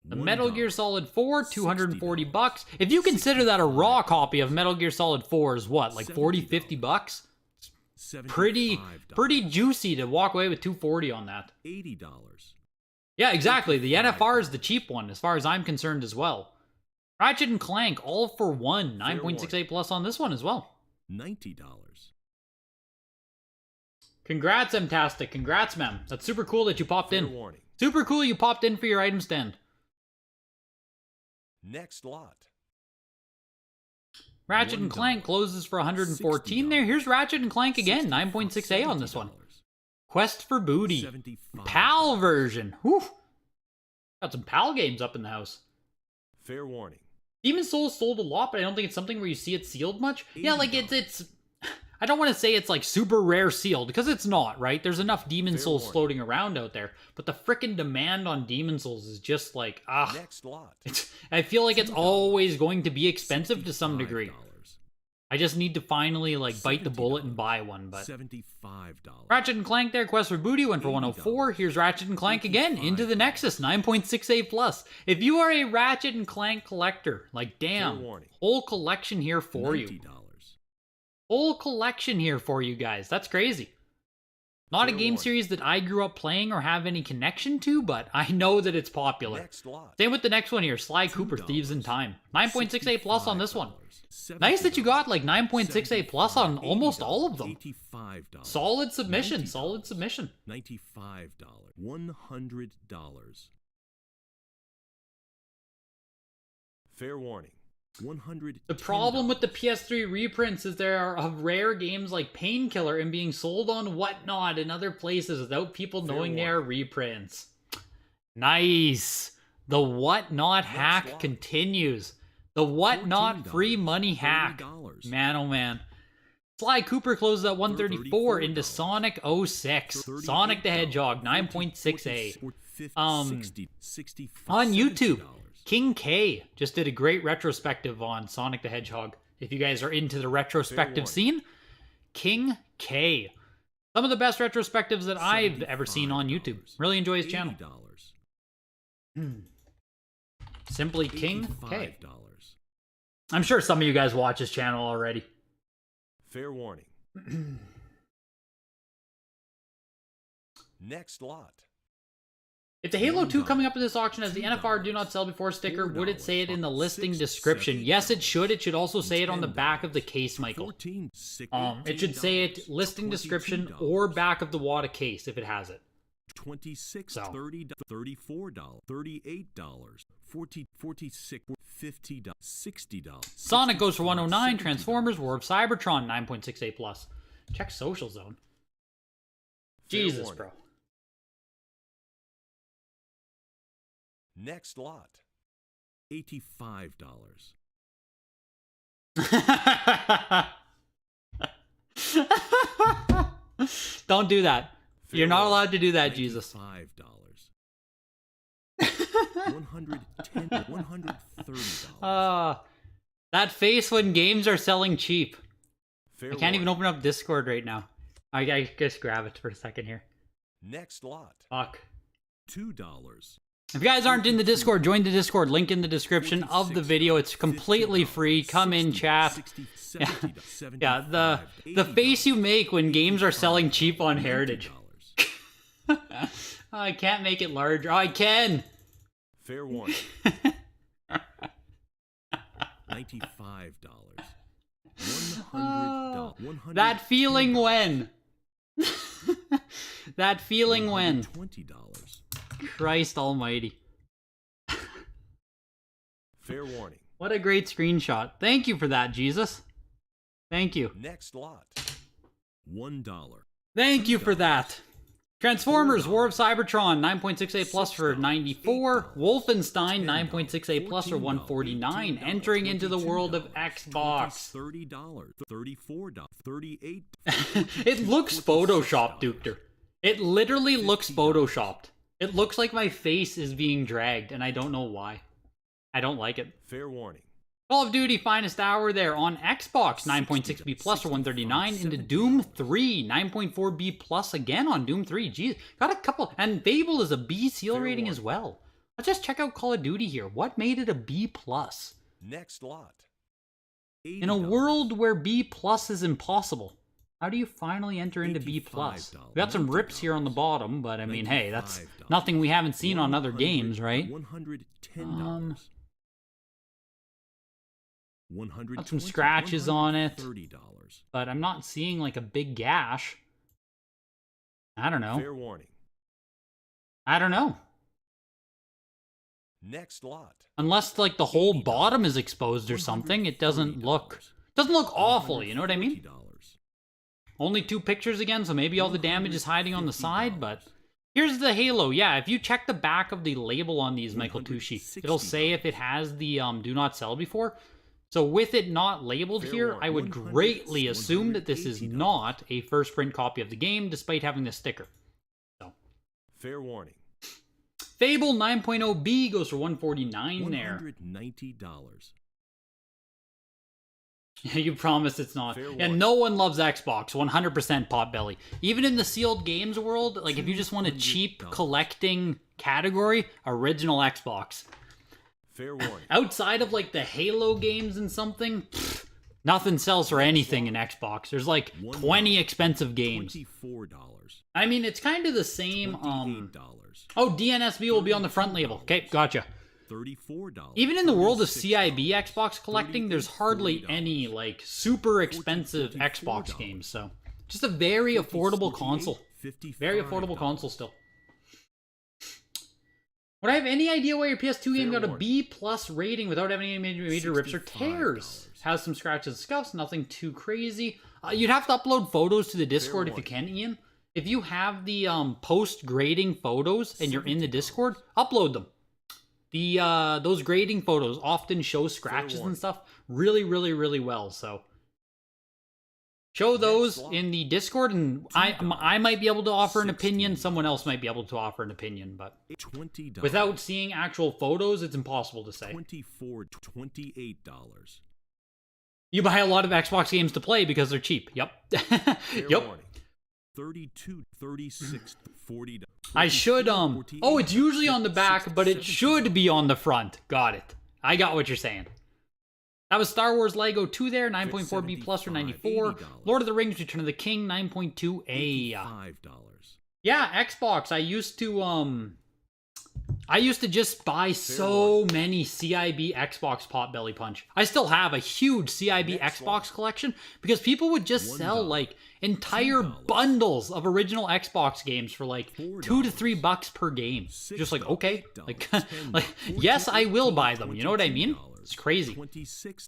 The Metal Gear Solid 4, 240 bucks. If you consider that a raw copy of Metal Gear Solid 4 is what, like 40, 50 bucks? Pretty juicy to walk away with 240 on that.
$80.
Yeah, exactly. The NFR is the cheap one, as far as I'm concerned as well. Ratchet and Clank, all for one. 9.68 plus on this one as well.
$90.
Congrats, Mtastic. Congrats, ma'am. That's super cool that you popped
Fair
in.
warning.
Super cool you popped in for your item stand.
Next lot.
Ratchet and Clank closes for 114 there. Here's Ratchet and Clank again. 9.6A on this one. Quest for Booty. PAL version. Whew. Got some PAL games up in the house.
Fair warning.
Demon's Souls sold a lot, but I don't think it's something where you see it sealed much. Yeah, like it's I don't want to say it's like super rare sealed, because it's not, right? There's enough Demon's Souls floating around out there, but the frickin' demand on Demon's Souls is just like,
Next lot.
I feel like it's always going to be expensive to some degree. I just need to finally like bite the bullet and buy one, but
$75.
Ratchet and Clank there, Quest for Booty went for 104. Here's Ratchet and Clank again, Into the Nexus, 9.68 plus. If you are a Ratchet and Clank collector, like damn, whole collection here for you.
$90.
Whole collection here for you guys. That's crazy. Not a game series that I grew up playing or have any connection to, but I know that it's popular.
Next lot.
Same with the next one here, Sly Cooper, Thieves in Time. 9.68 plus on this one. Nice that you got like 9.68 plus on almost all of them.
$85.
Solid submission, solid submission.
$95. $100.
Fair warning.
$110.
The problem with the PS3 reprints is there are rare games like Painkiller and being sold on Whatnot and other places without people knowing they are reprints. Nice. The Whatnot hack continues. The Whatnot free money hack. Man, oh man. Sly Cooper closes at 134 into Sonic 06. Sonic the Hedgehog, 9.6A. On YouTube, King K just did a great retrospective on Sonic the Hedgehog. If you guys are into the retrospective scene, King K. Some of the best retrospectives that I've ever seen on YouTube. Really enjoy his channel. Simply King K. I'm sure some of you guys watch his channel already.
Fair warning. Next lot.
If the Halo 2 coming up in this auction has the NFR do not sell before sticker, would it say it in the listing description? Yes, it should. It should also say it on the back of the case, Michael. It should say it listing description or back of the WATA case if it has it.
$26, $30, $34, $38, $40, $46, $50, $60.
Sonic goes for 109. Transformers, War of Cybertron, 9.68 plus. Check Social Zone. Jesus, bro.
Next lot.
$85.
Don't do that. You're not allowed to do that, Jesus.
$5. $110, $130.
That face when games are selling cheap.
Fair
I can't even open up Discord right now. I just grab it for a second here.
Next lot.
Fuck.
$2.
If you guys aren't in the Discord, join the Discord. Link in the description of the video. It's completely free. Come in, chat. Yeah, the face you make when games are selling cheap on Heritage. I can't make it larger. Oh, I can.
Fair warning.
$95. $100.
That feeling when. That feeling when.
$20.
Christ almighty.
Fair warning.
What a great screenshot. Thank you for that, Jesus. Thank you.
Next lot.
$1.
Thank you for that. Transformers, War of Cybertron, 9.68 plus for 94. Wolfenstein, 9.68 plus for 149. Entering into the world of Xbox.
$30, $34, $38.
It looks photoshopped, Duker. It literally looks photoshopped. It looks like my face is being dragged, and I don't know why. I don't like it.
Fair warning.
Call of Duty Finest Hour there on Xbox, 9.6B plus for 139. Into Doom 3, 9.4B plus again on Doom 3. Jeez, got a couple. And Fable is a B seal rating as well. Let's just check out Call of Duty here. What made it a B plus?
Next lot.
In a world where B plus is impossible, how do you finally enter into B plus? We got some rips here on the bottom, but I mean, hey, that's nothing we haven't seen on other games, right?
$110. $100.
some scratches on it.
$30.
But I'm not seeing like a big gash. I don't know.
Fair warning.
I don't know.
Next lot.
Unless like the whole bottom is exposed or something, it doesn't look awful, you know what I mean?
$140.
Only 2 pictures again, so maybe all the damage is hiding on the side, but here's the halo. Yeah, if you check the back of the label on these, Michael Tucci, it'll say if it has the do not sell before. So with it not labeled here, I would greatly assume that this is not a first print copy of the game, despite having the sticker. So,
Fair warning.
Fable 9.0B goes for $149 there.
$190.
You promise it's not.
Fair
And
warning.
no one loves Xbox. 100% Potbelly. Even in the sealed games world, like if you just want a cheap collecting category, original Xbox.
Fair warning.
Outside of like the Halo games and something, nothing sells for anything in Xbox. There's like 20 expensive games.
$24.
I mean, it's kind of the same.
$28.
Oh, DNSB will be on the front label. Okay, gotcha.
$34.
Even in the world of
$36.
CIB Xbox collecting, there's hardly any like super expensive Xbox games. So just a very affordable console. Very affordable console still. Would I have any idea why your PS2 game got a B+ rating without having any major rips or tears? Has some scratches and scuffs, nothing too crazy. You'd have to upload photos to the Discord if you can, Ian. If you have the post-grading photos and you're in the Discord, upload them. Those grading photos often show scratches and stuff really, really, really well. So show those in the Discord, and I might be able to offer an opinion. Someone else might be able to offer an opinion, but
$20.
without seeing actual photos, it's impossible to say.
$28.
You buy a lot of Xbox games to play because they're cheap. Yep.
Fair
Yep.
warning.
32, 36, $40.
I should, oh, it's usually on the back, but it should be on the front. Got it. I got what you're saying. That was Star Wars Lego 2 there, 9.4B plus for 94. Lord of the Rings Return of the King, 9.2A.
$5.
Yeah, Xbox. I used to just buy so many CIB Xbox Potbelly Punch. I still have a huge CIB Xbox collection because people would just sell like entire bundles of original Xbox games for like $2 to $3 per game. Just like, okay, like, yes, I will buy them. You know what I mean? It's crazy.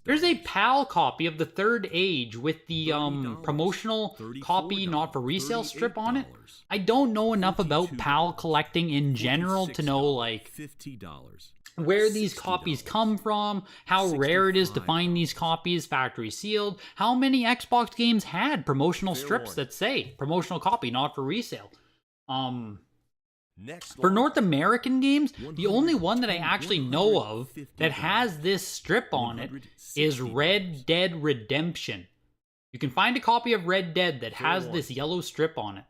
Here's a PAL copy of The Third Age with the promotional copy not for resale strip on it. I don't know enough about PAL collecting in general to know like
$50.
where these copies come from, how rare it is to find these copies factory sealed, how many Xbox games had promotional strips that say promotional copy not for resale. For North American games, the only one that I actually know of that has this strip on it is Red Dead Redemption. You can find a copy of Red Dead that has this yellow strip on it.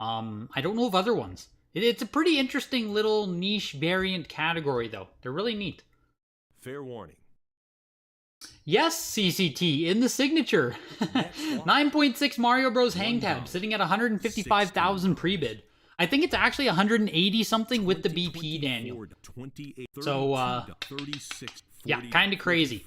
I don't know of other ones. It's a pretty interesting little niche variant category, though. They're really neat.
Fair warning.
Yes, CCT, in the signature. 9.6 Mario Bros. Hang Tab, sitting at 155,000 pre-bid. I think it's actually 180 something with the BP, Daniel. So, yeah, kind of crazy.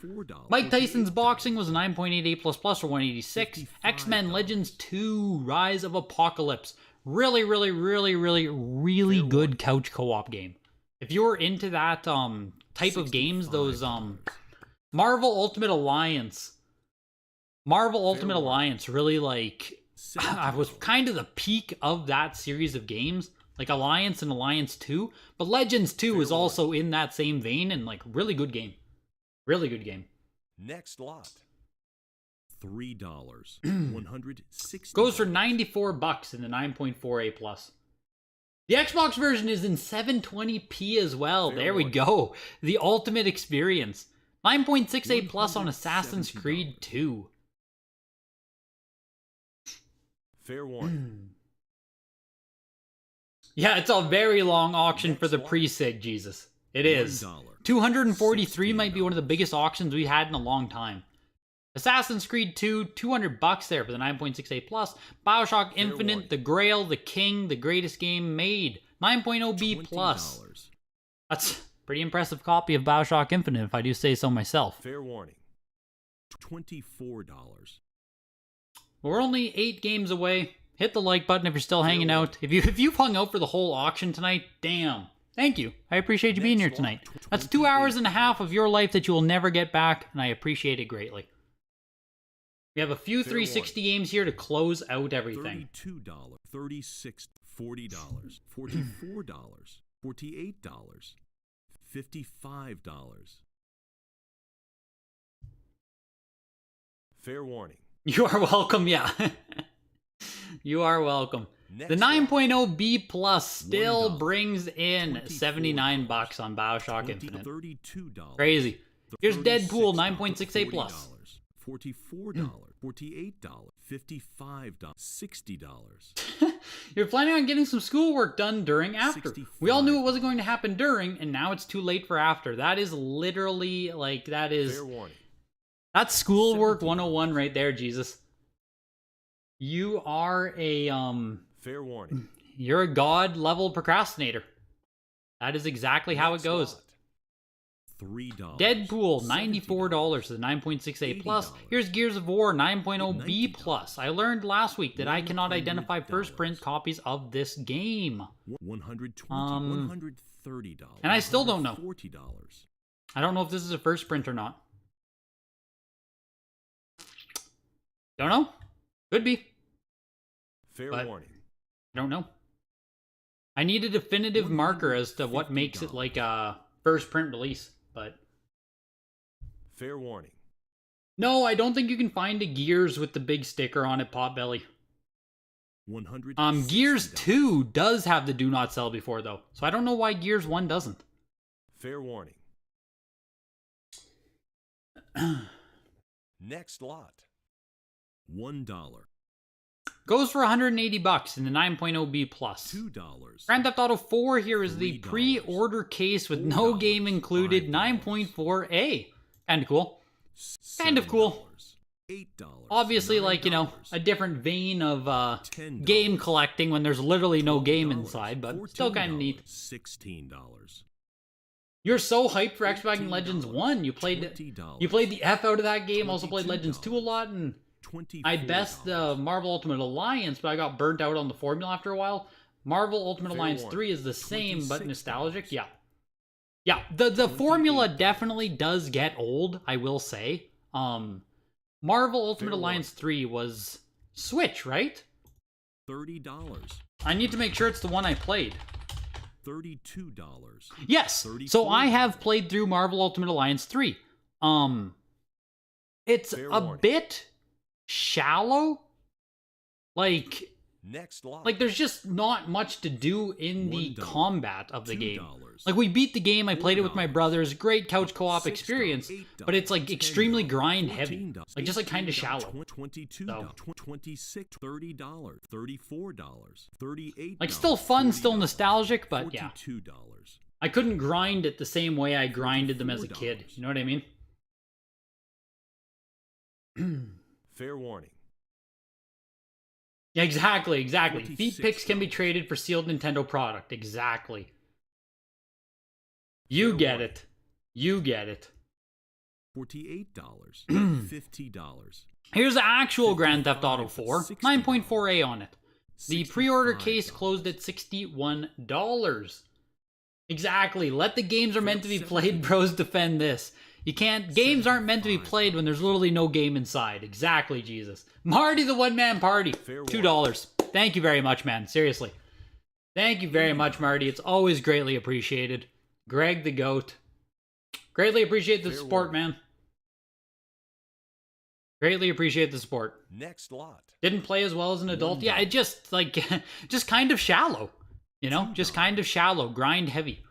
Mike Tyson's Boxing was a 9.88 plus plus for 186. X-Men Legends 2 Rise of Apocalypse. Really, really, really, really, really good couch co-op game. If you're into that type of games, those Marvel Ultimate Alliance really like I was kind of the peak of that series of games, like Alliance and Alliance 2, but Legends 2 is also in that same vein and like really good game. Really good game.
Next lot.
$3. $160.
Goes for $94 in the 9.4A plus. The Xbox version is in 720p as well. There we go. The ultimate experience. 9.68 plus on Assassin's Creed 2.
Fair warning.
Yeah, it's a very long auction for the pre-sig, Jesus. It is. 243 might be one of the biggest auctions we had in a long time. Assassin's Creed 2, $200 there for the 9.68 plus. BioShock Infinite, The Grail, The King, the greatest game made. 9.0B plus. That's a pretty impressive copy of BioShock Infinite, if I do say so myself.
Fair warning.
$24.
We're only 8 games away. Hit the like button if you're still hanging out. If you've hung out for the whole auction tonight, damn. Thank you. I appreciate you being here tonight. That's 2 hours and a half of your life that you will never get back, and I appreciate it greatly. We have a few 360 games here to close out everything.
$32, $36, $40, $44, $48, $55.
Fair warning.
You are welcome, yeah. You are welcome. The 9.0 B Plus still brings in 79 bucks on BioShock Infinite.
$32.
Crazy. Here's Deadpool 9.6A Plus.
$44, $48, $55, $60.
You're planning on getting some schoolwork done during after. We all knew it wasn't going to happen during, and now it's too late for after. That is literally, like, that is...
Fair warning.
That's schoolwork 101 right there, Jesus. You are a,
Fair warning.
You're a god-level procrastinator. That is exactly how it goes.
Lot.
$3.
Deadpool, $94 to the 9.6A Plus. Here's Gears of War 9.0 B Plus. I learned last week that I cannot identify first print copies of this game.
$120, $130.
And I still don't know.
$40.
I don't know if this is a first print or not. Don't know. Could be.
Fair
But-
warning.
I don't know. I need a definitive marker as to what makes it like a first print release, but
Fair warning.
no, I don't think you can find a Gears with the big sticker on it, Potbelly. Gears 2 does have the do not sell before though, so I don't know why Gears 1 doesn't.
Fair warning. Next lot.
$1.
Goes for 180 bucks in the 9.0 B Plus.
$2.
Grand Theft Auto 4 here is the
$3.
pre-order case with no
$4.
game included, 9.4A. Kind of cool. Kind of cool.
$8.
Obviously, like, you know, a different vein of game collecting when there's literally no game inside, but still kind of neat.
$16.
You're so hyped for X-Wagon Legends 1. You played the F out of that game, also played Legends 2 a lot, and I best the Marvel Ultimate Alliance, but I got burnt out on the formula after a while. Marvel Ultimate Alliance 3 is the same, but nostalgic. Yeah. Yeah, the formula definitely does get old, I will say. Marvel Ultimate Alliance 3 was Switch, right?
$30.
I need to make sure it's the one I played.
$32.
Yes. So I have played through Marvel Ultimate Alliance 3. It's a bit shallow.
Next lot.
Like there's just not much to do in the
$1,
combat of the game.
$2,
Like we beat the game, I played it with my
$4,
brothers, great couch co-op
$6,
experience,
$8,
but it's like extremely
$10,
grind heavy.
$14,
Like just like kind of shallow.
$22,
So.
$26, $30, $34, $38.
Like still fun, still
$40,
nostalgic, but yeah.
$42.
I couldn't grind it the same way I grinded them as a kid. You know what I mean?
Fair warning.
Yeah, exactly. Feet
$26.
pics can be traded for sealed Nintendo product. Exactly. You get it. You get it.
$48, $50.
Here's the actual Grand Theft Auto 4. 9.4A on it. The pre-order case closed at $61. Exactly. Let the games are meant to be played, bros, defend this. You can't... Games aren't meant to be played when there's literally no game inside. Exactly, Jesus. Marty the One-Man Party. $2. Thank you very much, man. Seriously. Thank you very much, Marty. It's always greatly appreciated. Greg the Goat. Greatly appreciate the support, man. Greatly appreciate the support.
Next lot.
Didn't play as well as an adult. Yeah, it just, like, just kind of shallow. You know? Just kind of shallow. Grind heavy.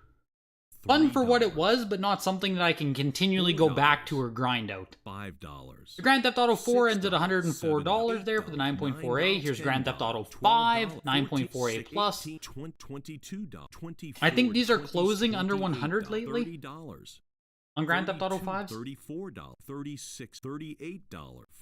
Fun for what it was, but not something that I can continually go back to or grind out.
$5.
The Grand Theft Auto 4 ends at $104 there for the 9.4A. Here's Grand Theft Auto 5, 9.4A Plus.
$22.
I think these are closing under 100 lately.
$30.
On Grand Theft Auto 5s?
$34, $36, $38,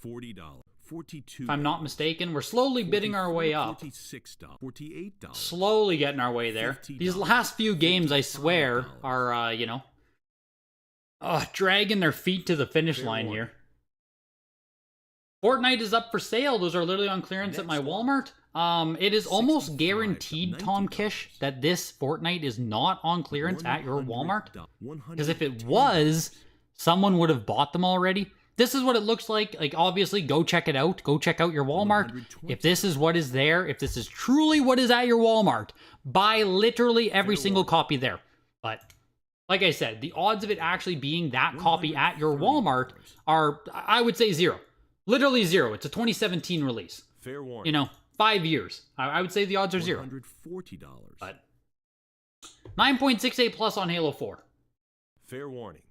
$40, $42.
If I'm not mistaken, we're slowly bidding our way up.
$46, $48.
Slowly getting our way there. These last few games, I swear, are, you know, dragging their feet to the finish line here. Fortnite is up for sale. Those are literally on clearance at my Walmart. It is almost guaranteed, Tom Kish, that this Fortnite is not on clearance at your Walmart. Because if it was, someone would have bought them already. This is what it looks like. Like, obviously, go check it out. Go check out your Walmart. If this is what is there, if this is truly what is at your Walmart, buy literally every single copy there. But like I said, the odds of it actually being that copy at your Walmart are, I would say, zero. Literally zero. It's a 2017 release.
Fair warning.
You know, 5 years. I would say the odds are zero.
$140.
But 9.68 plus on Halo 4.
Fair warning.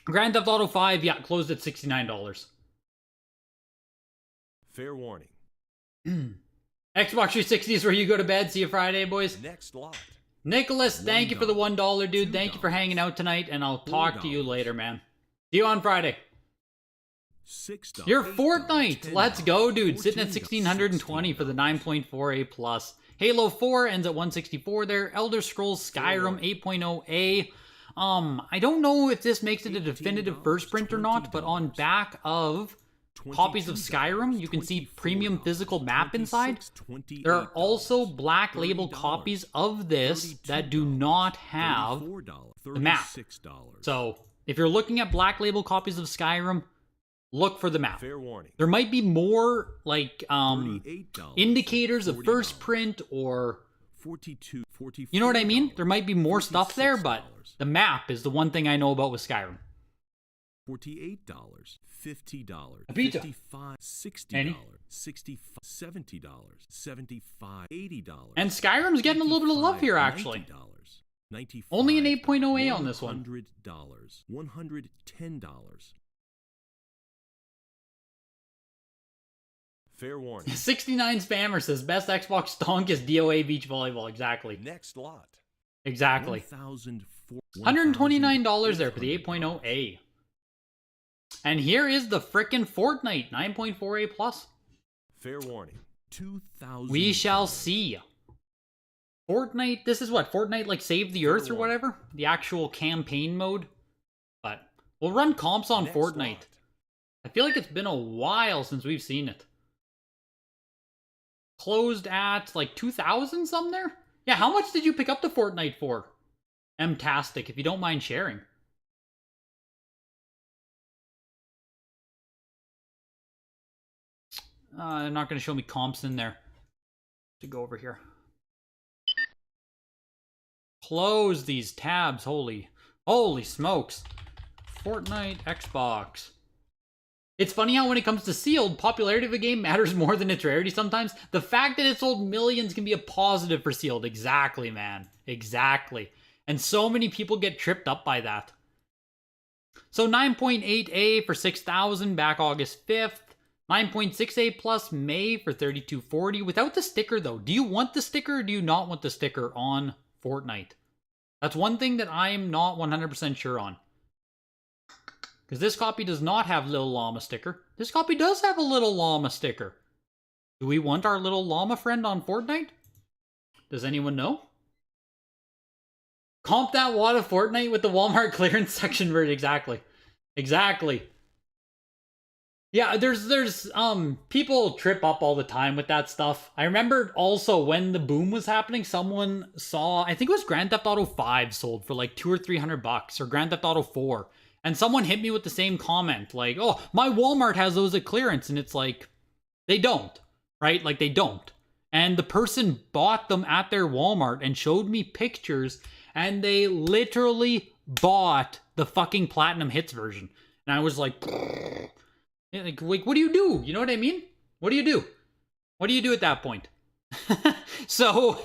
Grand Theft Auto 5, yeah, closed at $69.
Fair warning.
Xbox 360 is where you go to bed. See you Friday, boys.
Next lot.
Nicholas, thank you for the $1, dude. Thank you for hanging out tonight, and I'll talk to you later, man. See you on Friday.
$6.
Your Fortnite. Let's go, dude. Sitting at 1620 for the 9.4A plus. Halo 4 ends at 164 there. Elder Scrolls Skyrim 8.0A. I don't know if this makes it a definitive first print or not, but on back of copies of Skyrim, you can see premium physical map inside. There are also black label copies of this that do not have the map. So if you're looking at black label copies of Skyrim, look for the map.
Fair warning.
There might be more like indicators of first print, or you know what I mean? There might be more stuff there, but the map is the one thing I know about with Skyrim.
$48, $50,
A pizza.
$55, $60,
Any?
$65, $70, $75, $80.
And Skyrim's getting a little bit of love here, actually.
$95,
Only an 8.0A on this one.
$100, $110.
Fair warning.
69 Spammer says, best Xbox stonk is DOA Beach Volleyball. Exactly.
Next lot.
Exactly.
$1,004
$129 there for the 8.0A. And here is the frickin' Fortnite 9.4A plus.
Fair warning.
$2,000.
We shall see. Fortnite, this is what? Fortnite like Save the Earth or whatever? The actual campaign mode? But we'll run comps on
Next
Fortnite.
lot.
I feel like it's been a while since we've seen it. Closed at like 2,000 some there? Yeah, how much did you pick up the Fortnite for? M-tastic, if you don't mind sharing. They're not going to show me comps in there. To go over here. Close these tabs. Holy smokes. Fortnite, Xbox. It's funny how when it comes to sealed, popularity of a game matters more than its rarity sometimes. The fact that it sold millions can be a positive for sealed. Exactly, man. Exactly. And so many people get tripped up by that. So 9.8A for 6,000 back August 5th. 9.6A plus May for 3,240. Without the sticker though, do you want the sticker or do you not want the sticker on Fortnite? That's one thing that I am not 100% sure on. Because this copy does not have Little Llama sticker. This copy does have a Little Llama sticker. Do we want our little llama friend on Fortnite? Does anyone know? Comp that WATA Fortnite with the Walmart clearance section version. Exactly. Exactly. Yeah, there's people trip up all the time with that stuff. I remember also when the boom was happening, someone saw, I think it was Grand Theft Auto 5 sold for like $200 or $300, or Grand Theft Auto 4. And someone hit me with the same comment, like, oh, my Walmart has those at clearance. And it's like, they don't, right? Like, they don't. And the person bought them at their Walmart and showed me pictures, and they literally bought the fucking Platinum Hits version. And I was like, like, what do you do? You know what I mean? What do you do? What do you do at that point? So,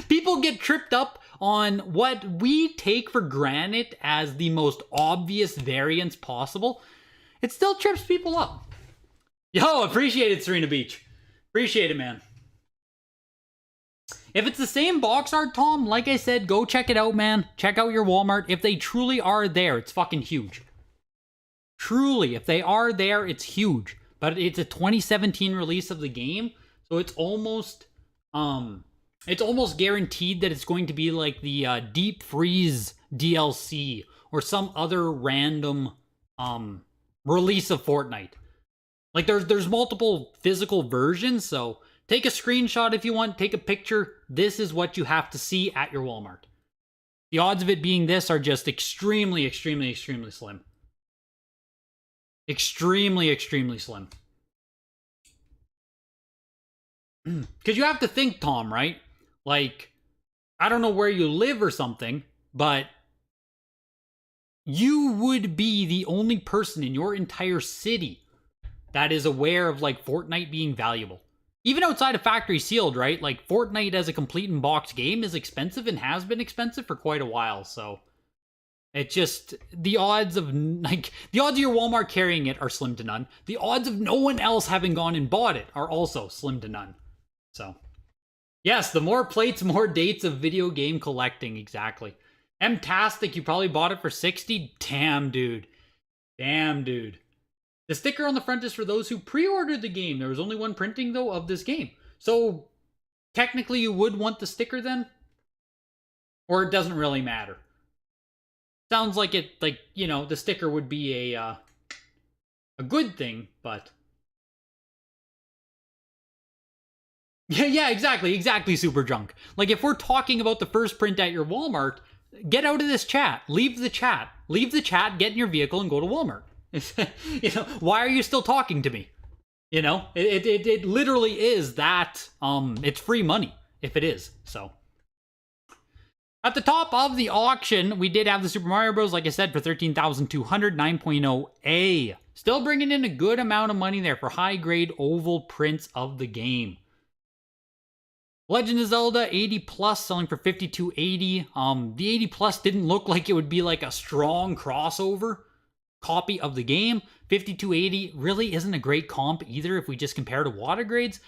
people get tripped up on what we take for granted as the most obvious variants possible. It still trips people up. Yo, appreciate it, Serena Beach. Appreciate it, man. If it's the same box art, Tom, like I said, go check it out, man. Check out your Walmart. If they truly are there, it's fucking huge. Truly, if they are there, it's huge. But it's a 2017 release of the game, so it's almost guaranteed that it's going to be like the Deep Freeze DLC or some other random release of Fortnite. Like there's multiple physical versions, so take a screenshot if you want, take a picture. This is what you have to see at your Walmart. The odds of it being this are just extremely, extremely, extremely slim. Extremely, extremely slim. Because you have to think, Tom, right? Like, I don't know where you live or something, but you would be the only person in your entire city that is aware of, like, Fortnite being valuable. Even outside of factory sealed, right? Like, Fortnite as a complete in box game is expensive and has been expensive for quite a while, so it just, the odds of your Walmart carrying it are slim to none. The odds of no one else having gone and bought it are also slim to none. So, yes, the more plates, more dates of video game collecting, exactly. M-tastic, you probably bought it for 60? Damn, dude. Damn, dude. The sticker on the front is for those who pre-ordered the game. There was only one printing, though, of this game. So, technically, you would want the sticker then? Or it doesn't really matter? Sounds like it, like, you know, the sticker would be a good thing, but... Yeah, exactly, Super Drunk. Like, if we're talking about the first print at your Walmart, get out of this chat. Leave the chat. Leave the chat, get in your vehicle, and go to Walmart. You know, why are you still talking to me? You know, it literally is that, it's free money, if it is, so. At the top of the auction, we did have the Super Mario Bros., like I said, for $13,200, 9.0A. Still bringing in a good amount of money there for high-grade oval prints of the game. Legend of Zelda 80 plus selling for $52.80. The 80 plus didn't look like it would be like a strong crossover copy of the game. $52.80 really isn't a great comp either if we just compare to WATA grades.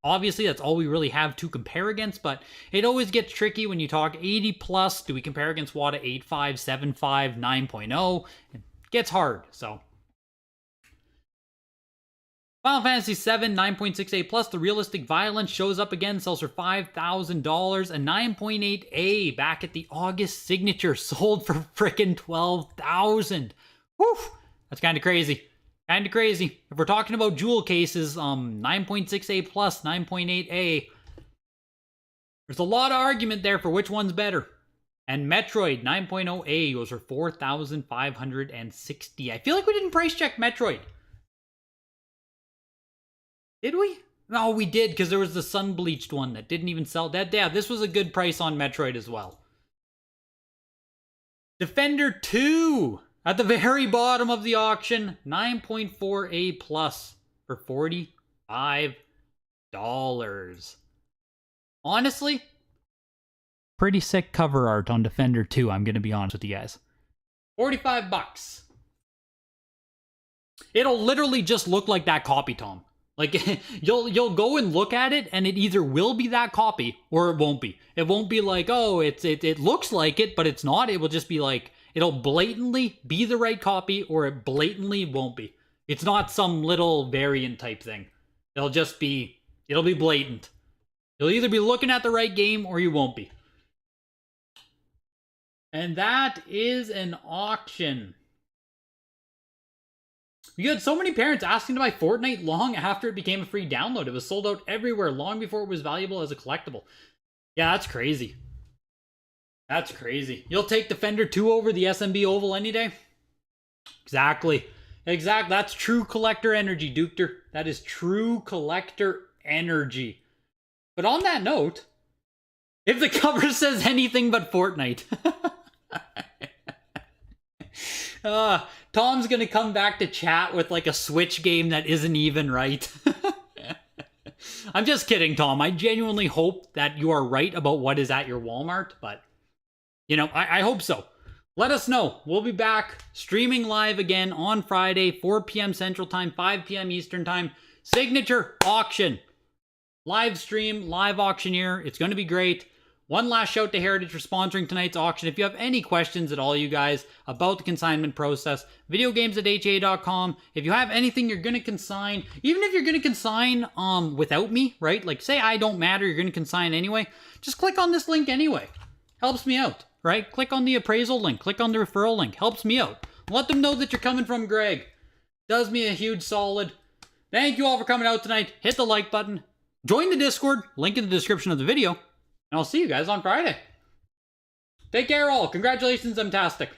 Obviously, that's all we really have to compare against, but it always gets tricky when you talk 80 plus. Do we compare against WATA 8.5, 7.5, 9.0? It gets hard, so. Final Fantasy VII 9.6A plus, the realistic violence shows up again, sells for $5,000. A 9.8A back at the August signature sold for frickin' $12,000. Whew, that's kind of crazy. Kind of crazy. If we're talking about jewel cases, 9.6A plus, 9.8A, there's a lot of argument there for which one's better. And Metroid 9.0A goes for $4,560. I feel like we didn't price check Metroid. Did we? No, we did, because there was the sun-bleached one that didn't even sell. Yeah, this was a good price on Metroid as well. Defender 2! At the very bottom of the auction, 9.4A plus for $45. Honestly, pretty sick cover art on Defender 2, I'm going to be honest with you guys. $45. It'll literally just look like that copy, Tom. Like, you'll go and look at it, and it either will be that copy, or it won't be. It won't be like, oh, it looks like it, but it's not. It will just be like, it'll blatantly be the right copy, or it blatantly won't be. It's not some little variant type thing. It'll be blatant. You'll either be looking at the right game, or you won't be. And that is an auction. You had so many parents asking to buy Fortnite long after it became a free download. It was sold out everywhere long before it was valuable as a collectible. Yeah, that's crazy. That's crazy. You'll take Defender 2 over the SMB Oval any day? Exactly. That's true collector energy, Dukter. That is true collector energy. But on that note, if the cover says anything but Fortnite... Tom's gonna come back to chat with like a Switch game that isn't even right. I'm just kidding, Tom. I genuinely hope that you are right about what is at your Walmart, but you know, I hope so. Let us know. We'll be back streaming live again on Friday, 4 p.m. Central Time, 5 p.m. Eastern Time. Signature auction. Live stream, live auctioneer. It's going to be great. One last shout to Heritage for sponsoring tonight's auction. If you have any questions at all, you guys, about the consignment process, videogames@ha.com. If you have anything you're going to consign, even if you're going to consign without me, right? Like, say I don't matter, you're going to consign anyway, just click on this link anyway. Helps me out, right? Click on the appraisal link. Click on the referral link. Helps me out. Let them know that you're coming from Greg. Does me a huge solid. Thank you all for coming out tonight. Hit the like button. Join the Discord. Link in the description of the video. And I'll see you guys on Friday. Take care all. Congratulations, I'm tastic.